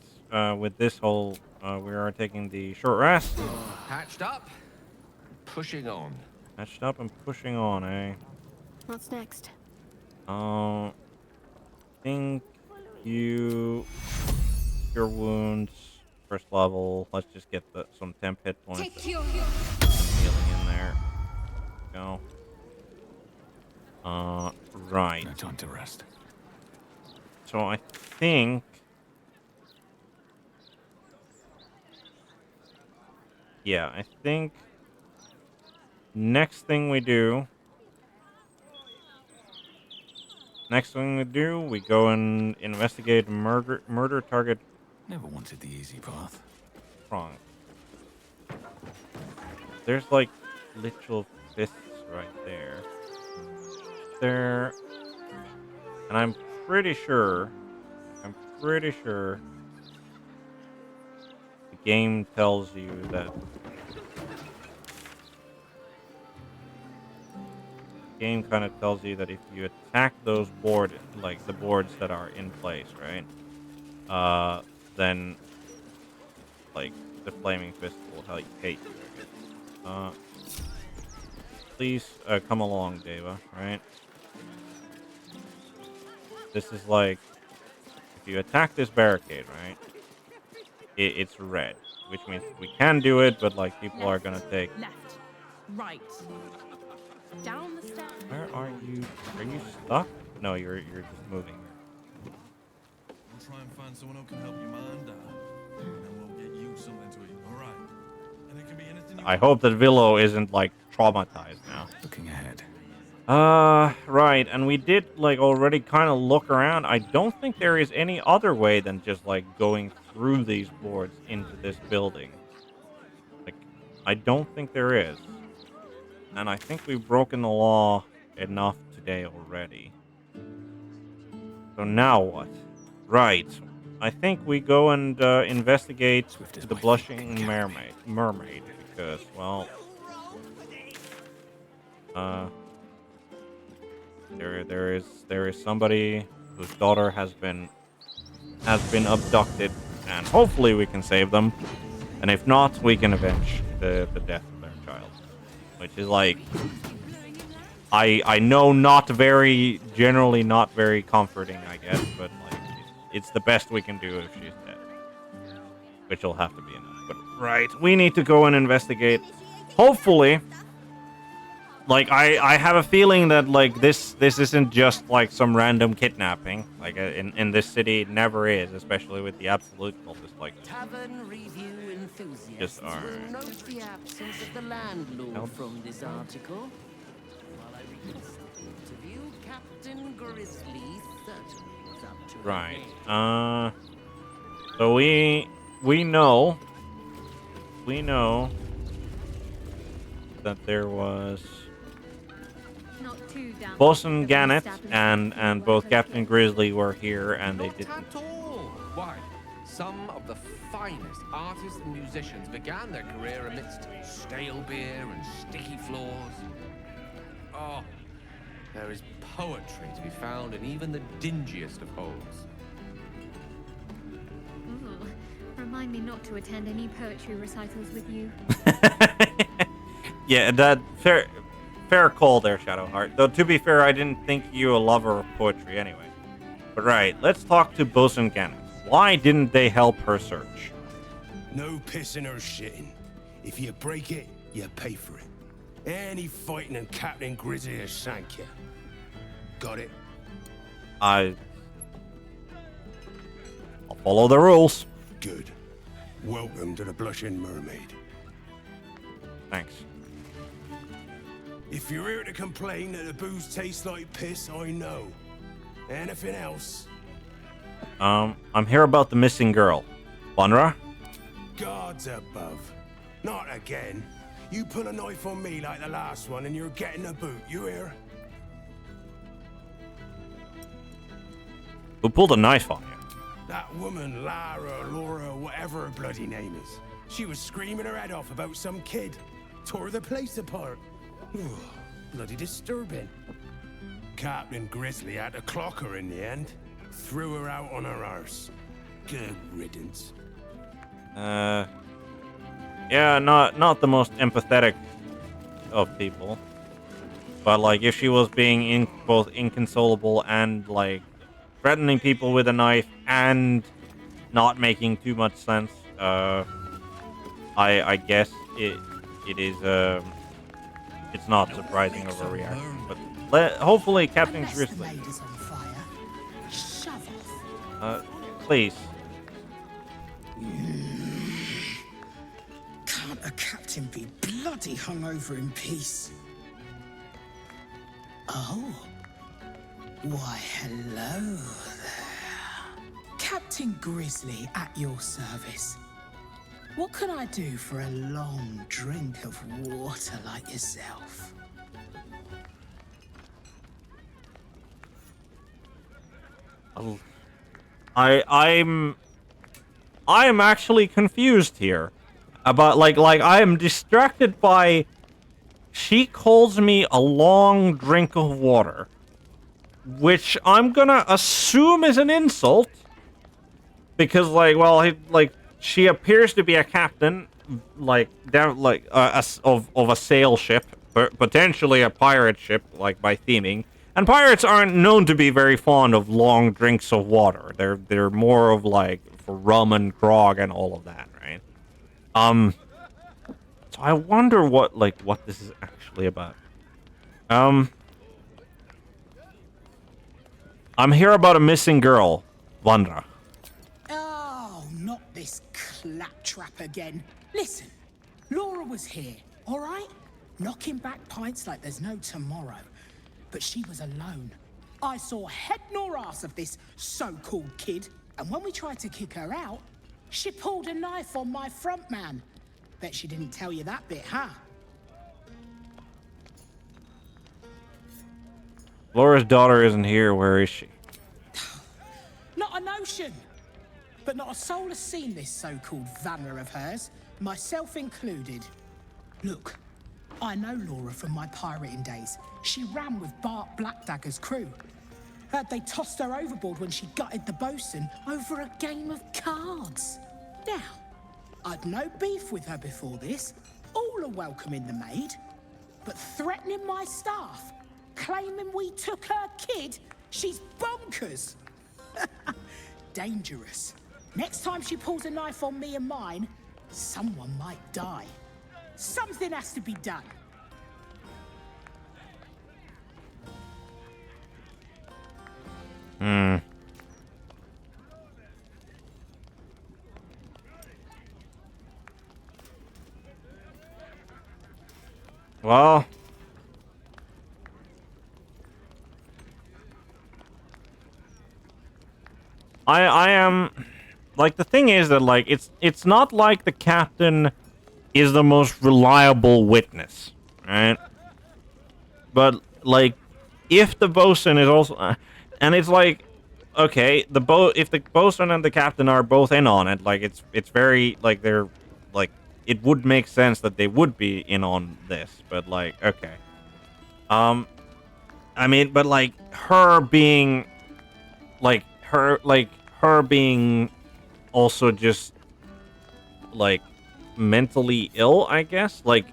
with this whole, we are taking the short rest. Hatched up, pushing on. Hatched up and pushing on, eh? What's next? Think you cure wounds, first level. Let's just get some temp hit points. Healing in there. Go. Right. No time to rest. So I think... Yeah, I think... Next thing we do, we go and investigate murder target. Never wanted the easy path. Wrong. There's like literal fists right there. There, and I'm pretty sure the game tells you that. Game kind of tells you that if you attack those boards that are in place, right? Then like the Flaming Fist will hate you. Please come along, Deva, right? This is like if you attack this barricade, right? It's red, which means we can do it, but like people are gonna take left, right. Down the stairs. Where are you? Are you stuck? No, you're just moving. We'll try and find someone who can help you mind, and then we'll get you something to eat. All right. And it can be anything. I hope that Willow isn't like traumatized now. Looking ahead. Right, and we did like already kind of look around. I don't think there is any other way than just like going through these boards into this building. Like, I don't think there is. And I think we've broken the law enough today already. So now what? Right. I think we go and investigate the Blushing Mermaid because, well, there is somebody whose daughter has been abducted, and hopefully we can save them. And if not, we can avenge the death of their child. Which is like, I know generally not very comforting, I guess, but like, it's the best we can do if she's dead. Which will have to be enough. But right, we need to go and investigate. Hopefully, like I have a feeling that like this isn't just like some random kidnapping. Like in this city, it never is, especially with the absolute cultists like this. Tavern review enthusiasts Just are. will note the absence of the landlord from this article. While I read this interview, Captain Grizzly certainly was up to it. Right. So we know that there was Bosun Gannet and both Captain Grizzly were here, and they didn't. At all. Why? Some of the finest artists and musicians began their career amidst stale beer and sticky floors. Oh, there is poetry to be found in even the dingiest of holes. Ooh, remind me not to attend any poetry recitals with you. Yeah, that fair call there, Shadowheart. Though to be fair, I didn't think you a lover of poetry anyway. But right, let's talk to Bosun Gannet. Why didn't they help her search? No pissing or shitting. If you break it, you pay for it. Any fighting and Captain Grizzly will shank you. Got it? I'll follow the rules. Good. Welcome to the Blushing Mermaid. Thanks. If you're here to complain that the booze tastes like piss, I know. Anything else? I'm here about the missing girl. Bunra? Gods above. Not again. You pull a knife on me like the last one and you're getting a boot, you hear? Who pulled a knife on you? That woman, Lara, Laura, whatever her bloody name is. She was screaming her head off about some kid. Tore the place apart. Bloody disturbing. Captain Grizzly had to clock her in the end. Threw her out on her arse. Good riddance. Yeah, not the most empathetic of people. But like, if she was being both inconsolable and like threatening people with a knife and not making too much sense, I guess it is it's not surprising of a reaction. But hopefully Captain Grizzly. Please. Can't a captain be bloody hungover in peace? Oh. Why, hello there. Captain Grizzly at your service. What can I do for a long drink of water like yourself? I'm actually confused here about like I am distracted by she calls me a long drink of water, which I'm gonna assume is an insult because she appears to be a captain of a sail ship, potentially a pirate ship like by theming. And pirates aren't known to be very fond of long drinks of water. They're more of like for rum and grog and all of that, right? So I wonder what this is actually about. I'm here about a missing girl, Vandra. Oh, not this claptrap again. Listen, Laura was here, all right? Knocking back pints like there's no tomorrow. But she was alone. I saw head nor ass of this so-called kid, and when we tried to kick her out, she pulled a knife on my front man. Bet she didn't tell you that bit, huh? Laura's daughter isn't here. Where is she? Not a notion. But not a soul has seen this so-called Vanna of hers, myself included. Look, I know Laura from my pirating days. She ran with Bart Blackdagger's crew. Heard they tossed her overboard when she gutted the bosun over a game of cards. Now, I'd no beef with her before this. All are welcome in the maid. But threatening my staff, claiming we took her kid, she's bonkers. Dangerous. Next time she pulls a knife on me and mine, someone might die. Something has to be done. Well, I am like the thing is that like it's not like the captain is the most reliable witness, right? But like if the bosun is also and it's like okay, if the bosun and the captain are both in on it, like it's very like they're like it would make sense that they would be in on this, but like okay. I mean, but like her being her being also just like mentally ill, I guess. Like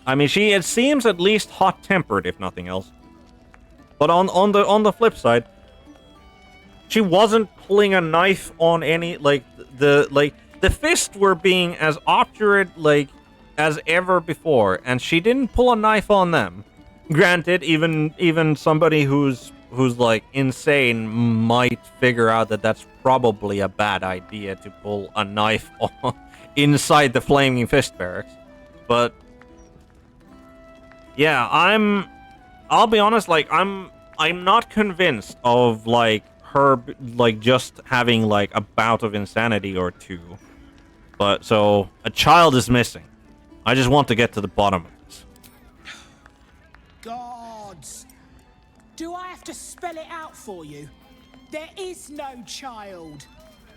I mean, it seems at least hot-tempered if nothing else. But on the flip side, she wasn't pulling a knife on any the fists were being as obdurate like as ever before, and she didn't pull a knife on them. Granted, even somebody who's like insane might figure out that that's probably a bad idea to pull a knife on, inside the flaming fist barracks. But yeah, I'll be honest, like I'm not convinced of like her like just having like a bout of insanity or two. But so a child is missing. I just want to get to the bottom of this. Gods! Do I have to spell it out for you? There is no child.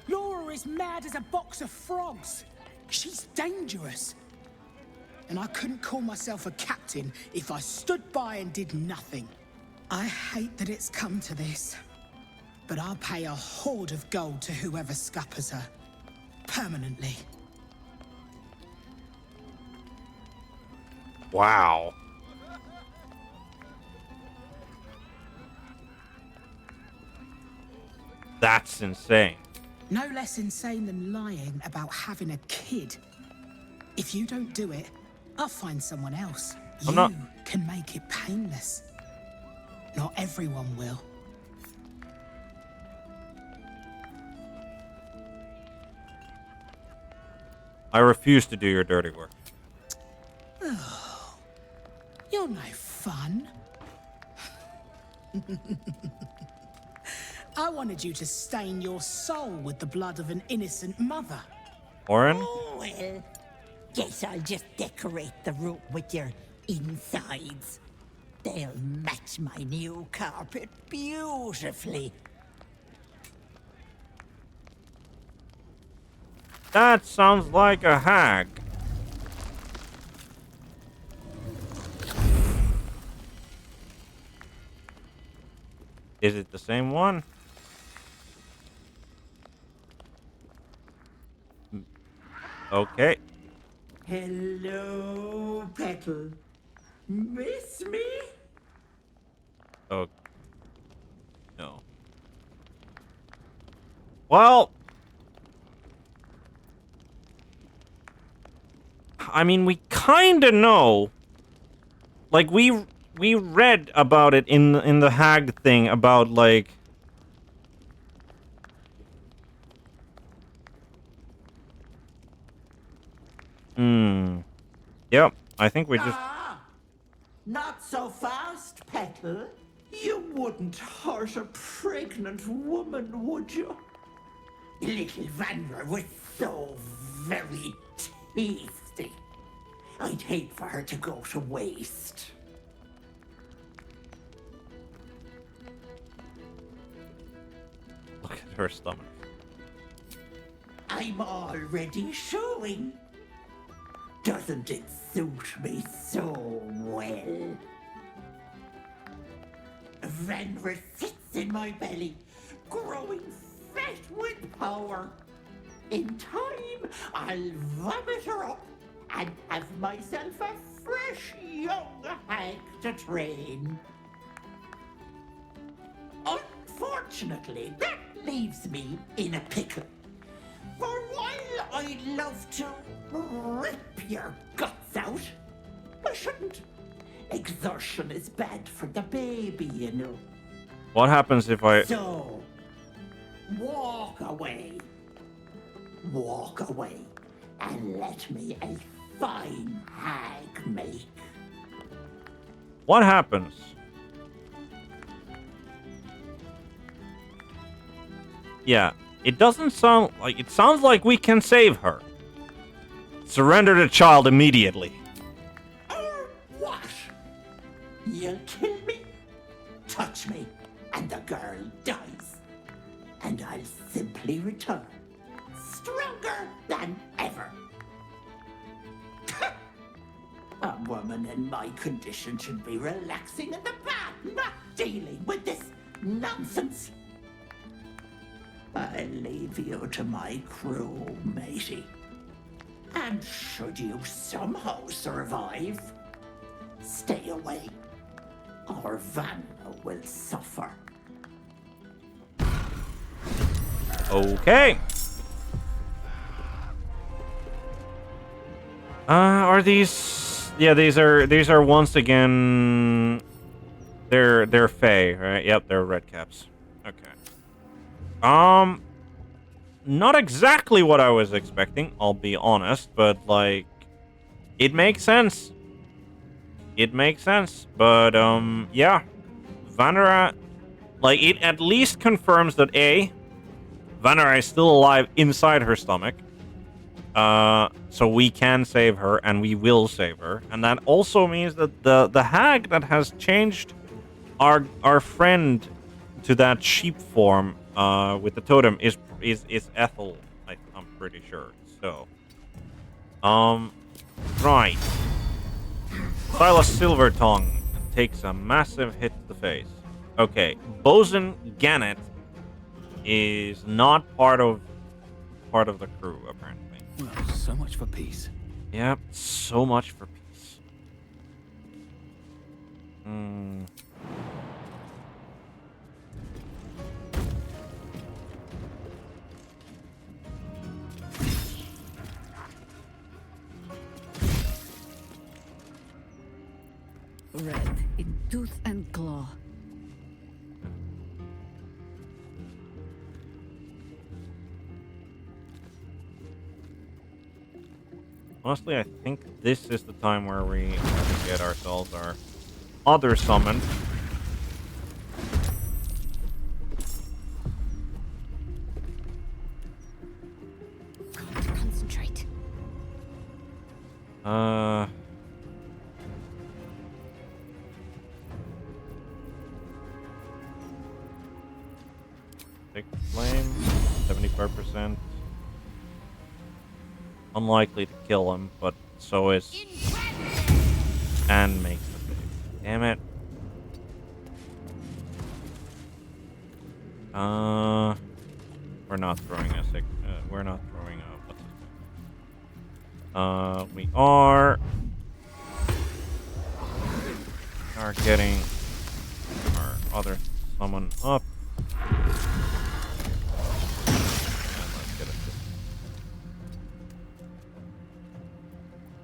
Laura is mad as a box of frogs. She's dangerous. And I couldn't call myself a captain if I stood by and did nothing. I hate that it's come to this, but I'll pay a hoard of gold to whoever scuppers her. Permanently. Wow. That's insane. No less insane than lying about having a kid. If you don't do it, I'll find someone else. You can make it painless. Not everyone will. I refuse to do your dirty work. Oh, you're no fun. I wanted you to stain your soul with the blood of an innocent mother. Oren? Oh, well, guess I'll just decorate the room with your insides. They'll match my new carpet beautifully. That sounds like a hag. Is it the same one? Okay. Hello, Petal. Miss me? Oh. No. Well, I mean, we kind of know. Like we read about it in the hag thing about like Yep, I think we just Not so fast, Petal. You wouldn't hurt a pregnant woman, would you? Little Vanra was so very tasty. I'd hate for her to go to waste. look at her stomach. I'm already showing. Doesn't it suit me so well? Vanra sits in my belly, growing fat with power. In time, I'll vomit her up and have myself a fresh young hag to train. Unfortunately, that leaves me in a pickle. For while I'd love to rip your guts out, I shouldn't. Exertion is bad for the baby, you know. What happens if I... So, walk away. Walk away and let me a fine hag make? What happens? Yeah, it doesn't sound like... It sounds like we can save her. Surrender the child immediately. What? You'll kill me? Touch me, and the girl dies. And I'll simply return, stronger than ever. A woman in my condition should be relaxing in the bath, not dealing with this nonsense. I'll leave you to my crew, matey. And should you somehow survive, stay away, or Vanna will suffer. Okay. Are these... Yeah, these are once again... They're Fae, right? Yep, they're red caps. Okay. Not exactly what I was expecting, I'll be honest, but, like, it makes sense. It makes sense, but, yeah. Vanera, like, it at least confirms that, A, Vanera is still alive inside her stomach. So we can save her, and we will save her. And that also means that the hag that has changed our friend to that sheep form, with the totem is Ethel, I'm pretty sure. So, right. Silas Silvertongue takes a massive hit to the face. Okay, Bosun Gannet is not part of the crew, apparently. Well, so much for peace. Yep, so much for peace. Red in tooth and claw. Honestly, I think this is the time where we have to get ourselves our other summon. Concentrate. Take flame, 75%. Unlikely to kill him, but so is... And makes the save. Damn it. We're not throwing a sick... we're not throwing a... What's this? We are getting our other summon up.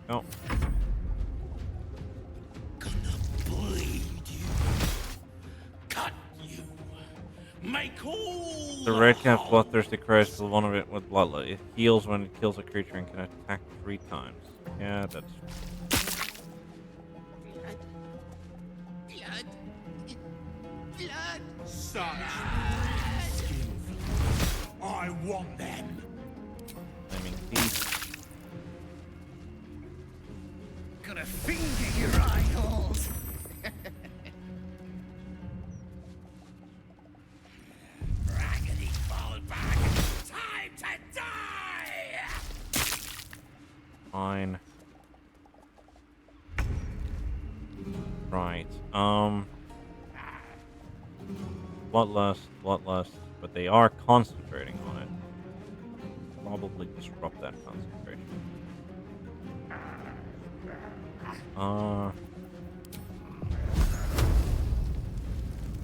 No. Gonna bleed you. Cut you. Make all The red cap bloodthirsty cries for one of it with bloodlet. It heals when it kills a creature and can attack 3 times. Yeah, that's... Blood. Such skillful. I want them. Flaming Thief. Gonna finger your eyeballs. Raggedy fall back. Time to die. Fine. Right. Bloodlust, but they are concentrating on it. Probably disrupt that concentration.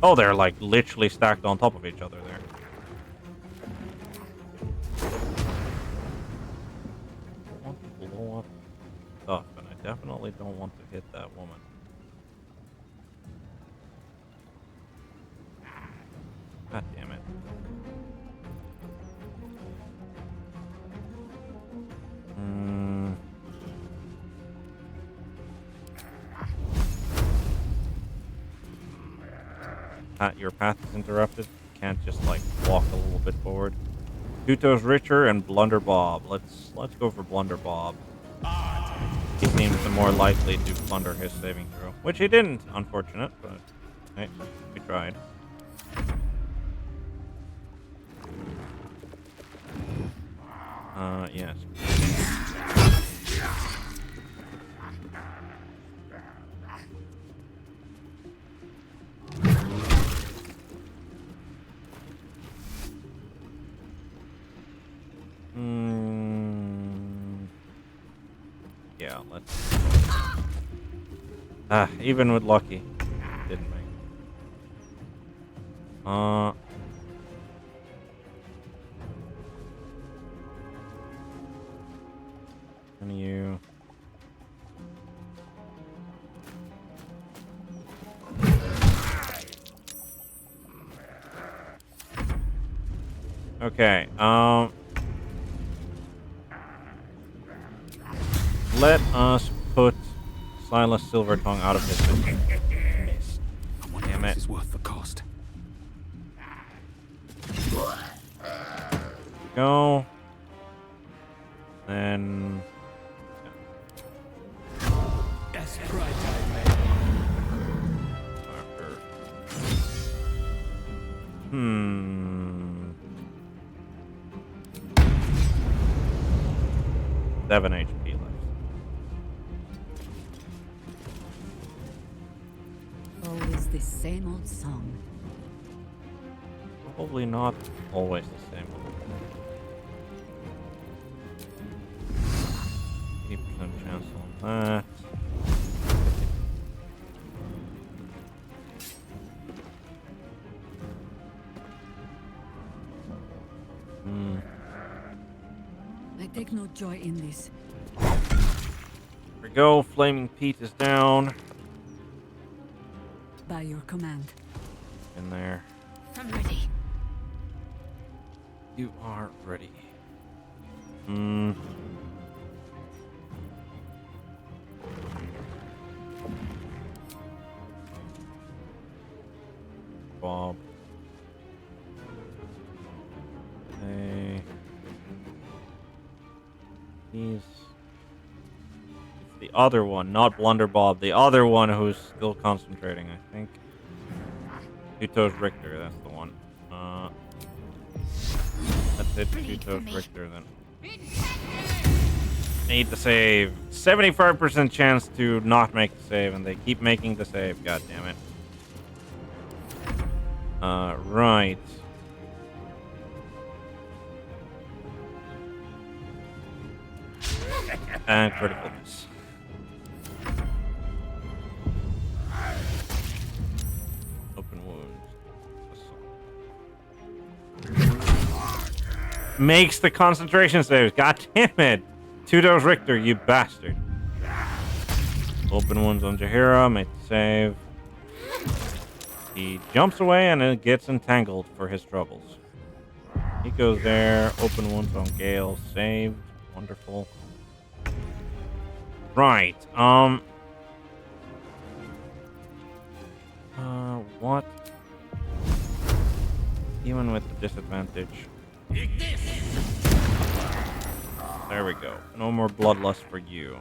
Oh, they're like literally stacked on top of each other there. I want to blow up stuff, and I definitely don't want to hit that woman. God damn it. your path is interrupted. You can't just like walk a little bit forward. Two-Toes Richter and Blunder Bob. Let's go for Blunder Bob. He seems the more likely to blunder his saving throw, which he didn't, unfortunate, but hey, we tried. Yes. Yeah, let's... even with lucky, didn't make it. Can you... Okay, let us put Silas Silvertongue out of his mission. Miss. Damn it. This is worth the cost. Go. Then... That's right. Hmm. 7 HP left. Always the same old song. Probably not always the same. 80% chance on that. I take no joy in this. There we go. Flaming Pete is down. By your command. In there. I'm ready. You are ready. Bob. Hey. He's the other one, not Blunder Bob. The other one who's still concentrating, I think. Two-Toes Richter, that's the one. That's it, Two-Toes Richter then. Need to save. 75% chance to not make the save, and they keep making the save. God damn it. Right. And critical miss. Open wounds. Makes the concentration saves. God damn it. Two-Toes Richter, you bastard. Open wounds on Jaheira. Make the save. He jumps away and it gets entangled for his troubles. He goes there. Open wounds on Gale. Saved. Wonderful. Right. What? Even with the disadvantage. There we go. No more bloodlust for you.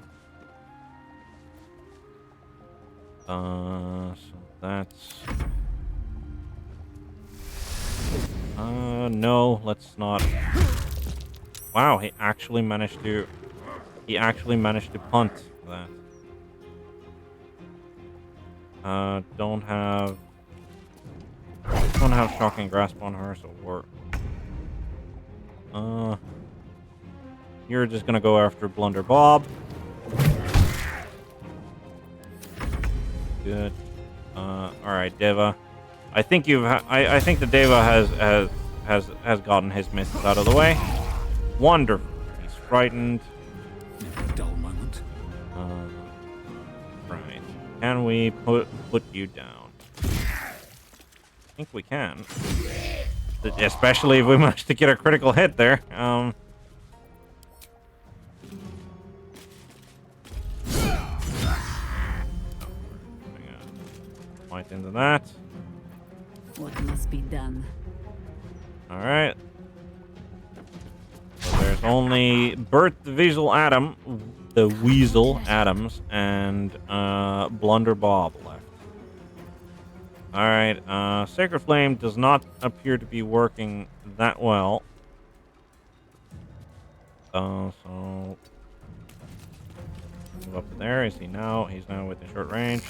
So that's... no, let's not... Wow, he actually managed to punt that. Don't have Shocking Grasp on her, so we're... You're just gonna go after Blunder Bob. Good. Alright, Deva. I think I think the Deva has gotten his misses out of the way. Wonderful. He's frightened. Never a dull moment. Right. Can we put you down? I think we can. Especially if we manage to get a critical hit there. Fight into that. What must be done? All right. So there's only Bert the Weasel Adams, and Blunder Bob left. All right. Sacred Flame does not appear to be working that well. So move up to there. Is he now? He's now within short range.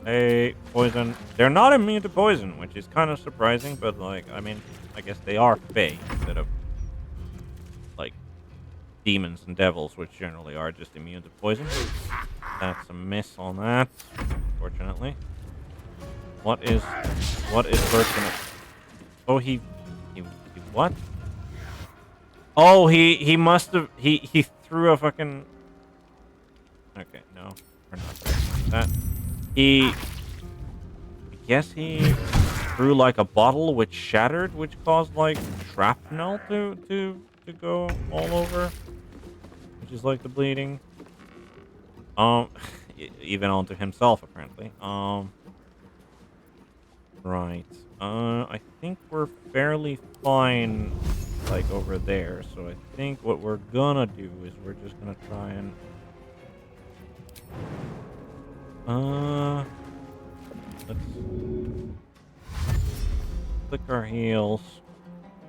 Hey, poison. They're not immune to poison, which is kind of surprising, but like, I mean, I guess they are Fae instead of like demons and devils, which generally are just immune to poison. That's a miss on that, unfortunately. What is Bert gonna? Oh, he what? Oh, he must have he threw a fucking. Okay, no, we're not doing that. I guess he threw like a bottle which shattered, which caused like shrapnel to go all over, which is like the bleeding. Even onto himself apparently. Right. I think we're fairly fine, like over there. So I think what we're gonna do is we're just gonna try and. Let's click our heels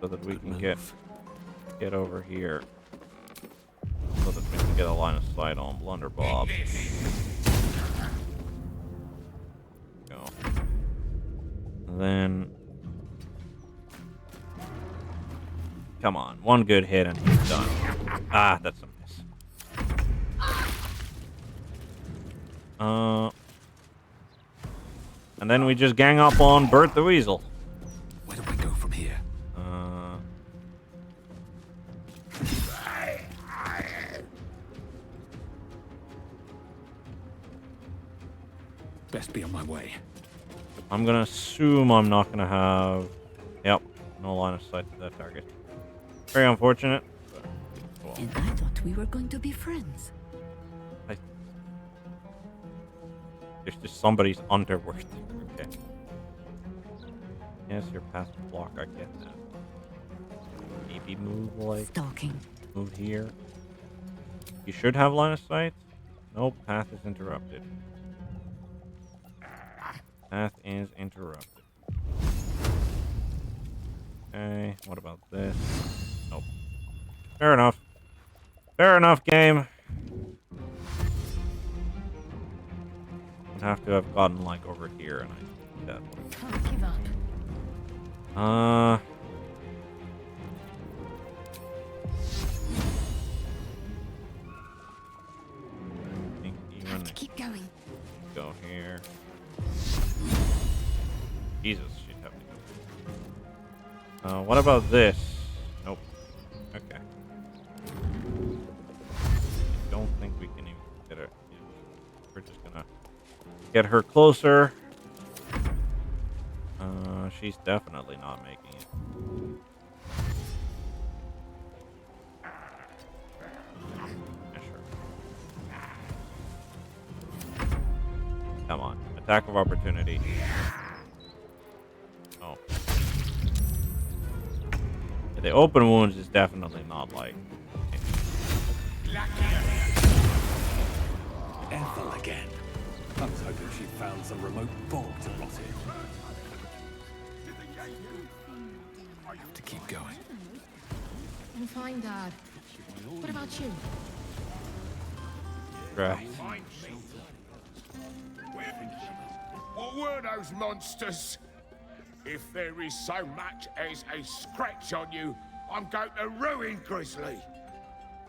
so that we can get over here, so that we can get a line of sight on Blunder Bob. Go. And then, come on, one good hit and he's done. Ah, that's a miss. And then we just gang up on Bert the Weasel. Where do we go from here? Best be on my way. I'm gonna assume I'm not gonna have. Yep, no line of sight to that target. Very unfortunate. But, well. And I thought we were going to be friends. There's just somebody's underworld. Okay. Yes, you're past the block. I get that. Maybe move like. Stalking. Move here. You should have line of sight. Nope. Path is interrupted. Path is interrupted. Okay. What about this? Nope. Fair enough. Fair enough, game. Would have to have gotten like over here, and I think that would. Can't give up. I think even Have to keep going. Go here. Jesus, she'd have to go. What about this? Nope. Okay. I don't think we can even get her. We're just gonna get her closer. She's definitely not making it. Yeah, sure. Come on. Attack of opportunity. Oh. Yeah, the open wounds is definitely not like. Ethel again. I was hoping she found some remote bulb to rot in. I have to keep going. I'm fine, Dad. What about you? Right. What were those monsters? If there is so much as a scratch on you, I'm going to ruin Grizzly.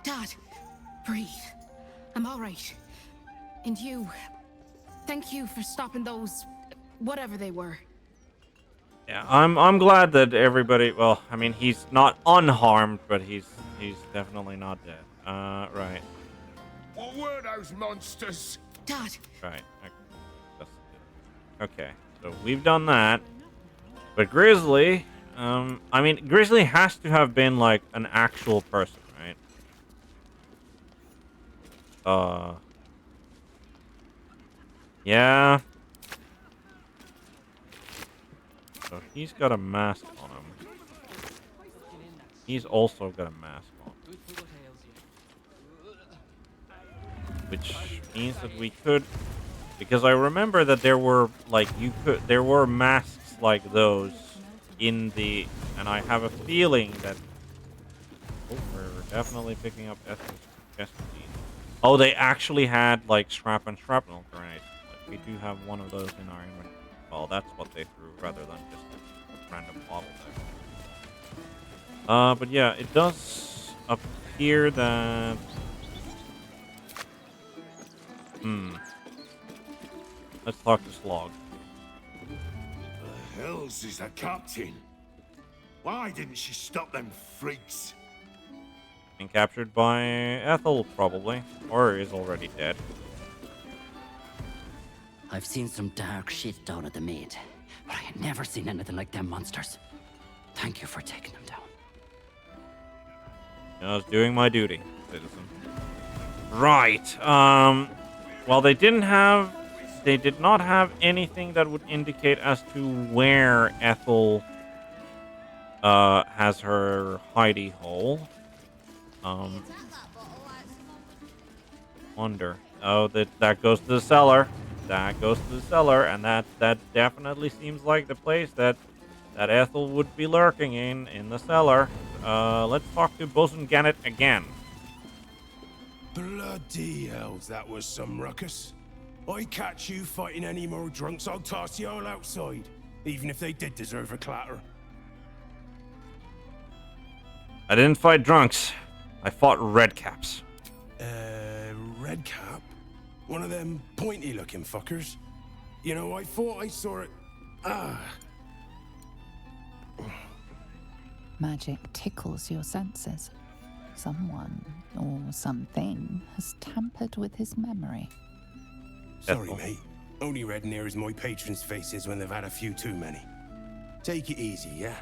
Dad, breathe. I'm all right. And you, thank you for stopping those, whatever they were. Yeah, I'm glad that everybody. Well, I mean, he's not unharmed, but he's definitely not dead. Right. What were those monsters? Dad. Right. Okay. So we've done that. But Grizzly, I mean, Grizzly has to have been like an actual person, right? Yeah. So he's got a mask on him. He's also got a mask on. Which means that we could, because I remember that there were there were masks like those in the, and I have a feeling that we're definitely picking up SMGs. Oh, they actually had like scrap and shrapnel grenades. Like, we do have one of those in our inventory. Well, that's what they threw rather than just a random bottle there. But yeah, it does appear that. Let's talk to Slog. The hells is the captain? Why didn't she stop them freaks? Been captured by Ethel, probably. Or is already dead. I've seen some dark shit down at the Maid, but I had never seen anything like them monsters. Thank you for taking them down. I was doing my duty, citizen. Right. Well, they did not have anything that would indicate as to where Ethel has her hidey hole. Wonder. Oh, that goes to the cellar. That goes to the cellar, and that definitely seems like the place that Ethel would be lurking in the cellar. Let's talk to Bosun Gannet again. Bloody hells, that was some ruckus. I catch you fighting any more drunks, I'll toss you all outside, even if they did deserve a clatter. I didn't fight drunks. I fought redcaps. Redcap? One of them pointy-looking fuckers? You know, I thought I saw it. Magic tickles your senses. Someone or something has tampered with his memory. Sorry, mate. Only red near as my patrons' faces when they've had a few too many. Take it easy, yeah?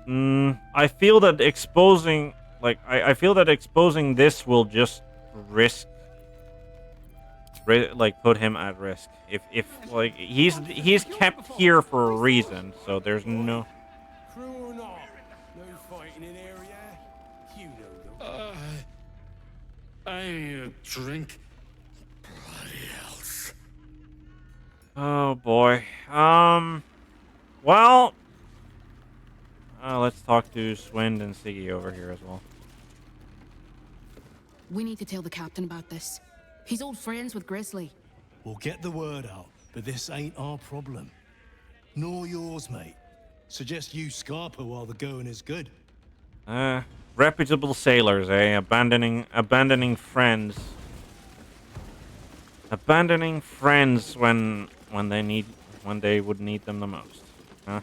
I feel that exposing, I feel that exposing this will just put him at risk. If he's kept here for a reason, so there's no. Crew or not, no fighting in here, yeah? You know them. I need a drink. Bloody hells. Oh boy. Well. Let's talk to Swind and Siggy over here as well. We need to tell the captain about this. He's old friends with Grizzly. We'll get the word out, but this ain't our problem. Nor yours, mate. Suggest you Scarpa while the going is good. Reputable sailors, eh? Abandoning friends. Abandoning friends when they would need them the most. Huh?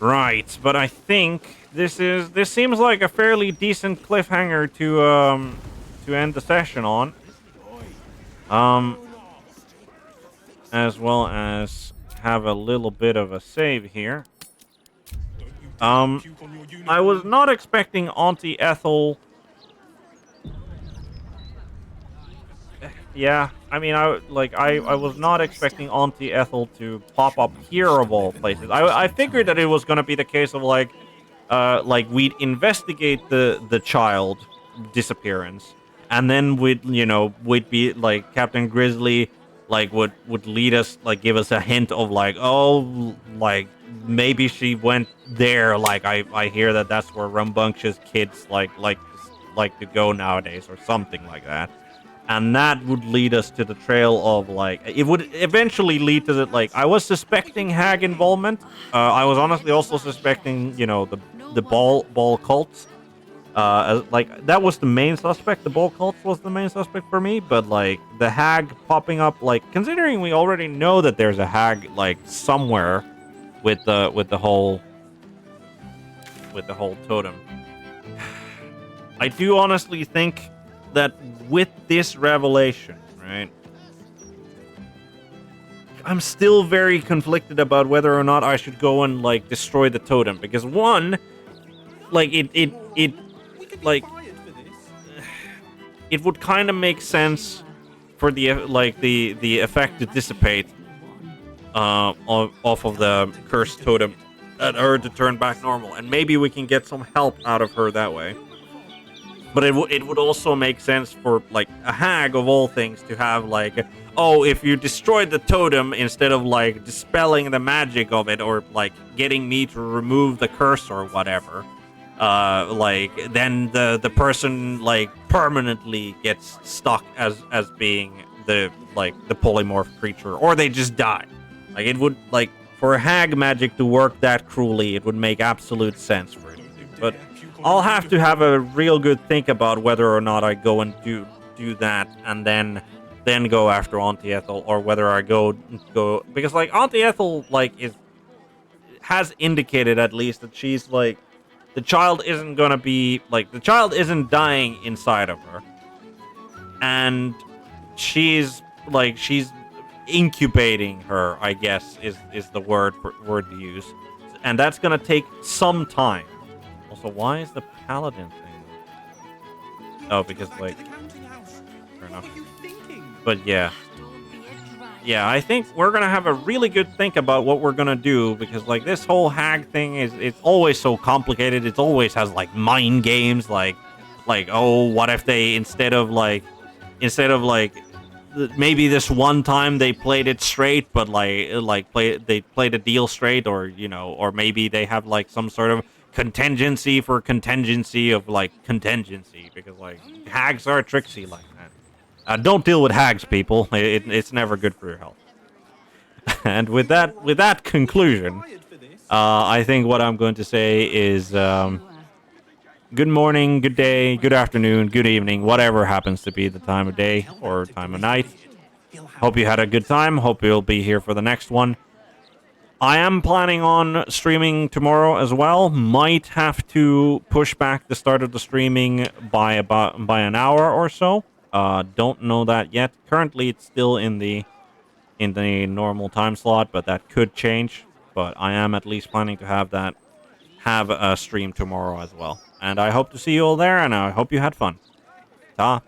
Right, but I think this seems like a fairly decent cliffhanger to end the session on. As well as have a little bit of a save here. I was not expecting Auntie Ethel. Yeah, I mean, I was not expecting Auntie Ethel to pop up here of all places. I figured that it was gonna be the case of like we'd investigate the child disappearance, and then we'd be like Captain Grizzly would lead us, give us a hint of maybe she went there. I hear that's where rambunctious kids like to go nowadays, or something like that. And that would lead us to the trail of it would eventually lead to I was suspecting hag involvement. I was honestly also suspecting the ball cults. That was the main suspect. The ball cults was the main suspect for me, but the hag popping up, considering we already know that there's a hag somewhere with the whole totem. I do honestly think that with this revelation, right, I'm still very conflicted about whether or not I should go and destroy the totem, because one, it would kind of make sense for the the effect to dissipate off of the cursed totem, and her to turn back normal, and maybe we can get some help out of her that way. But it would also make sense for like a hag of all things to have like, oh, if you destroyed the totem, instead of like dispelling the magic of it or like getting me to remove the curse or whatever, like then the person like permanently gets stuck as being the polymorph creature, or they just die. Like it would, like, for a hag magic to work that cruelly, it would make absolute sense for it to do. But I'll have to have a real good think about whether or not I go and do that, and then go after Auntie Ethel, or whether I go because like Auntie Ethel like has indicated at least that she's like, the child isn't gonna be like, the child isn't dying inside of her, and she's incubating her, I guess is the word to use, and that's gonna take some time. Also, why is the Paladin thing? Oh, because like, fair enough. But yeah, I think we're gonna have a really good think about what we're gonna do, because like this whole hag thing it's always so complicated. It always has like mind games, like oh, what if they instead of like maybe this one time they played it straight, but they played a deal straight, or or maybe they have like some sort of contingency for contingency of like contingency, because like hags are tricksy like that. Don't deal with hags, people. It's never good for your health. And with that conclusion, I think what I'm going to say is good morning, good day, good afternoon, good evening, whatever happens to be the time of day or time of night. Hope you had a good time. Hope you'll be here for the next one. I am planning on streaming tomorrow as well. Might have to push back the start of the streaming by an hour or so. Don't know that yet. Currently, it's still in the normal time slot, but that could change. But I am at least planning to have a stream tomorrow as well. And I hope to see you all there, and I hope you had fun. Ta.